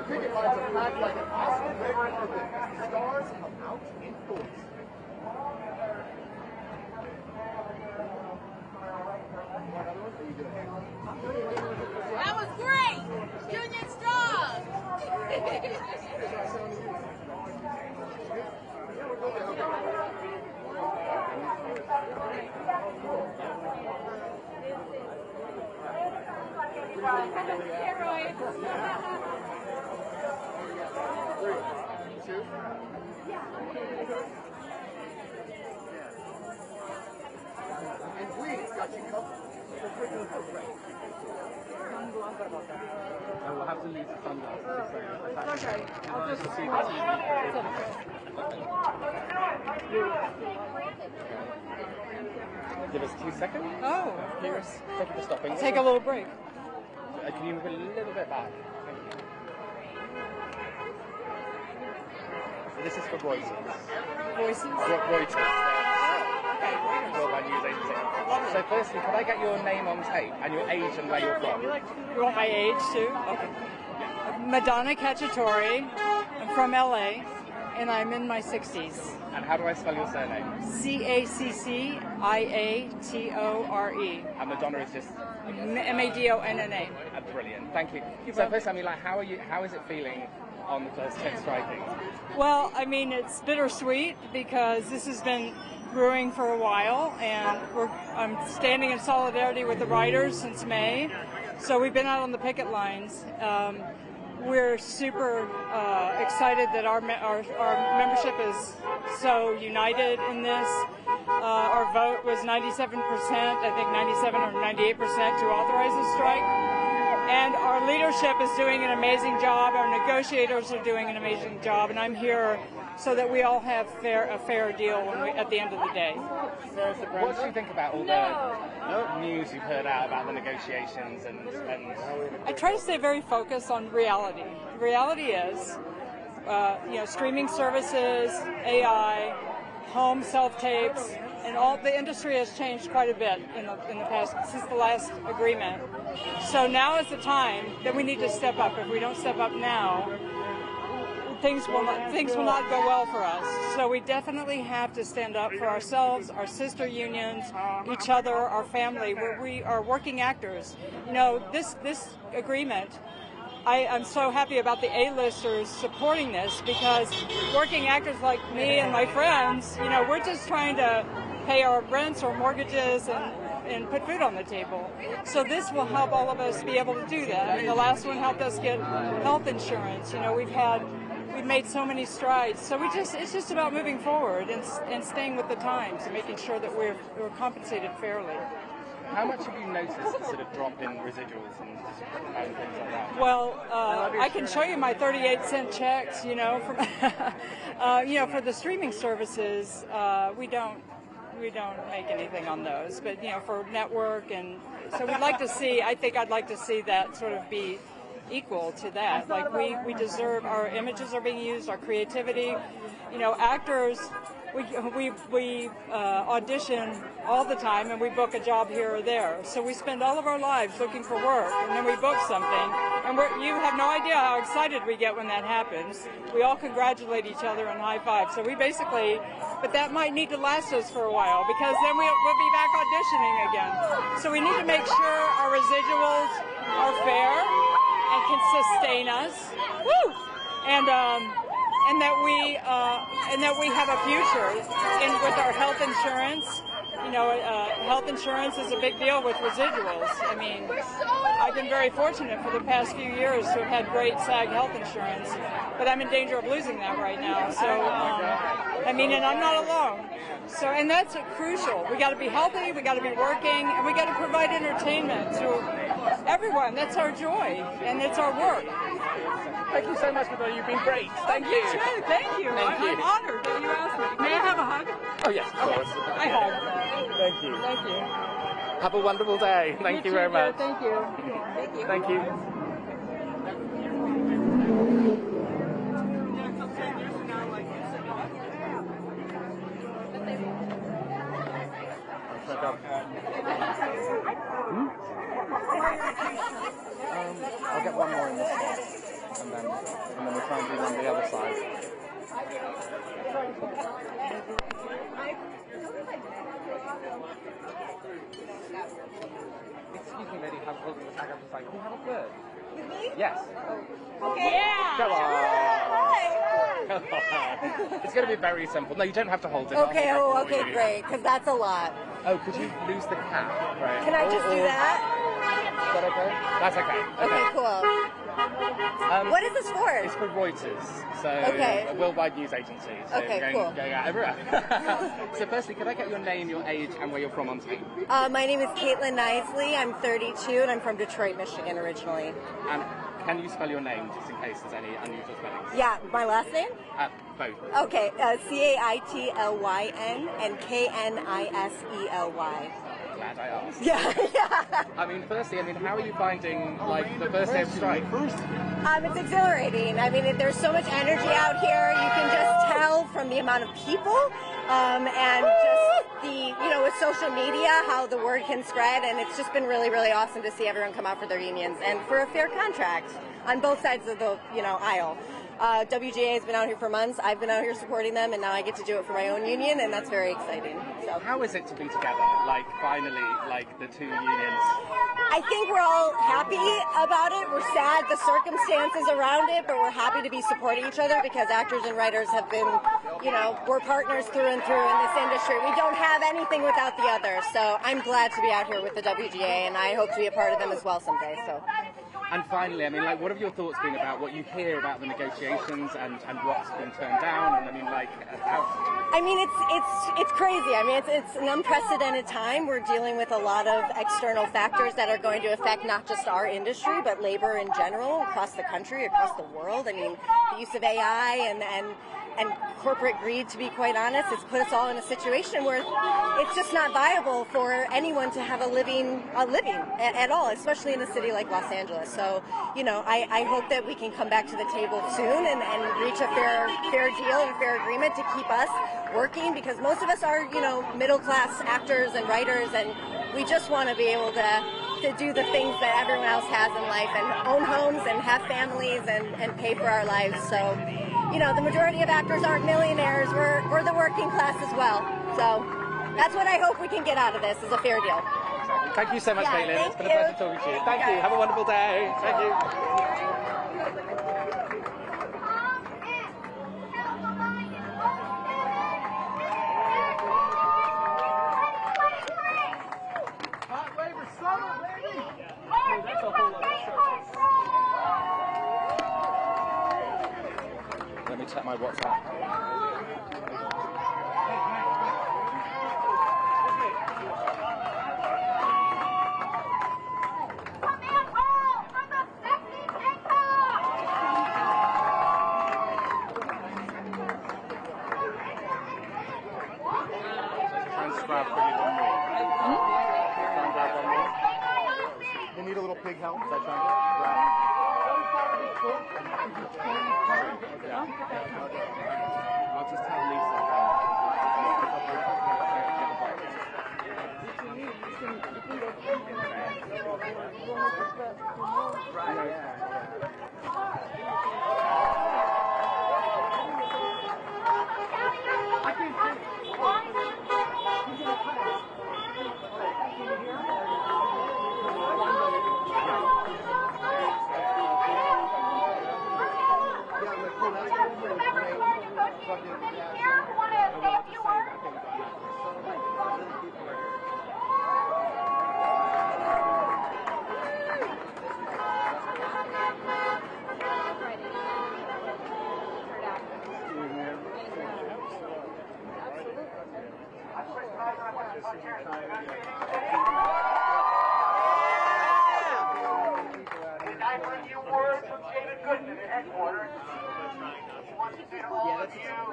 Picket lines are packed like an awesome red carpet. Stars come out in force. That was great! Union strong! And we got you covered. I will have to leave the sunglasses. Okay, I'll just see Give us 2 seconds. Oh, Here's. Thank you for stopping. I'll take a little break. Can you move a little bit back? This is for Reuters. Voices. Reuters. Worldwide news agency. So firstly, could I get your name on tape and your age and where you're from? You want my age too? Okay. Madonna Cacciatore. I'm from LA, and I'm in my 60s. And how do I spell your surname? Cacciatore. And Madonna is just Madonna. brilliant. Thank you. So first, I mean, like, how is it feeling on the first 10 striking? Well, I mean, it's bittersweet because this has been brewing for a while, and I'm standing in solidarity with the writers since May. So we've been out on the picket lines. We're super excited that our membership is so united in this. Our vote was 97%, I think 97 or 98% to authorize the strike. And our leadership is doing an amazing job. Our negotiators are doing an amazing job, and I'm here so that we all have a fair deal at the end of the day. What do you think about all the news you've heard out about the negotiations and I try to stay very focused on reality. The reality is, streaming services, AI, home self-tapes, and all the industry has changed quite a bit in the past since the last agreement. So now is the time that we need to step up. If we don't step up now, things will not go well for us. So we definitely have to stand up for ourselves, our sister unions, each other, our family. We are working actors. You know, this agreement, I'm so happy about the A-listers supporting this, because working actors like me and my friends, we're just trying to pay our rents or mortgages and put food on the table. So this will help all of us be able to do that. I mean, the last one helped us get health insurance. We've made so many strides. So it's just about moving forward and staying with the times and making sure that we're compensated fairly. how much have you noticed the sort of drop in residuals and things like that? Well, I can show you my 38-cent checks. From for the streaming services, we don't make anything on those, but for network, and so we'd like to see. I think I'd like to see that sort of be equal to that. Like we deserve, our images are being used, our creativity. You know, actors, we audition all the time and we book a job here or there. So we spend all of our lives looking for work and then we book something. And you have no idea how excited we get when that happens. We all congratulate each other and high five. So we basically, but that might need to last us for a while because then we'll be back auditioning again. So we need to make sure our residuals are fair and can sustain us. Woo! And that we have a future with our health insurance. You know, health insurance is a big deal with residuals. I mean, I've been very fortunate for the past few years to have had great SAG health insurance, but I'm in danger of losing that right now. So, I mean, and I'm not alone. So, and that's crucial. We got to be healthy, we got to be working, and we got to provide entertainment to everyone. That's our joy, and it's our work. Thank you so much, Madonna. You've been great. Thank you. You too. Thank you. Thank you. I'm honored that you asked me. May I have a hug? Oh, yes, of course. I hug. Thank you. Thank you. Have a wonderful day. Thank you very much. Thank you. Thank you. Thank you. I'll get one more in this one, and then we'll try and do one on the other side. Excuse me, lady, have holding the SAG-AFTRA sign. Can you have a word? With me? Yes. Okay. Yeah. Come on. Hi. Come on. It's going to be very simple. No, you don't have to hold it. Okay, I'll hold it for okay, you. great, because that's a lot. Oh, could you lose the cap? Right. Can I just do that? Is that okay? That's okay. Okay, cool. What is this for? It's for Reuters, so Okay. a worldwide news agency. So Okay, we're cool. going out everywhere. So firstly, could I get your name, your age, and where you're from on screen? My name is Caitlin Nisley. I'm 32, and I'm from Detroit, Michigan, originally. And can you spell your name, just in case there's any unusual spellings? Yeah, my last name? Both. Okay, Caitlyn and Knisely. Glad I asked. Yeah, yeah. I mean, firstly, how are you finding, like, the first day of strike? It's exhilarating. I mean, there's so much energy out here. You can just tell from the amount of people and just the, with social media, how the word can spread. And it's just been really, really awesome to see everyone come out for their unions and for a fair contract on both sides of the, aisle. WGA has been out here for months. I've been out here supporting them, and now I get to do it for my own union, and that's very exciting. So, how is it to be together, like, finally, like, the two unions? I think we're all happy about it. We're sad the circumstances around it, but we're happy to be supporting each other because actors and writers have been, we're partners through and through in this industry. We don't have anything without the other, so I'm glad to be out here with the WGA, and I hope to be a part of them as well someday. So. And finally, what have your thoughts been about what you hear about the negotiations and what's been turned down? And how? It's crazy. It's an unprecedented time. We're dealing with a lot of external factors that are going to affect not just our industry, but labor in general across the country, across the world. The use of AI and corporate greed, to be quite honest, has put us all in a situation where it's just not viable for anyone to have a living at all, especially in a city like Los Angeles. So, I hope that we can come back to the table soon and reach a fair deal and a fair agreement to keep us working, because most of us are, middle-class actors and writers, and we just want to be able to do the things that everyone else has in life and own homes and have families and pay for our lives. So, the majority of actors aren't millionaires. We're the working class as well. So that's what I hope we can get out of this, is a fair deal. Thank you so much, Caitlin. It's been a pleasure talking to you. Thank you. Have a wonderful day. Thank you. Let me check my WhatsApp. They need a little pig help. Is that trying to grab? I'll just tell Lisa.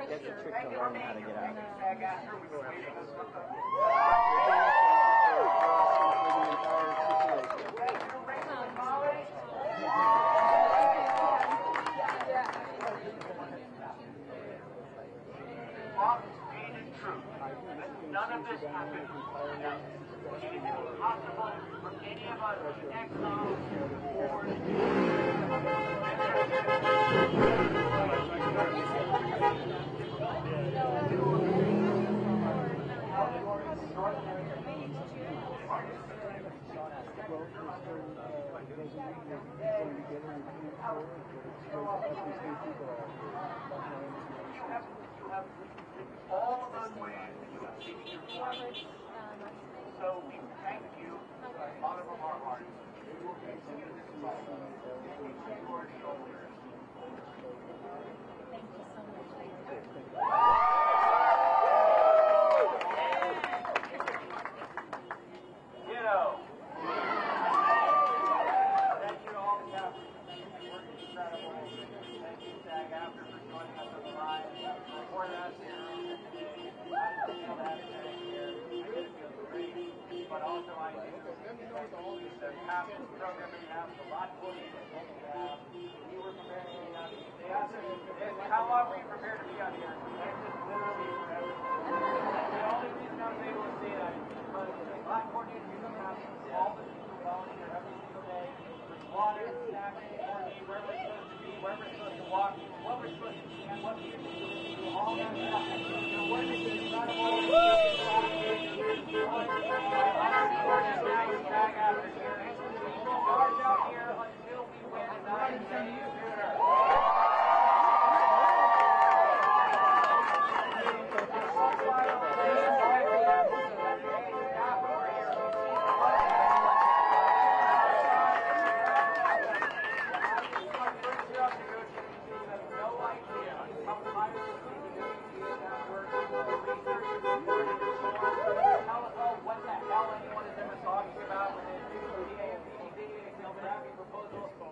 That's a trick to learn how to get out. None of this happened without anything possible for any of us exiled or all of those ways. So we thank you, Father from our hearts. We will continue this process. We take your shoulders. Thank you so much. Ditto. Thank you to all the Catholics. Thank you for working incredible. Thank you, SAG-AFTRA, for joining us on the line. Supporting us here today. I feel that today here. I just feel great. But also I think the Catholic program that we have is a lot more than we have. We were prepared to be out here. They asked us, how long were you prepared to be out here? And just literally forever. The only reason I was able to say that is because there's a lot more than you have. All the people volunteer every single day. There's water, snacks, energy, where we're supposed to be, where we're supposed to walk, what we're supposed to see, and what we're supposed to do. All that stuff. The work is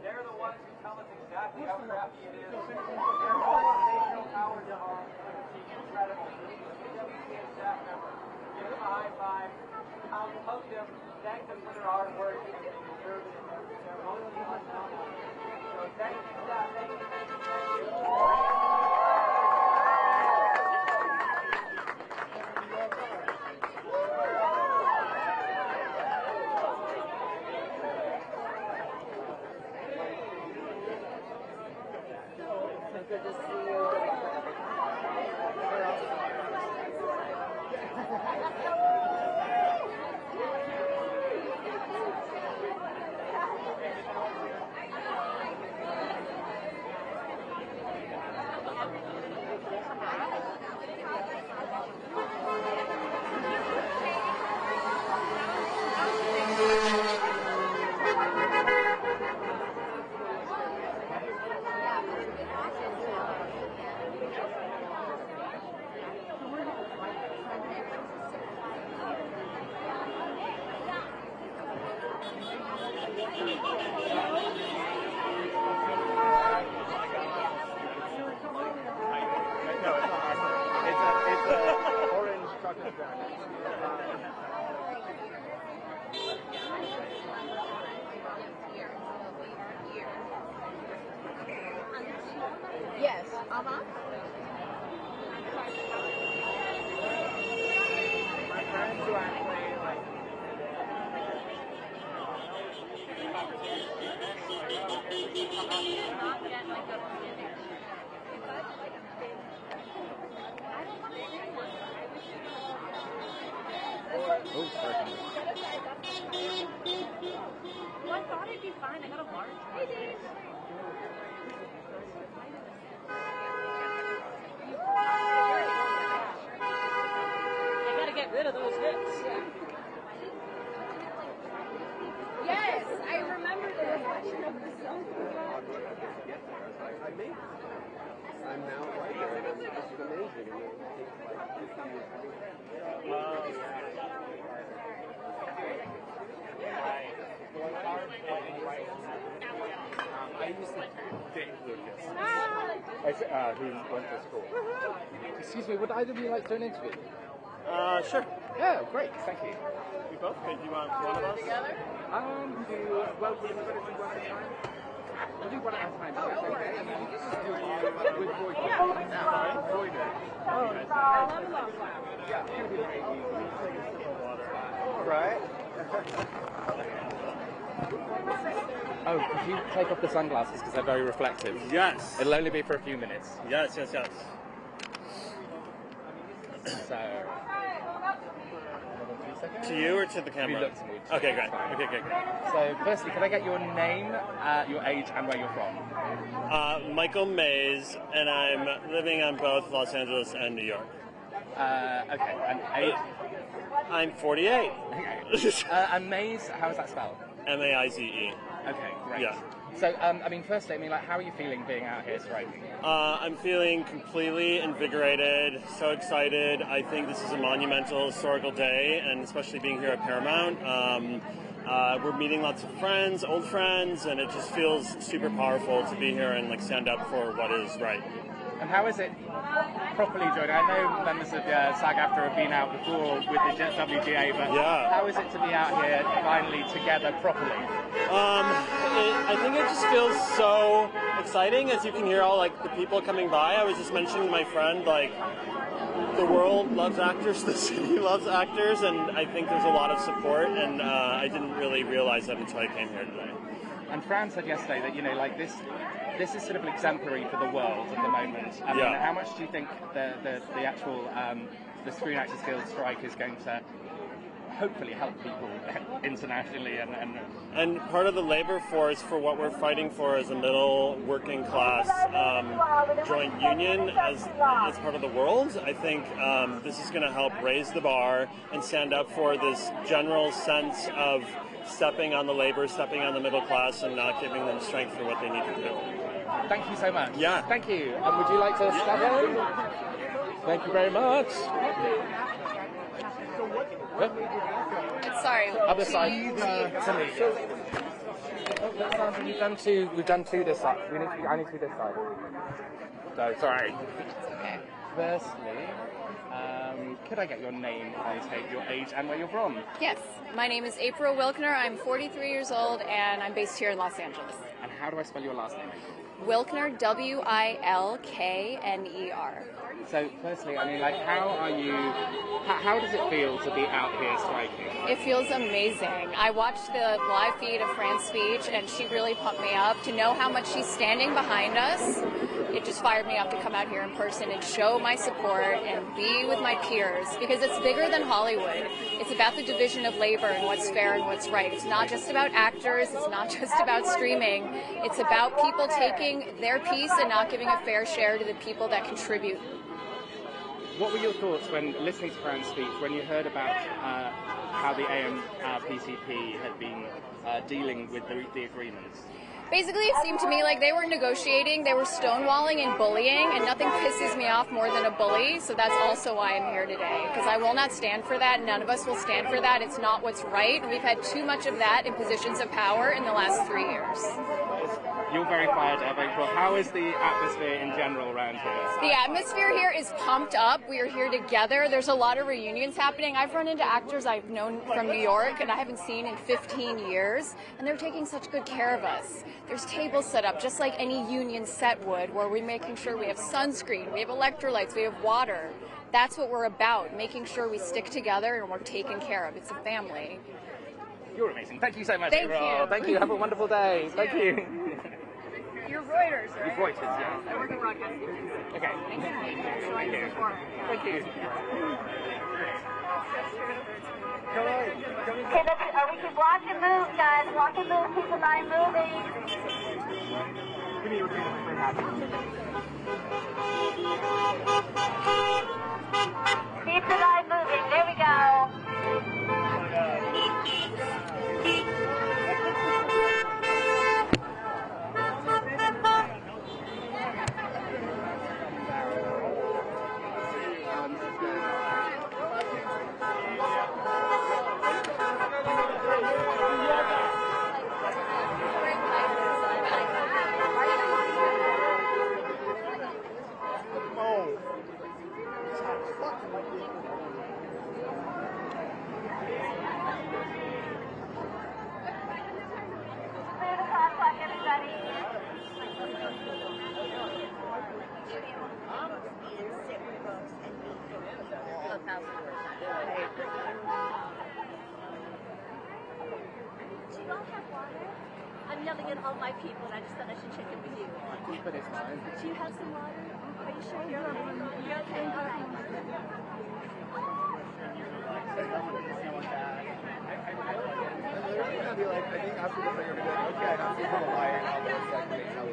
they're the ones who tell us exactly how crappy it is. Their organizational powers are incredible. WCA staff members, give them a high five, hug them, thank them for their hard work, because they deserve it. They're mostly phenomenal. So thank you, staff. Thank you, thank you, thank you. Good to see you. My friends who actually like. Oh, sorry. Well, I thought it'd be fine. I got a large one. I gotta get rid of those hips. Yes, I remember the watching of the song. I made it. I'm now right there, and this is amazing. And it takes like 50 years. I used to date Lucas, who went to school. Excuse me, would either of you like to do an interview? Sure. Yeah, great, thank you. We both could. You want one of us? Together? Well, we're going to do one at a time. We'll do one at a time. Oh, okay. And then just do with Boyd. Yeah. Boyd. Oh, yeah, it's going to be very easy. Take a sip of water. Right? Oh, could you take off the sunglasses because they're very reflective? Yes. It'll only be for a few minutes. Yes. So... To you or to the camera? You look to me. Okay, great. Okay, great. So, firstly, can I get your name, your age, and where you're from? Michael Mays, and I'm living on both Los Angeles and New York. Okay, and age? I'm 48. Okay. And Mays, how is that spelled? M-A-I-Z-E. Okay, great. Yeah. So, firstly, how are you feeling being out here striking? I'm feeling completely invigorated, so excited. I think this is a monumental historical day, and especially being here at Paramount. We're meeting lots of friends, old friends, and it just feels super powerful to be here and stand up for what is right. And how is it properly joining? I know members of SAG-AFTRA have been out before with the WGA, but how is it to be out here finally together properly? I think it just feels so exciting, as you can hear all the people coming by. I was just mentioning to my friend, the world loves actors, the city loves actors, and I think there's a lot of support, and I didn't really realize that until I came here today. And Fran said yesterday that, this is sort of exemplary for the world at the moment. How much do you think the actual the Screen Actors Guild strike is going to hopefully help people internationally and part of the labor force for what we're fighting for as a middle working class joint union as part of the world? I think this is going to help raise the bar and stand up for this general sense of stepping on the labor, stepping on the middle class, and not giving them strength for what they need to do. Thank you so much. Yeah. Thank you. And would you like to step in? Thank you very much. Sorry. Other side. To me. We've done two this side. I need to do this side. So sorry. It's okay. Firstly, could I get your name, please, your age, and where you're from? Yes. My name is April Wilkner. I'm 43 years old, and I'm based here in Los Angeles. And how do I spell your last name? Wilkner, W-I-L-K-N-E-R. So, firstly, how does it feel to be out here striking? It feels amazing. I watched the live feed of Fran's speech, and she really pumped me up. To know how much she's standing behind us, it just fired me up to come out here in person and show my support and be with my peers, because it's bigger than Hollywood. It's about the division of labor and what's fair and what's right. It's not just about actors. It's not just about streaming. It's about people taking their piece and not giving a fair share to the people that contribute. What were your thoughts when listening to Fran's speech, when you heard about how the AMPCP had been dealing with the agreements? Basically, it seemed to me like they were negotiating, they were stonewalling and bullying, and nothing pisses me off more than a bully, so that's also why I'm here today, because I will not stand for that. None of us will stand for that. It's not what's right, and we've had too much of that in positions of power in the last 3 years. You're very fired up, April. How is the atmosphere in general around here? The atmosphere here is pumped up. We are here together. There's a lot of reunions happening. I've run into actors I've known from New York and I haven't seen in 15 years, and they're taking such good care of us. There's tables set up just like any union set would, where we're making sure we have sunscreen, we have electrolytes, we have water. That's what we're about, making sure we stick together and we're taken care of. It's a family. You're amazing. Thank you so much, Thank April. you. Thank you. Have a wonderful day. Thank you. You're Reuters, right? You're Reuters, yeah. I work in broadcasting. Okay. Thank you. Thank you. Thank you. Okay, we can walk and move, guys. Walk and move. Keep the line moving. Keep the line moving. There we go. I'm yelling at all my people, and I just thought I should check in with you. But it's fine. Do you have some water? Are you sure you're okay? All right. I think after this, you're gonna be like, okay, I got people lying out there. It's like, makes how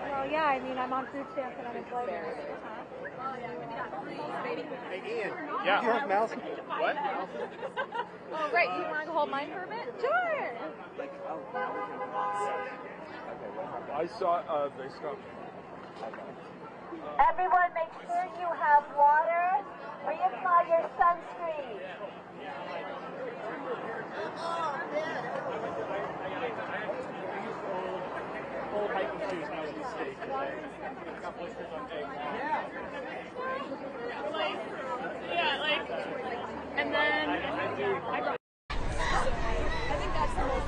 Well, yeah, I mean, I'm on food stamps and unemployment. Hey, Ian. Yeah. You have mouse. What? Oh, great. You want to hold mine for a bit? Sure. I saw they stopped. Everyone, make sure you have water. Reapply your sunscreen. Old hiking shoes now with the steak. Got blisters on day one. Yeah, like, and then I brought. I think that's the most.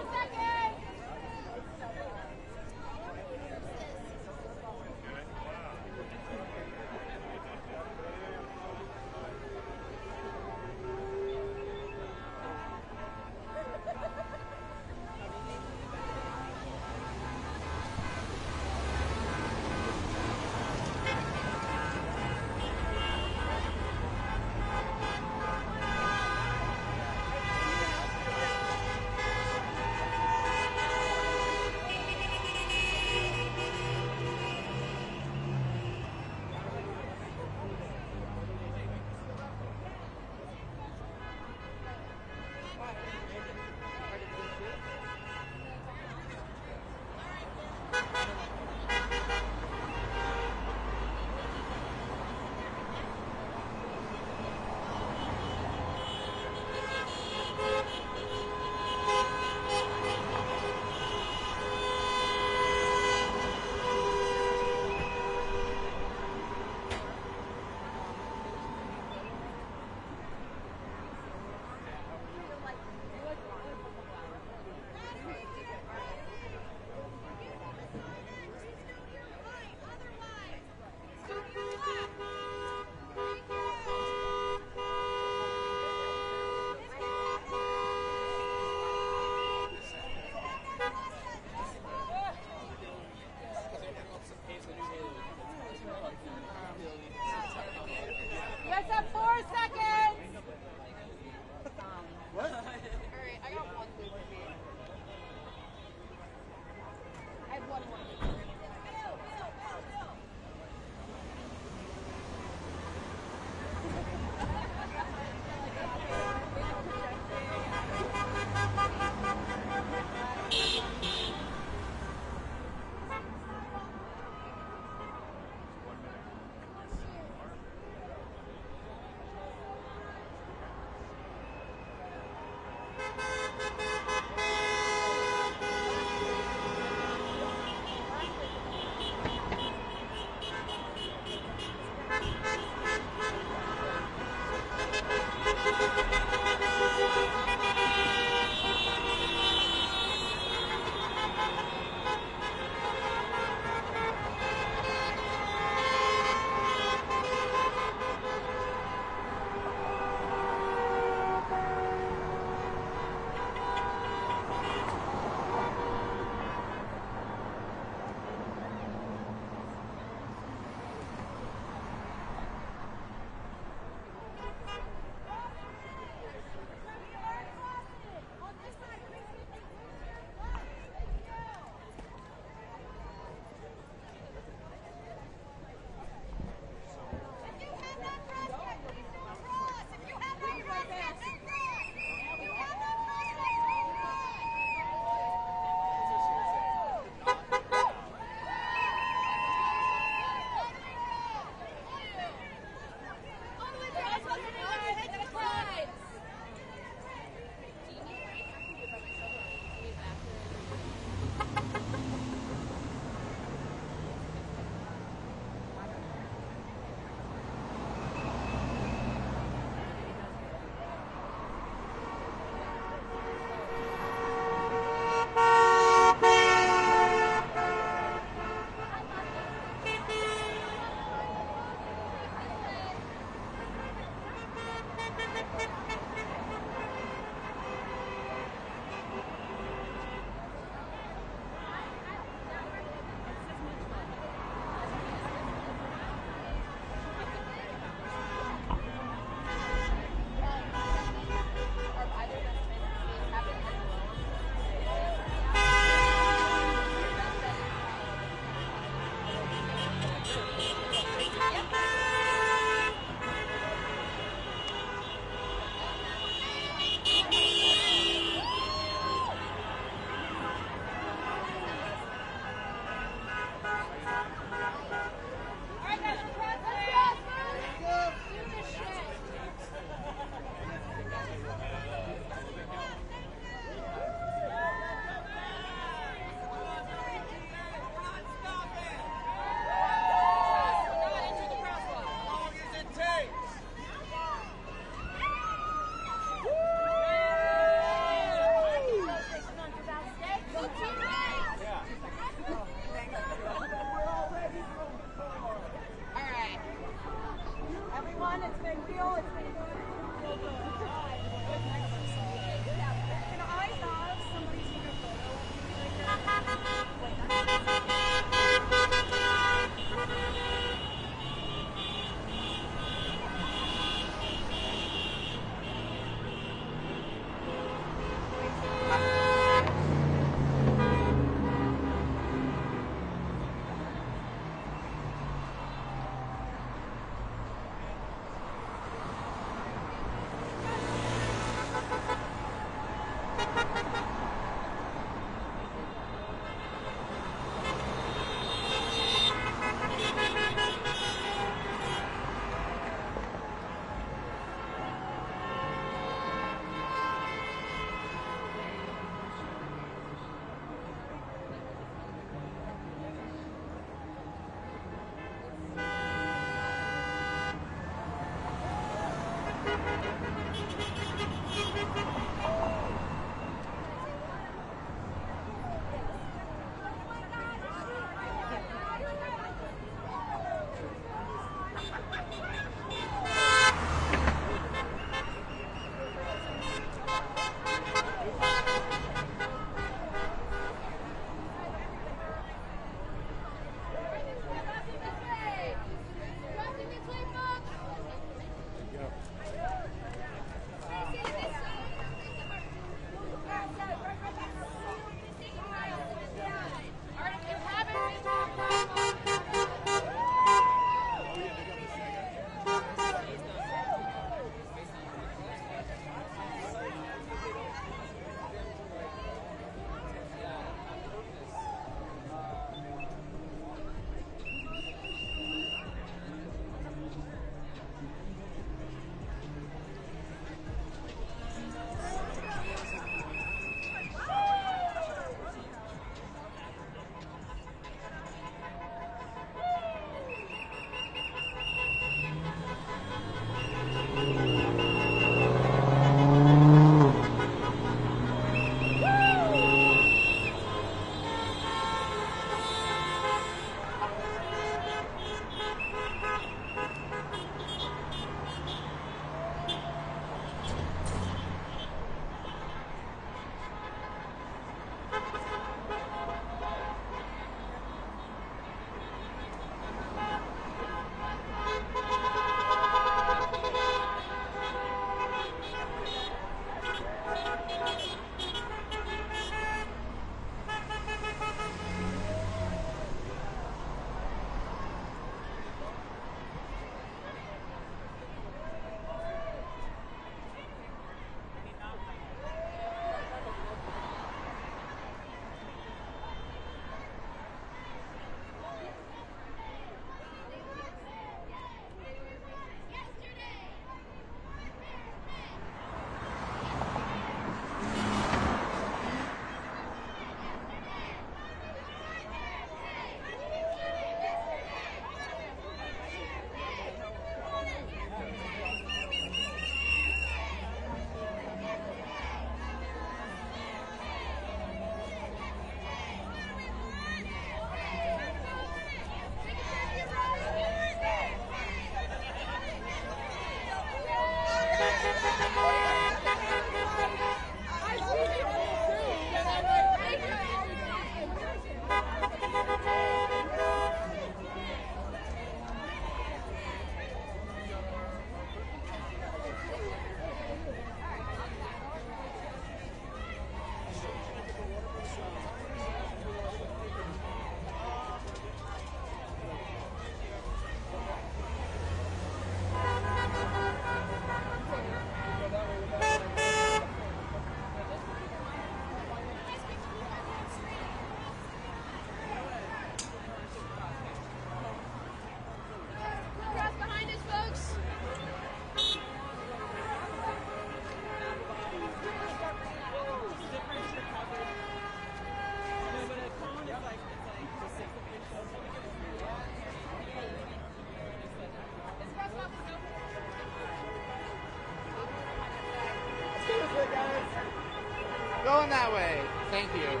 Going that way. Thank you.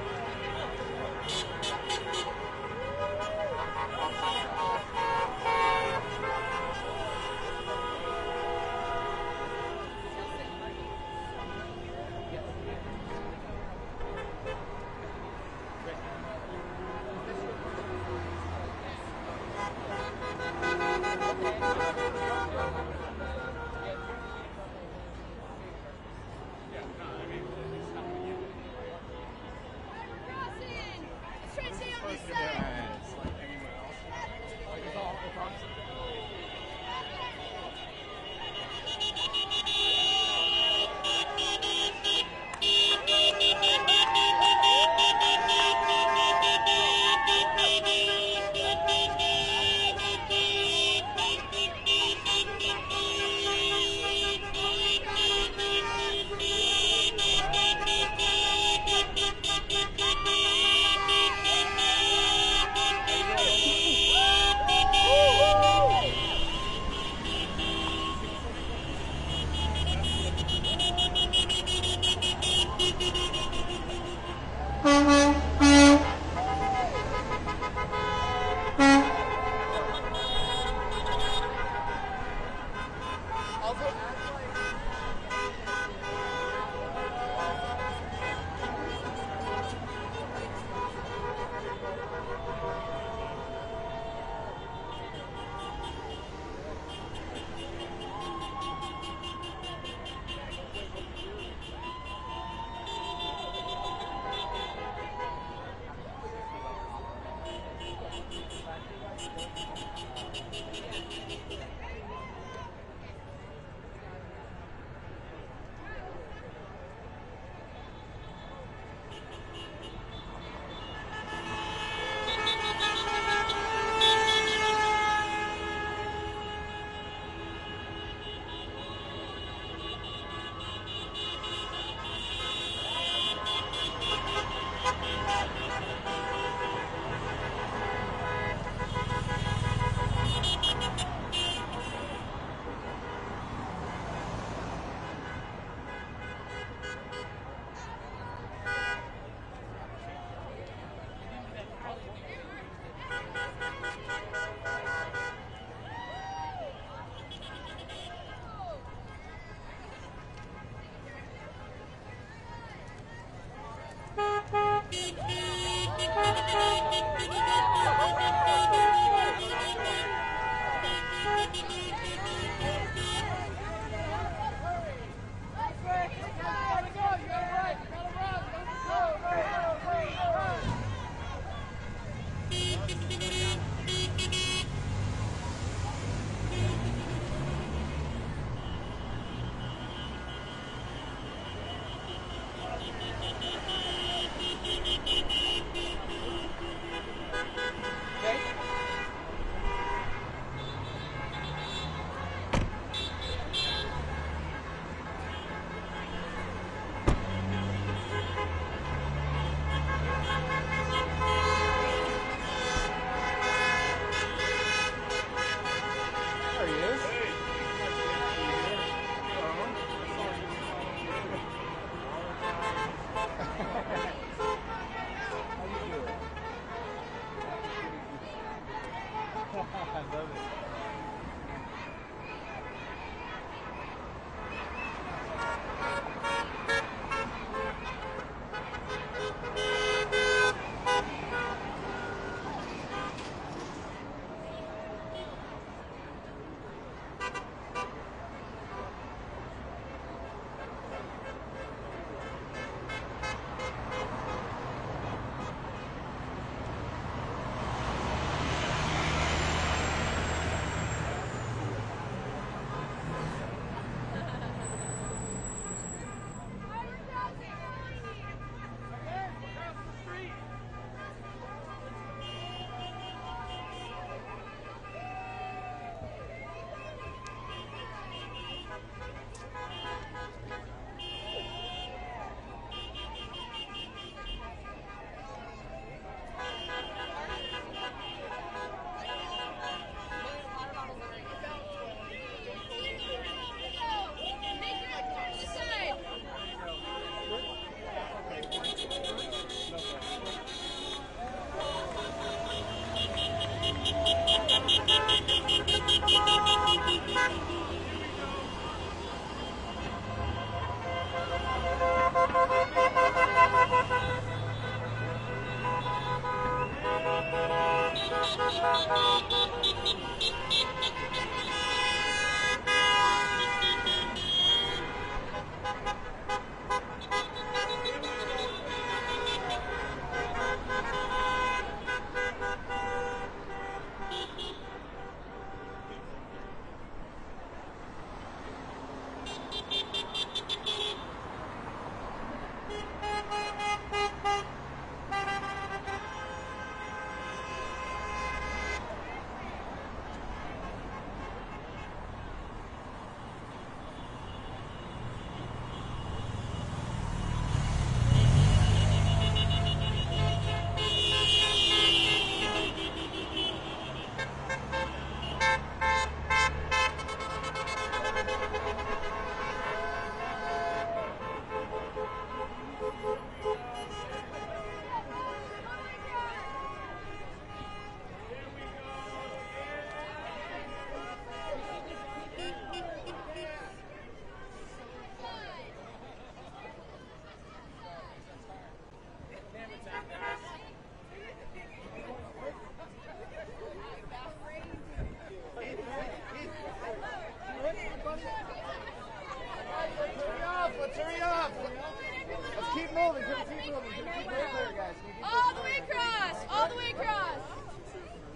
moving, keep moving. Keep moving, guys. All the way across. All the way across.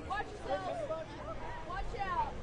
Watch yourself. Watch out.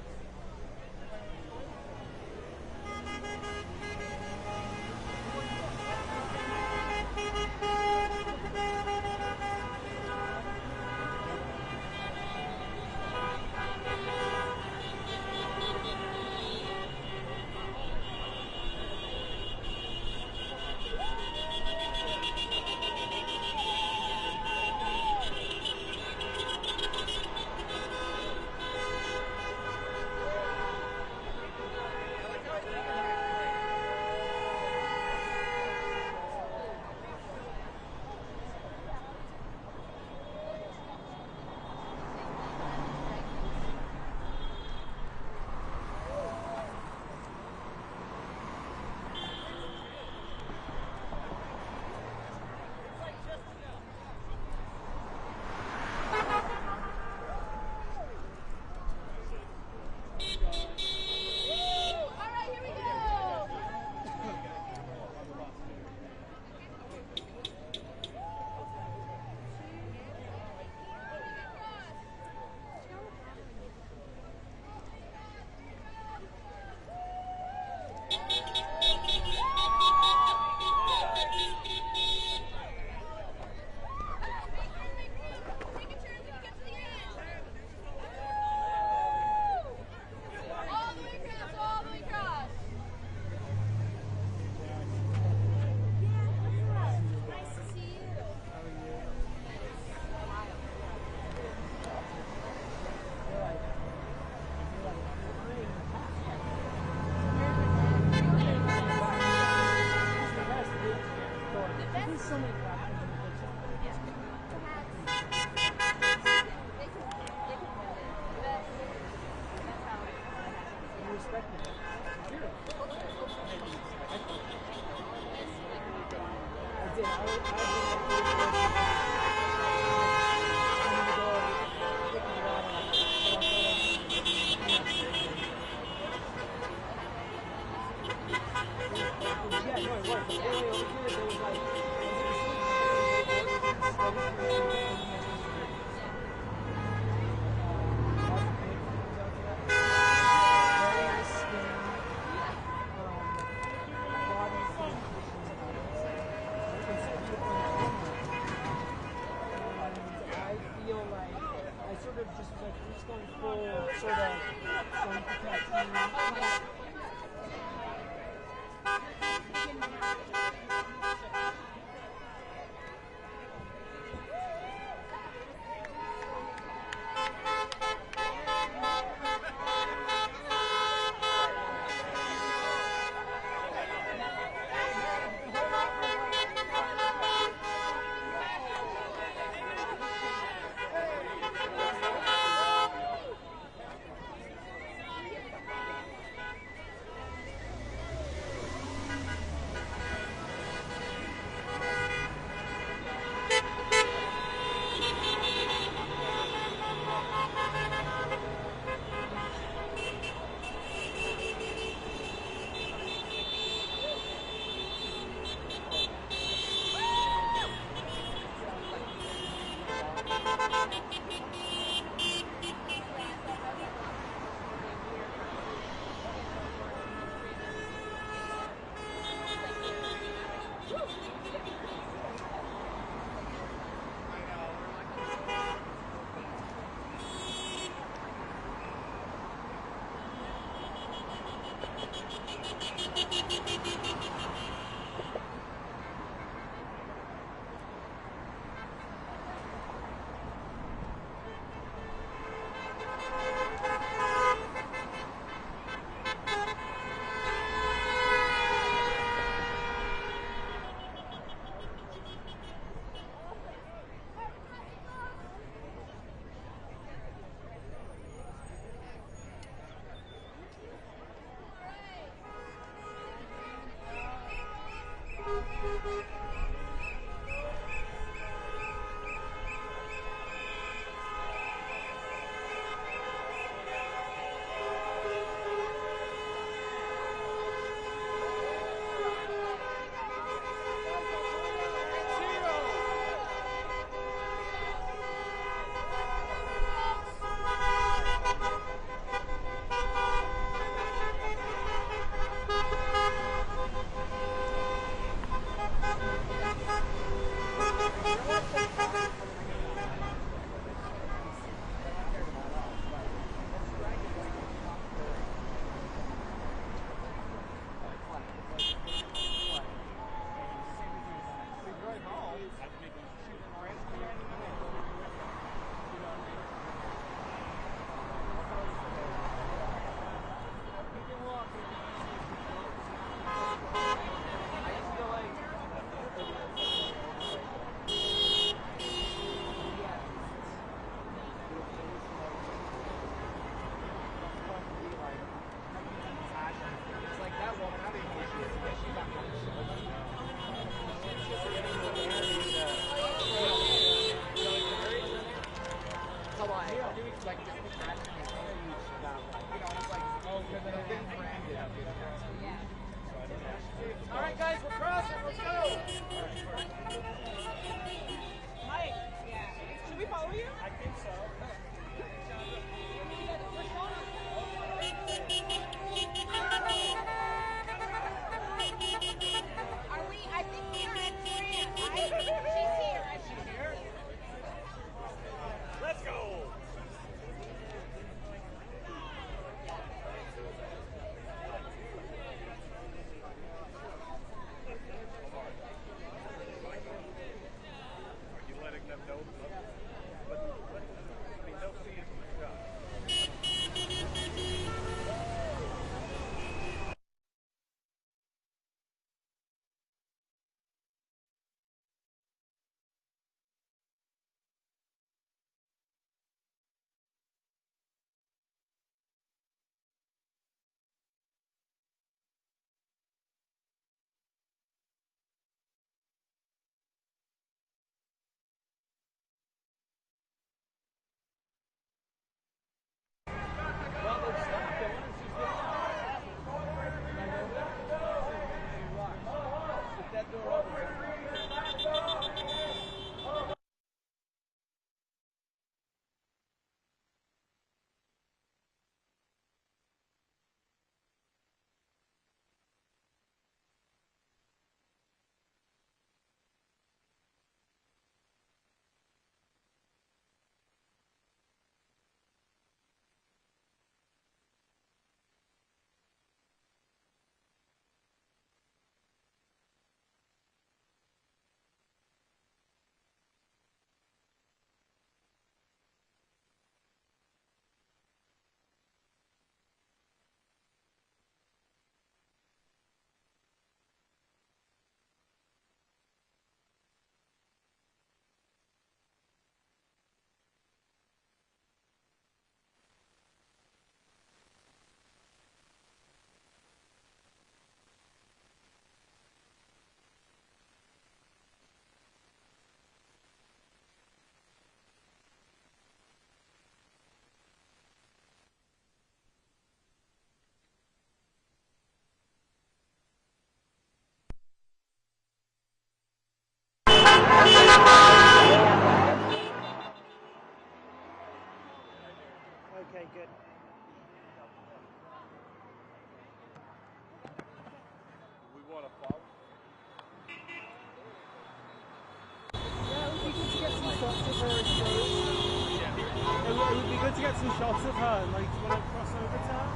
get some shots of her, like, when I cross over to her?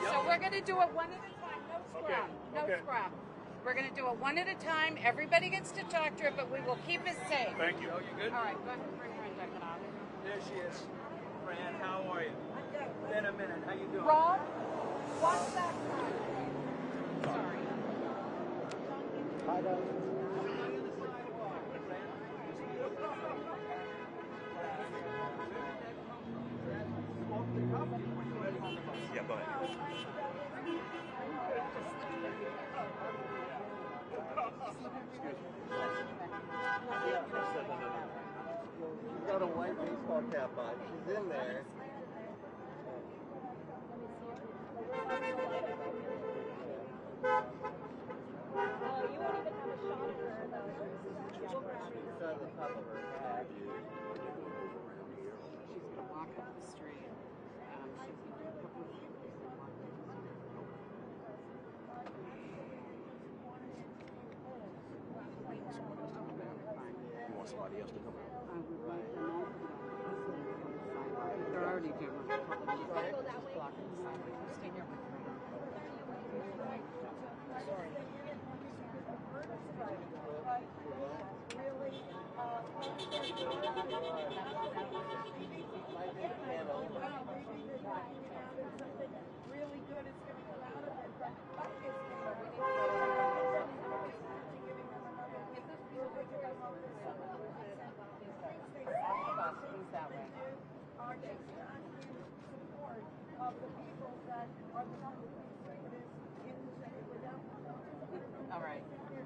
So we're going to do it one at a time, no scrap, no scrap. We're going to do it one at a time. Everybody gets to talk to her, but we will keep it safe. Thank you. Oh, you good? All right, go ahead and bring her in, jacket off. There she is. Fran, how are you? I'm good. Been a minute. How you doing? Rob, watch that side. Sorry. Hi, guys. all cap on. She's in there. She's on the top of her head. She's going to walk up the street. You want somebody else to come out? They're already doing a couple of blocking the sidewalk. Stay here with me. Sorry. Really good is going to come out of it, but support of the people that are the ones who in the city without. All right. Who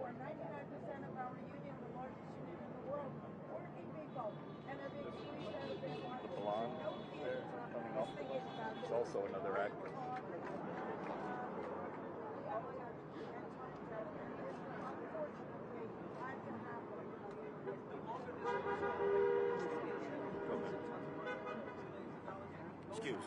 are 99% of our union, the largest union in the world, working people, and they're being squeezed out of their lives. The blonde there coming off the bus. She's also another actor. Excuse me.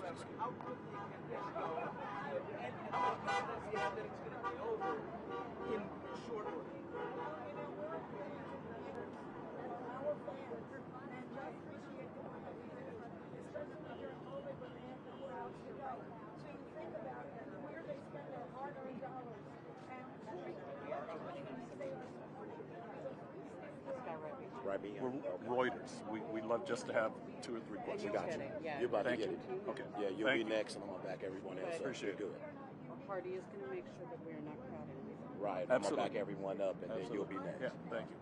Right behind. We're Reuters. We love just to have 2 or 3 questions. Got you. Yeah. You're about Thank to get you. it. Okay. Yeah, you'll be next, and I'm gonna back everyone else. Good. Appreciate it. Good. Our party is going to make sure that we're not crowded. Right. I'm gonna back everyone up, and then you'll be next. Yeah. Thank you.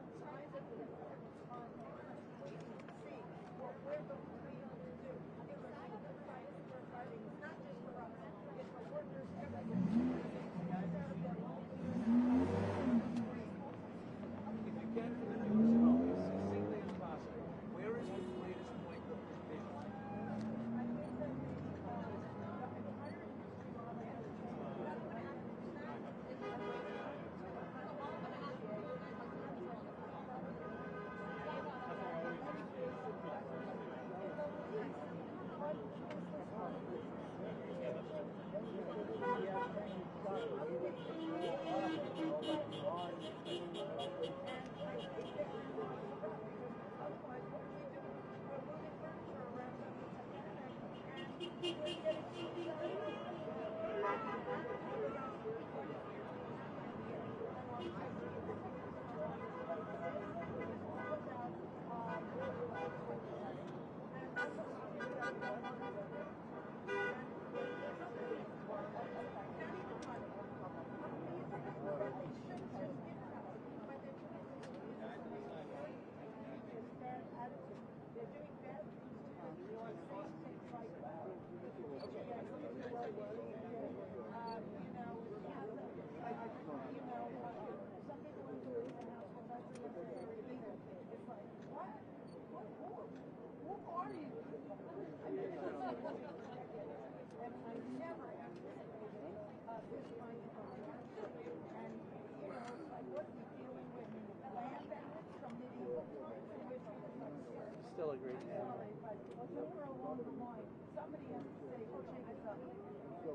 Still a great name.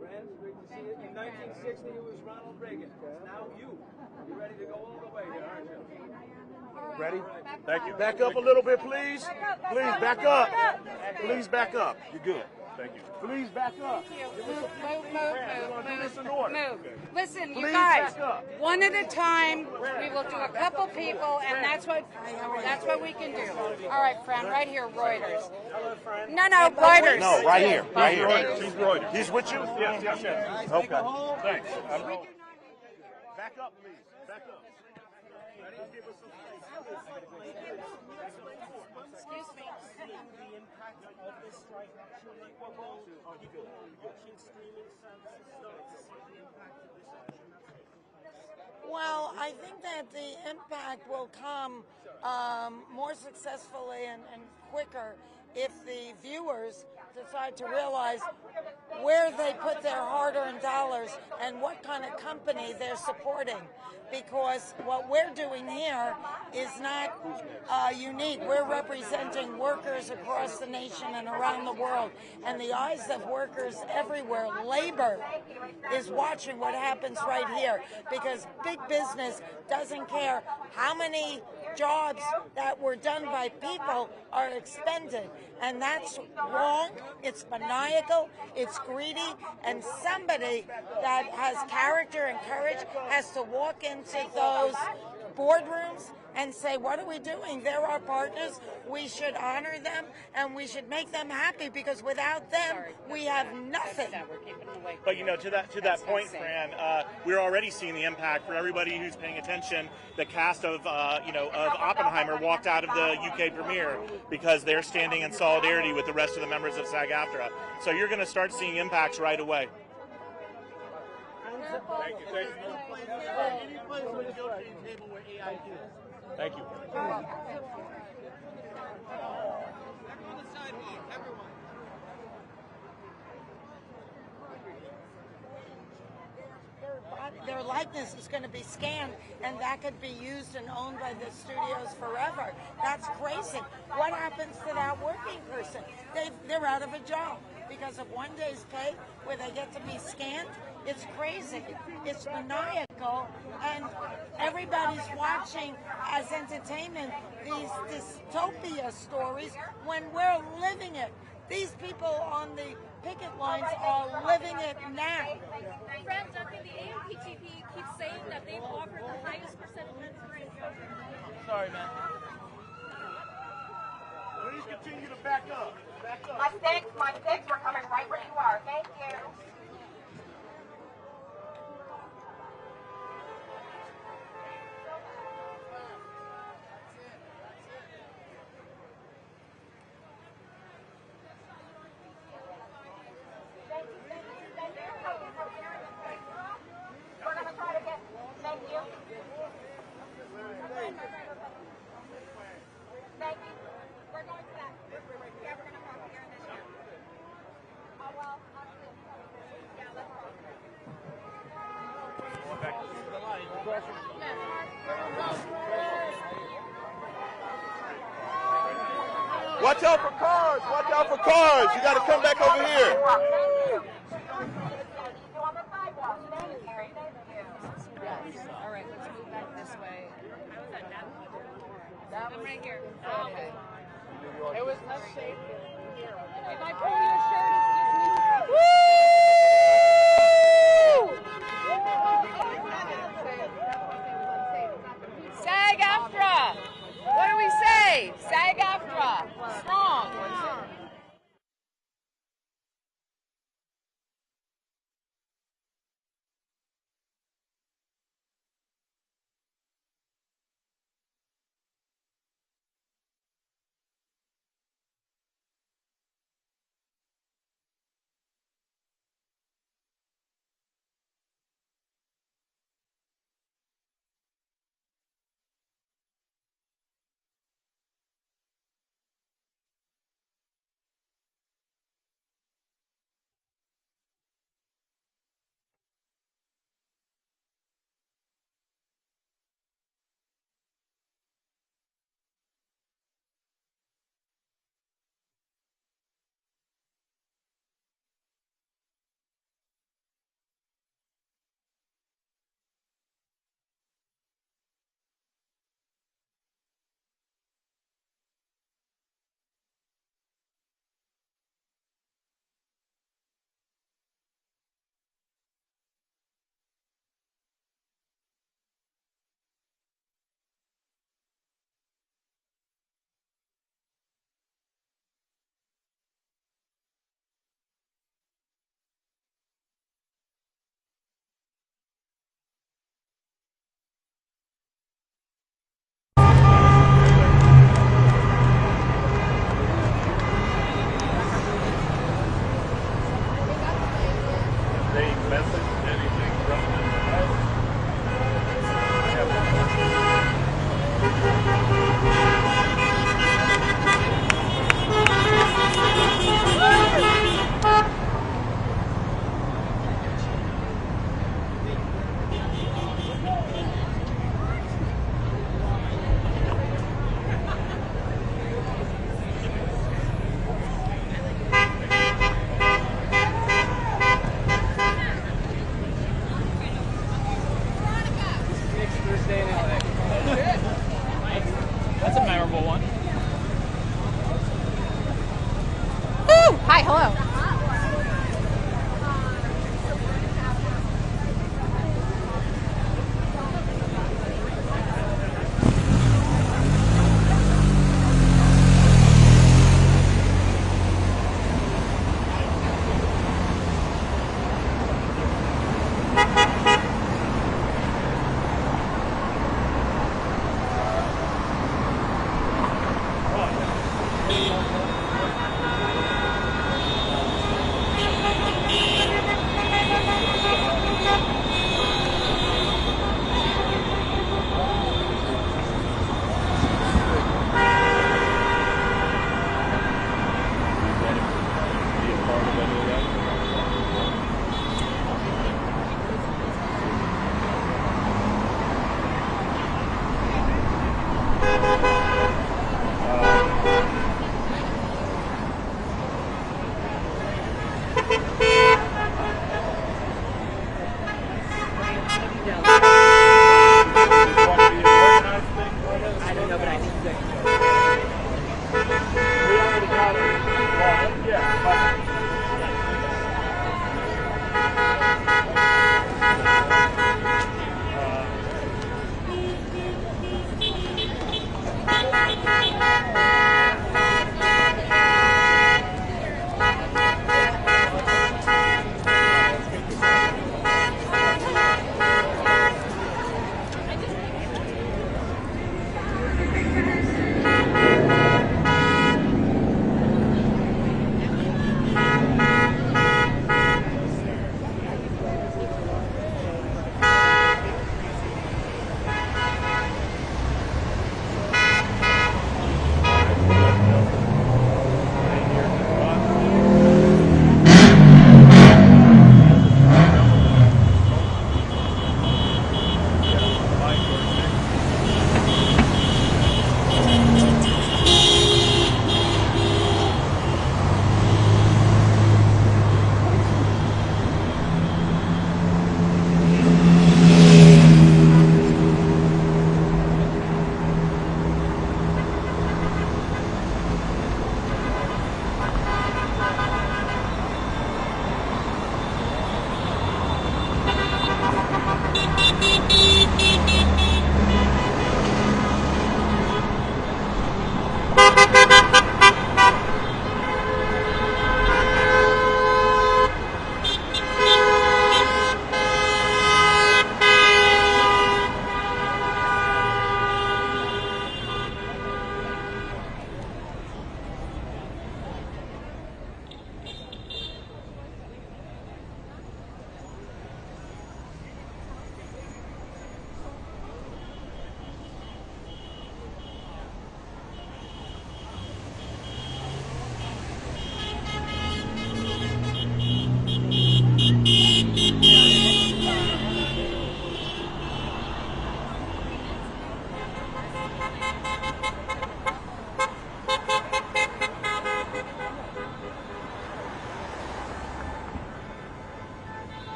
Friends, great to see you. In 1960, it was Ronald Reagan. It's now you. You're ready to go all the way here, aren't you? Ready? Thank you. Back up a little bit, please. Please back up. Please back up. You're good. Thank you. Please back up. Move. Listen, you Please guys, back up. one at a time. We will do a couple people, and that's what we can do. All right, friend, right here, Reuters. No, Reuters. No, right here. Right here. He's Reuters. He's with you? Yes. Okay. Thanks. Back up, please. Back up. Excuse me. The impact of this strike action, like what will watching streaming services start to see the impact of this action? Well, I think that the impact will come more successfully and quicker if the viewers decide to realize where they put their hard-earned dollars and what kind of company they're supporting. Because what we're doing here is not unique. We're representing workers across the nation and around the world. And the eyes of workers everywhere, labor, is watching what happens right here. Because big business doesn't care how many jobs that were done by people are expended. And that's wrong. It's maniacal. It's greedy. And somebody that has character and courage has to walk into those boardrooms and say, what are we doing? They're our partners. We should honor them and we should make them happy, because without them, we have nothing. But, you know, to that point, Fran, we're already seeing the impact for everybody who's paying attention. The cast of Oppenheimer walked out of the UK premiere because they're standing in solidarity with the rest of the members of SAG-AFTRA. So you're going to start seeing impacts right away. Thank you. Thank you. Any place on the negotiating table where AI is? Thank you. Back on the sidewalk, everyone. Their likeness is going to be scanned, and that could be used and owned by the studios forever. That's crazy. What happens to that working person? They're out of a job because of one day's pay where they get to be scanned. It's crazy. It's maniacal, and everybody's watching as entertainment these dystopia stories when we're living it. These people on the picket lines are living it now. Friends, I think the AMPTP keeps saying that they've offered the highest percentage rate. Sorry, man. Please continue to back up. Back up. My sticks, we're coming right where you are. Thank you. We're going to try to get, thank you. Thank you. We're going to that. Yeah, we're going to park here in this room. Oh, well, yeah, let's park. Watch out for cars. Watch out for cars. You got to come back over here. All right, let's move back this way. I was at that one. I'm right here. Okay. It was less safe here. If I pull your shirt, it's just me. SAG-AFTRA! What do we say? SAG-AFTRA! Strong! Hi, hello. I don't know, but I think that we already got it. Yeah.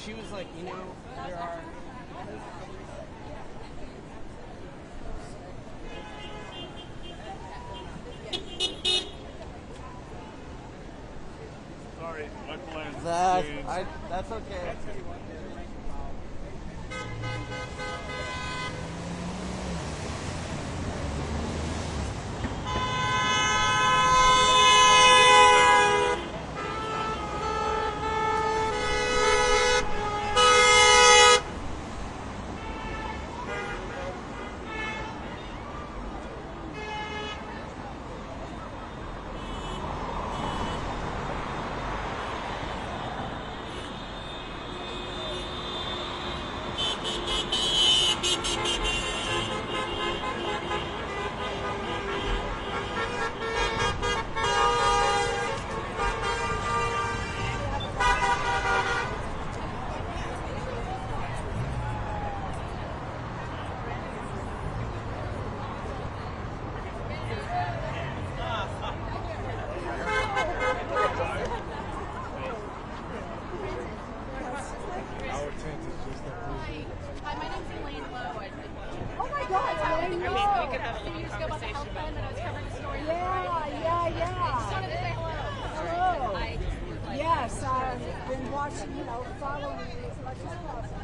She was like, you know, there are That's okay. Yes, I've been watching, following you as much as possible.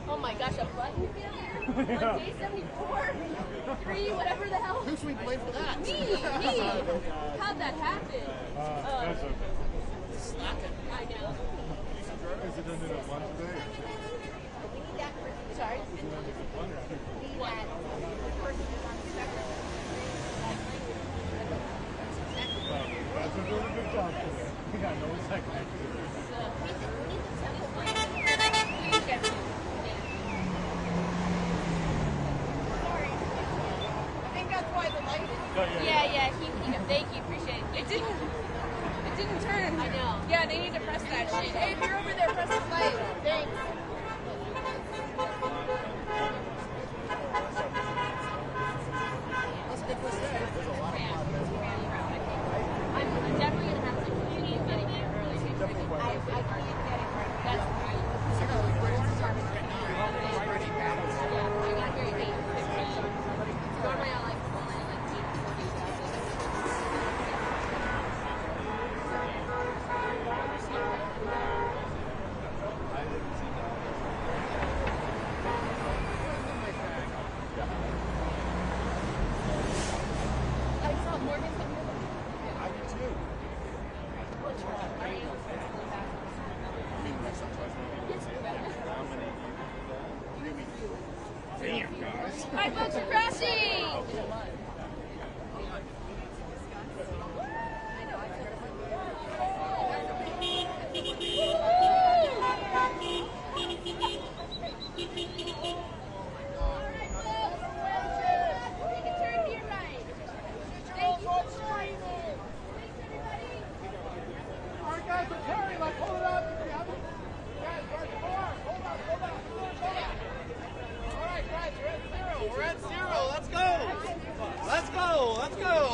Oh my gosh, a button? On day 74? 3, whatever the hell. Who should we blame for that? Me! How'd that happen? Slacking. I know. Is it ended at 1 today? We need that person. Sorry? We need that person who wants to That's a really good job today. We got no second. Yeah, thank you, appreciate it. It didn't turn. I know. Yeah, they need to press that shit. Hey, if you're over there, press the light. Thanks. That's a good first day. There's a lot of I'm definitely going to have to keep getting it early. I keep getting it. That's right. I got here at 8:15. Normally I like 5 bucks for crashing!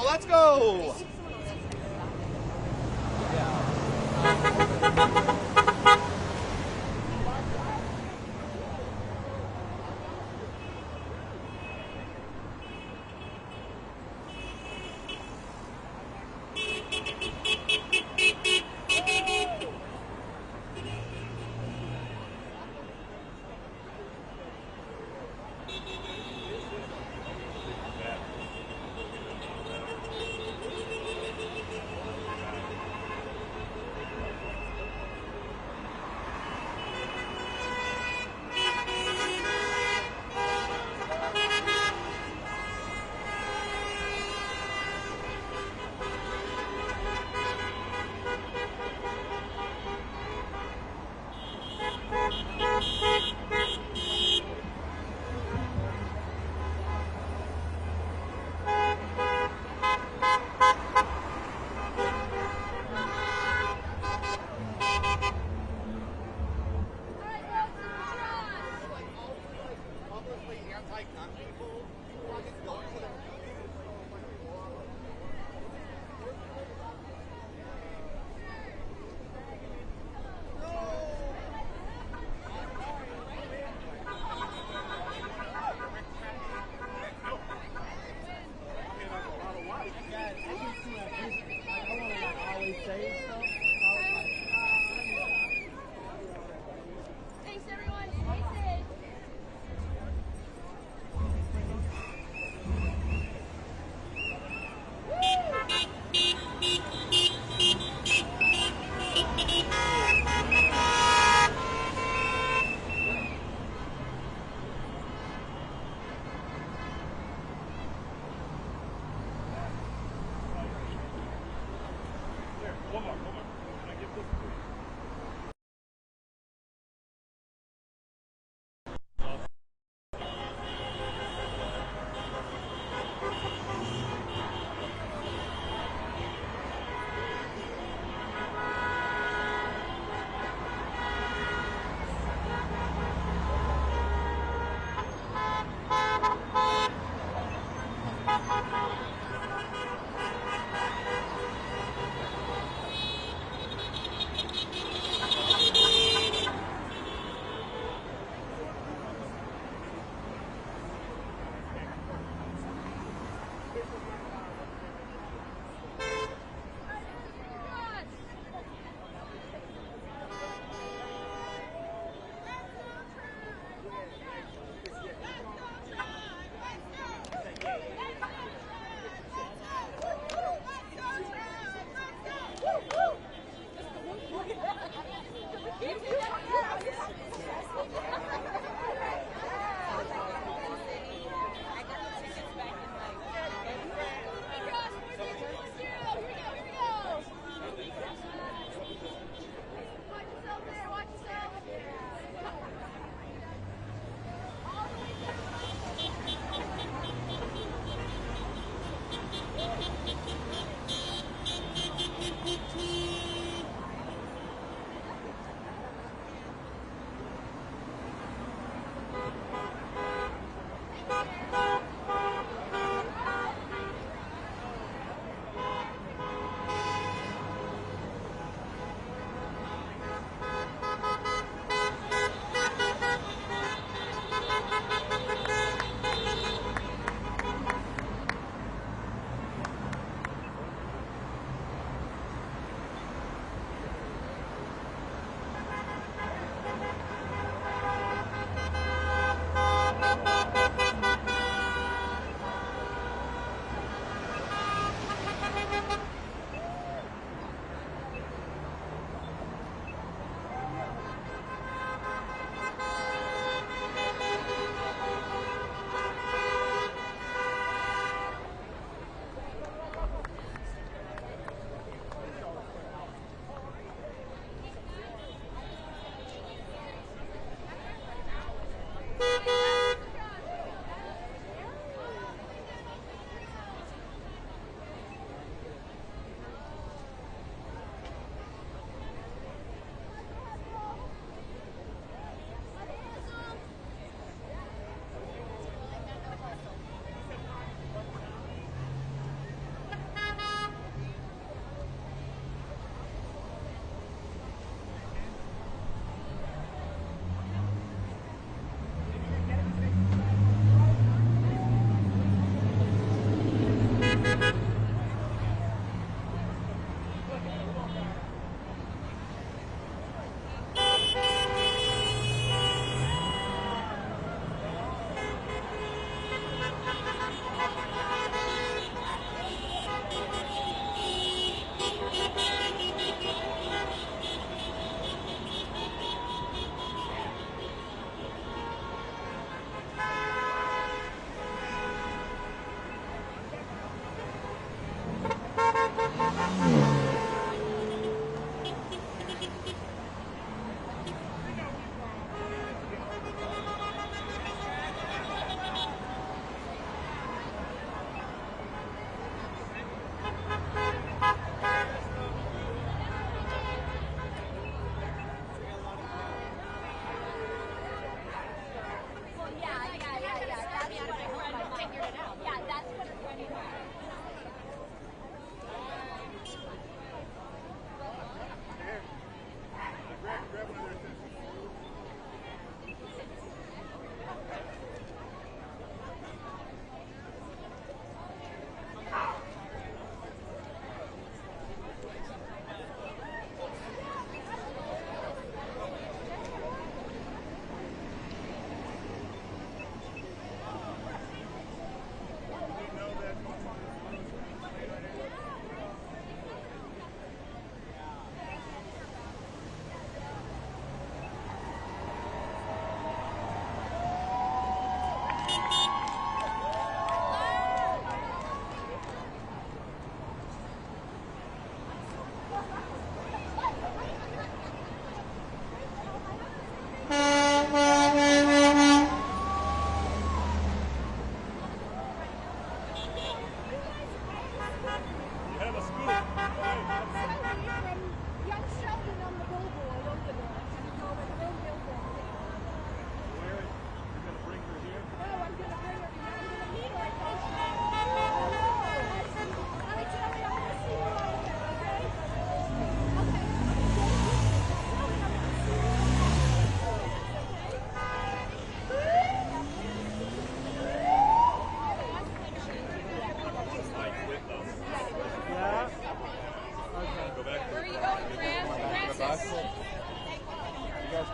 Let's go!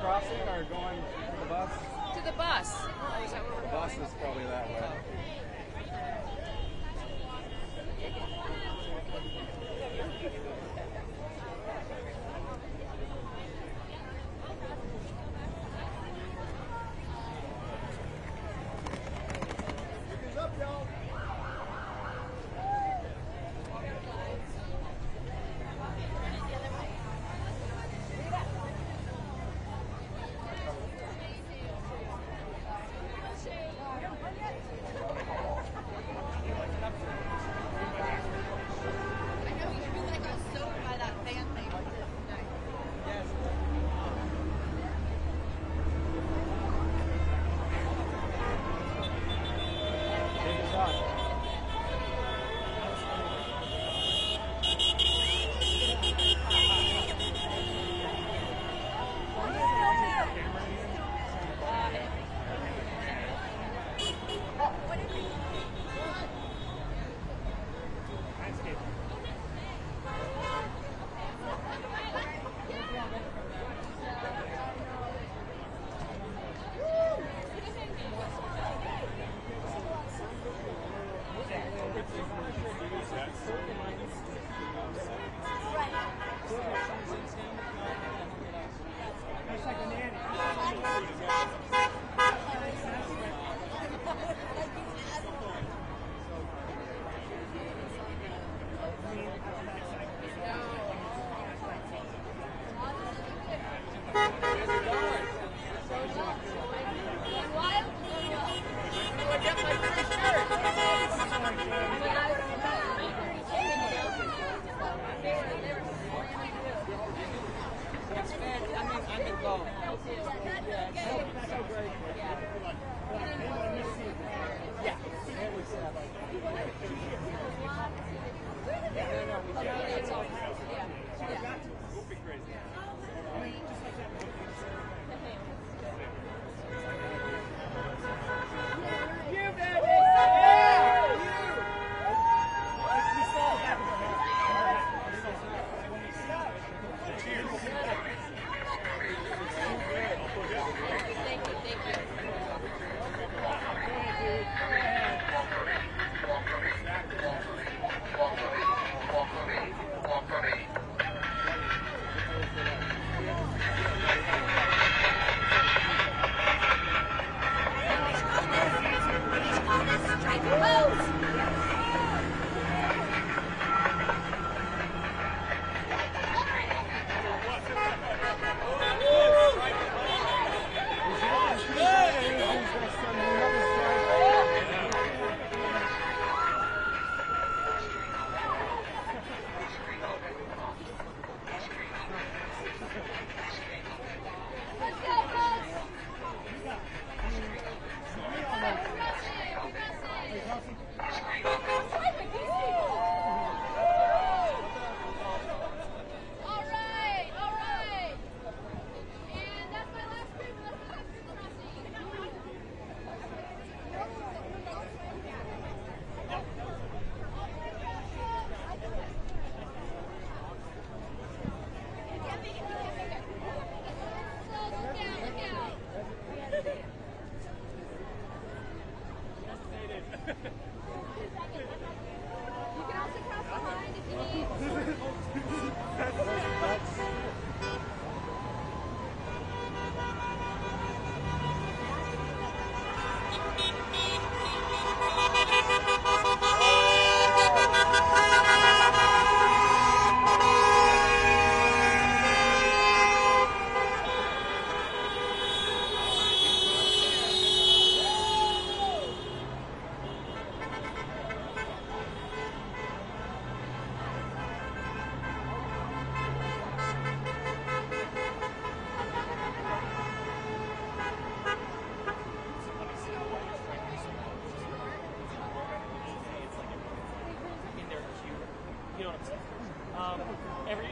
crossing or going to the bus? To the bus. Oh, is that where The bus is probably that way.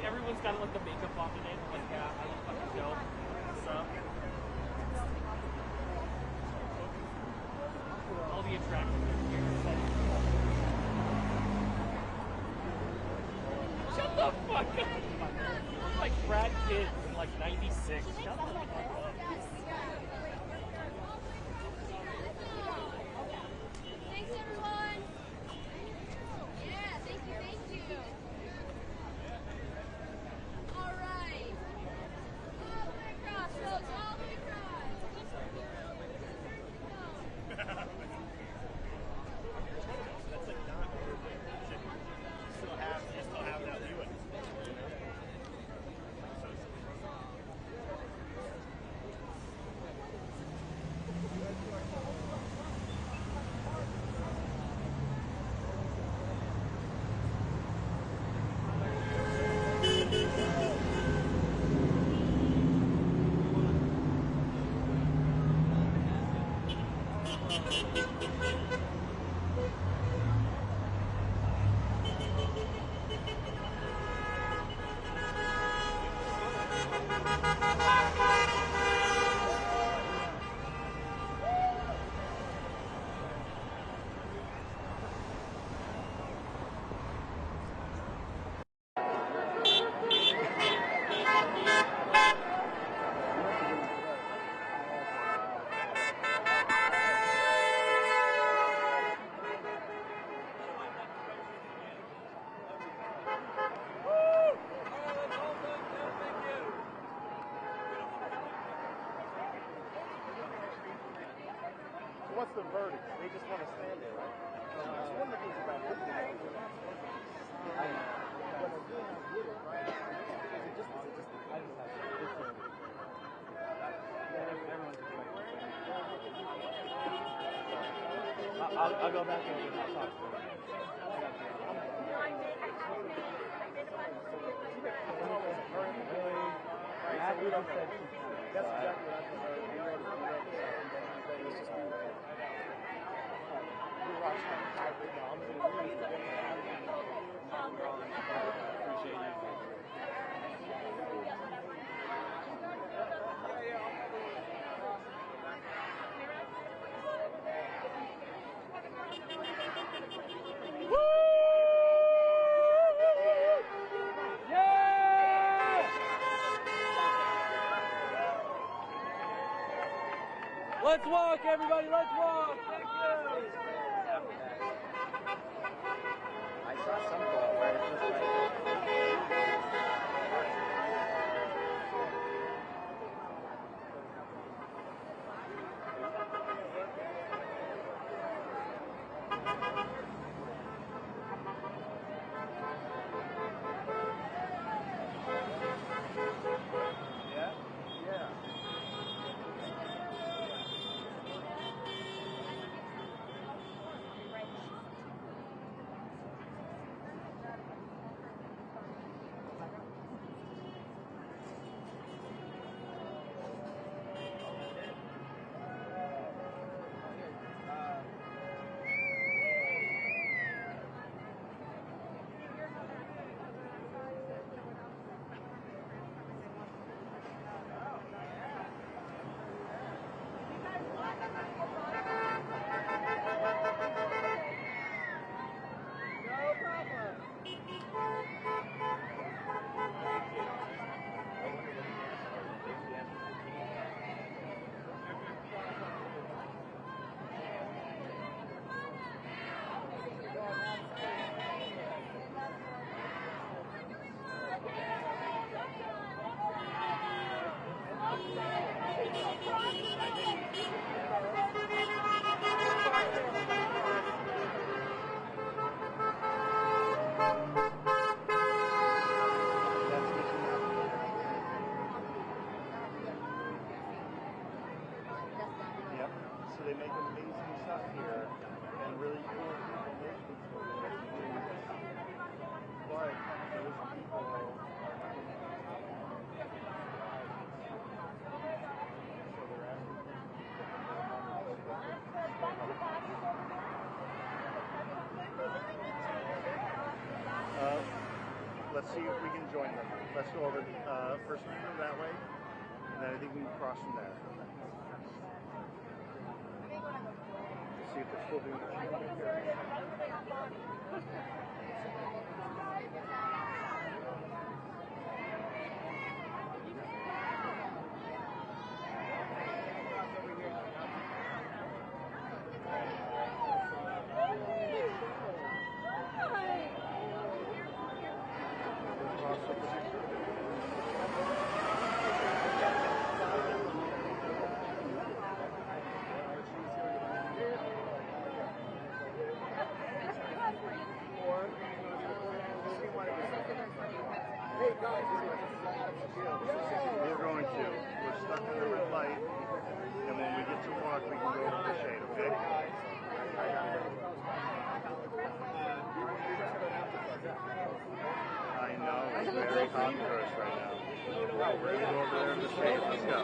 Everyone's got like the makeup off today. They're like, yeah, I look fucking dope. So all the attractions are here. Shut the fuck up! Like Brad Pitt in like '96. Shut the fuck up. What's the verdict? They just want to stand there, right? That's one of the things about this. I'll go back and I'll talk to them. That's exactly what Let's walk, everybody, let's walk. Thank you. I saw some ball where it was they make amazing stuff here and really cool information for them. But those people let's see if we can join them. Let's go over first that way, and then I think we can cross from there. See if they're still doing the cheating here. We're going to. We're stuck in the red light, and when we get to walk, we can go to the shade, okay? I know, it's very hot for us right now. We're going to go over there in the shade. Let's go.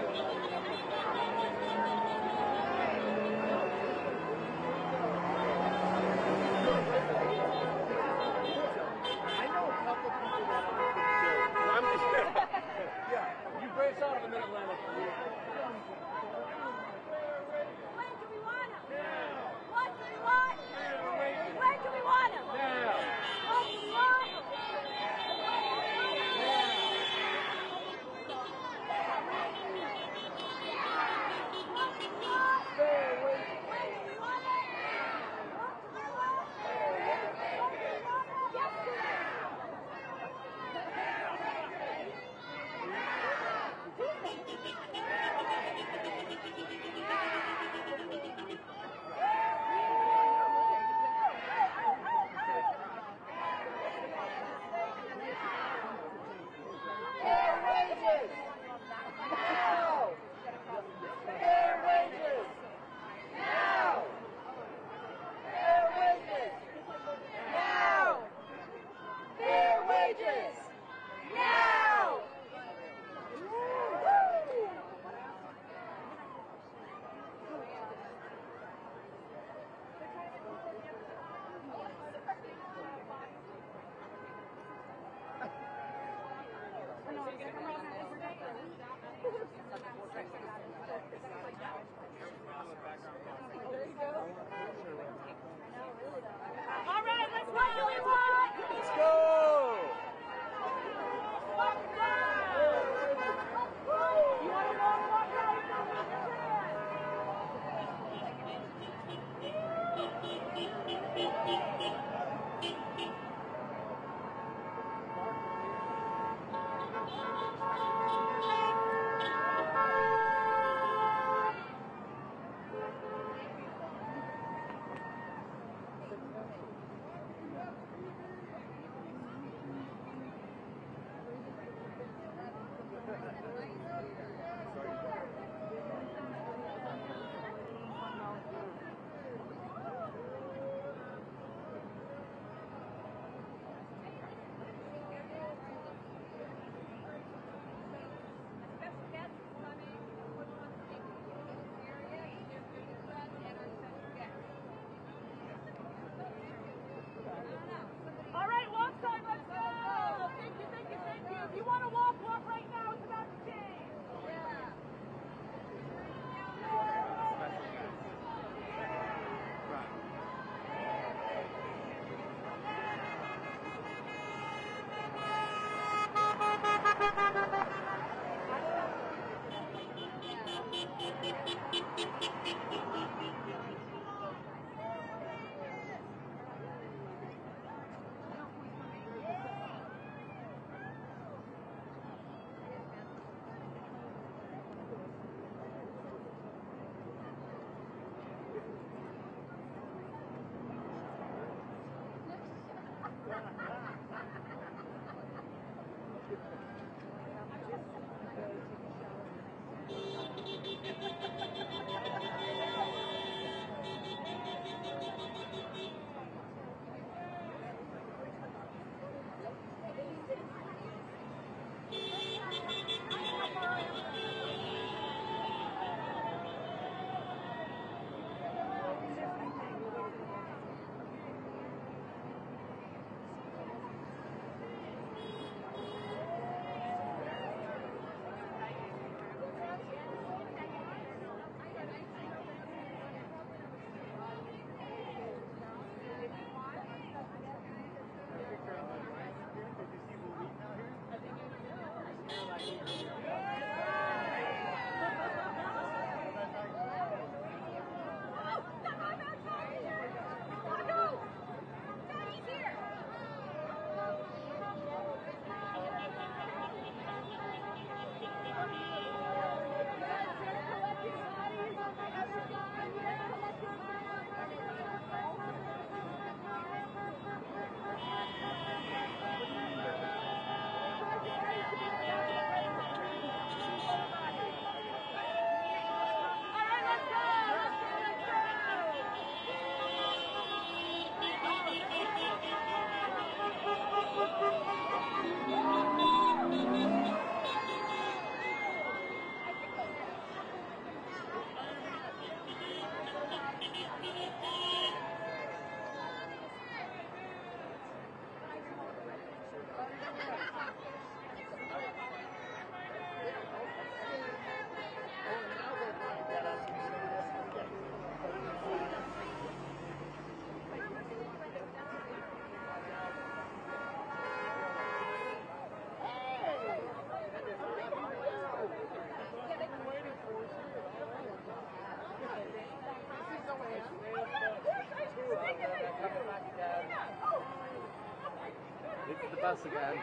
It's the bus again.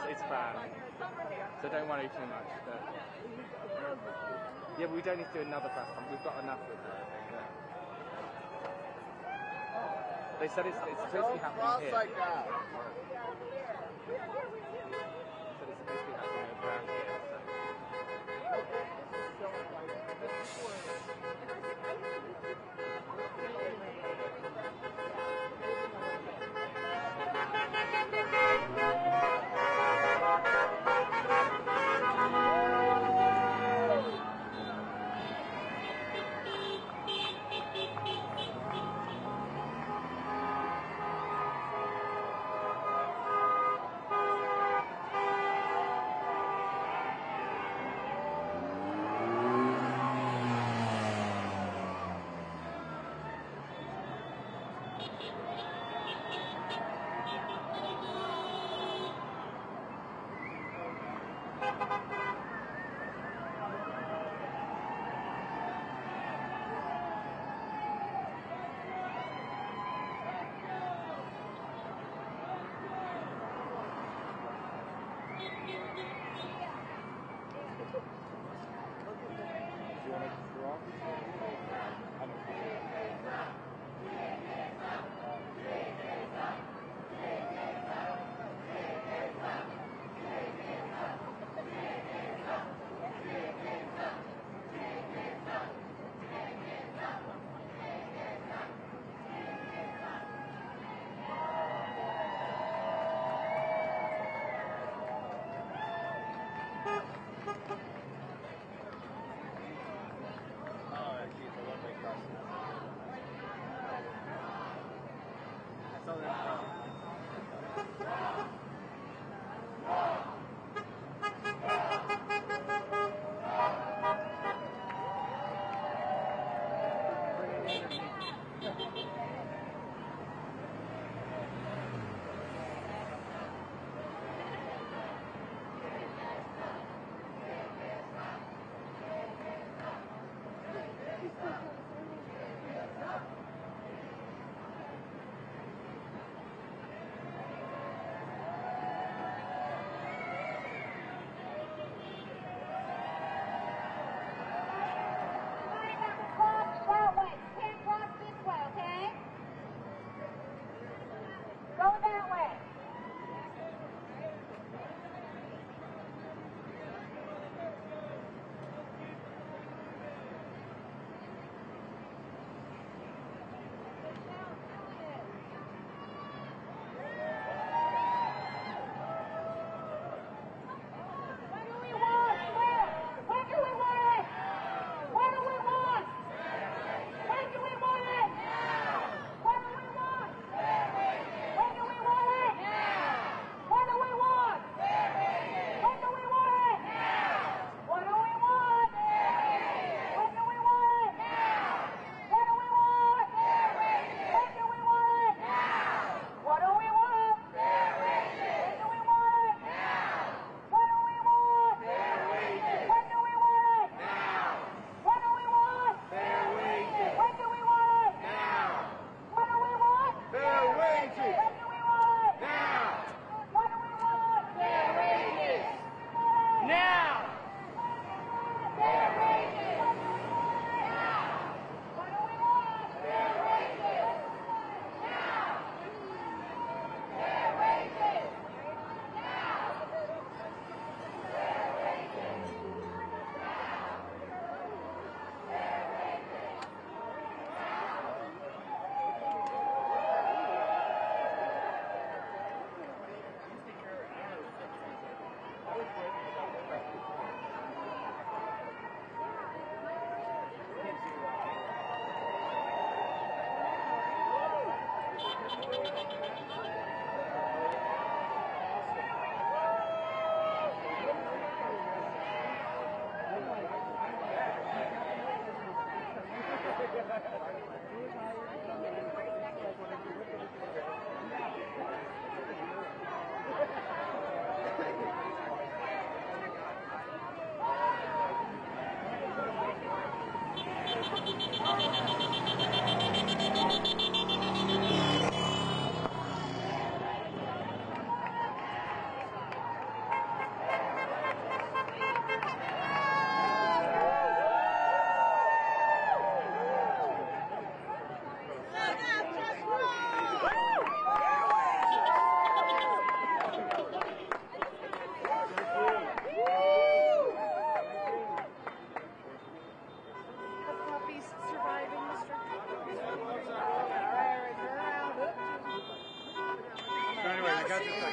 It's bad. So don't worry too much. But yeah, but we don't need to do another press conference. We've got enough with her. They said it's supposed to be happening here. Like that. They said it's supposed to be happening around here.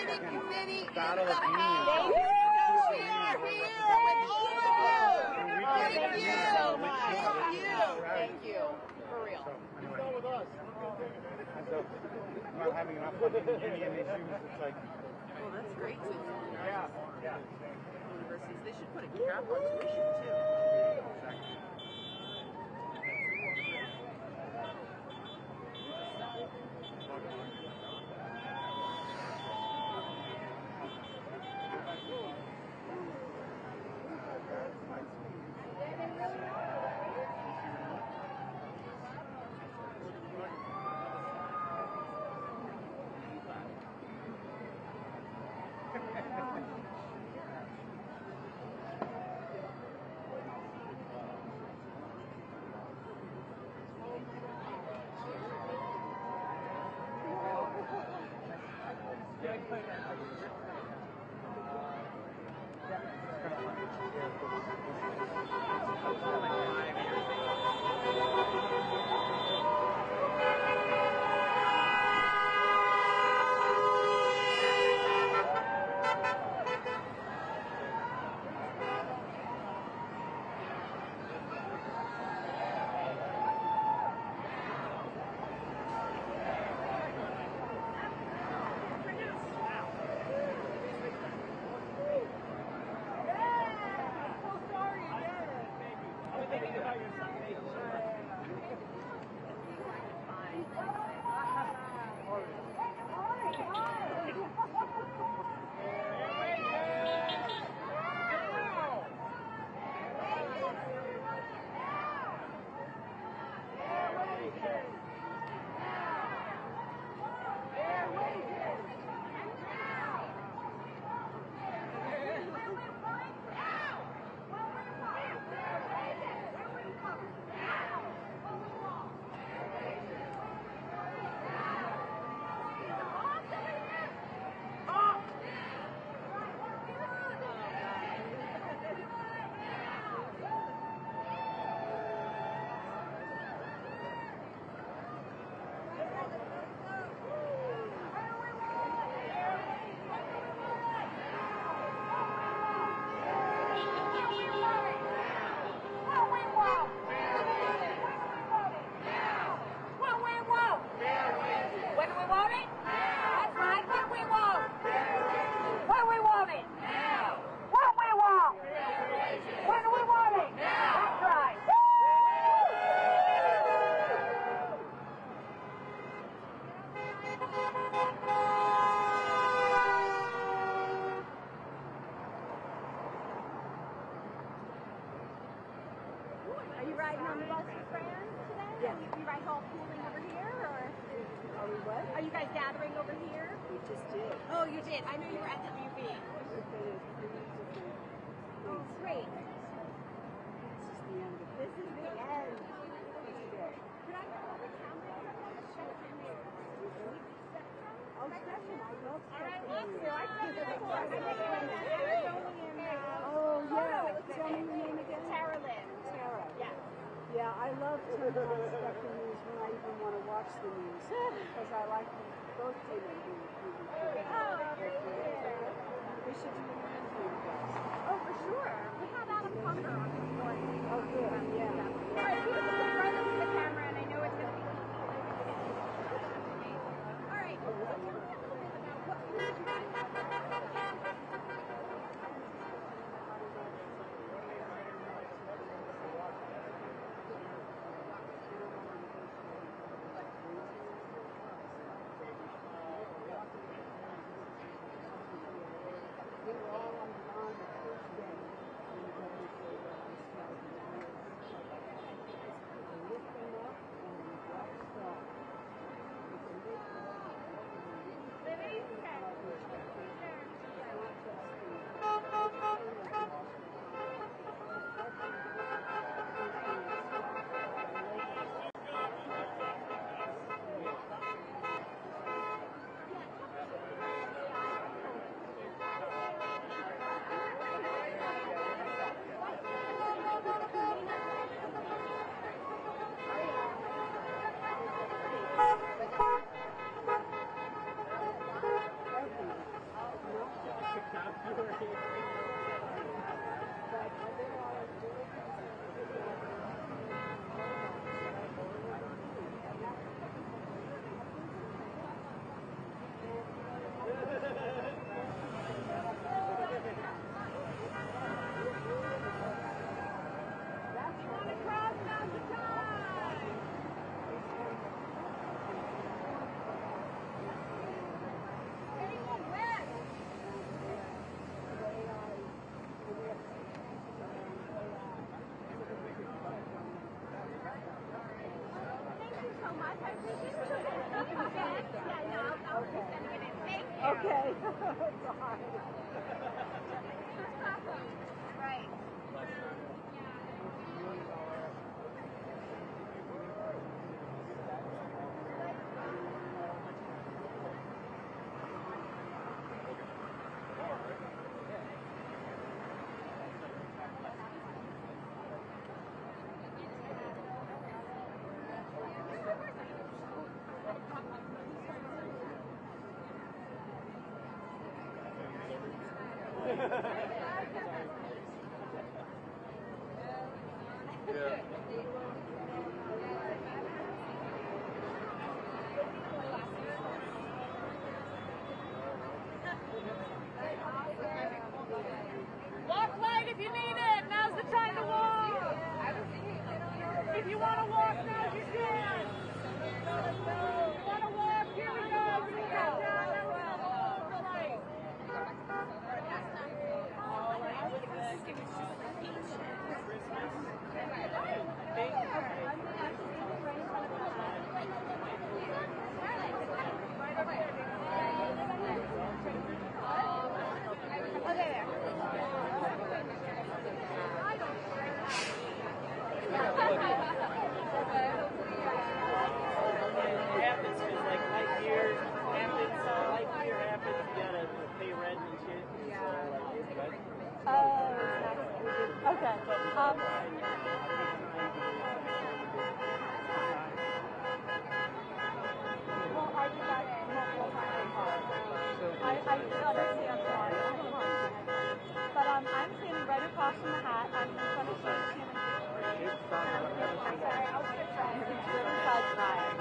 negotiating committee in the Battle of House. Unions. We are here with all of you. Thank you so much. Thank you. Thank you. For real. Go with us. So, not having enough fucking union issues, it's like. Well, that's great. So Yeah. universities, they should put a cap on tuition too. Are you riding on the bus with friends today? Yeah. You guys all pooling over here, or? Are we what? Are you guys gathering over here? We just did. Oh, you did. I know you were at the UB. Oh, great. This is the end. This is the end. Could I go over camera? Oh, session. I love session. Oh, yeah. Tell me your name again. Tara Lynn. Tara. Yeah. Yeah, I love turning on Spectrum News when I even want to watch the news because I like them both doing it. We should do an interview with us. Oh, for sure. We have Adam Parker on this morning. Oh, good. Yeah. All right, people can look right into the camera, and I know it's going to be. All right. So tell me a little bit about what you Okay. Bye. Right. Walk light if you need it. Now's the time to walk. If you want to walk, now's your chance. If you want to walk, here we go. Happens because like light year happens, you gotta pay rent and shit. Okay. Well, I do that multiple times. I understand why. But I'm standing right across from the hat. I'm in front of Shannon. I'm sorry, I'll switch sides. Riverside Drive.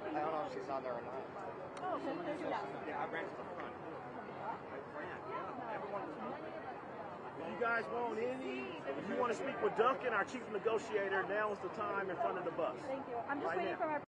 I don't know if she's on there or not. Oh, yeah, I ran to the front. If you guys want any, if you want to speak with Duncan, our chief negotiator, now is the time in front of the bus. Thank you. I'm just right waiting now. for my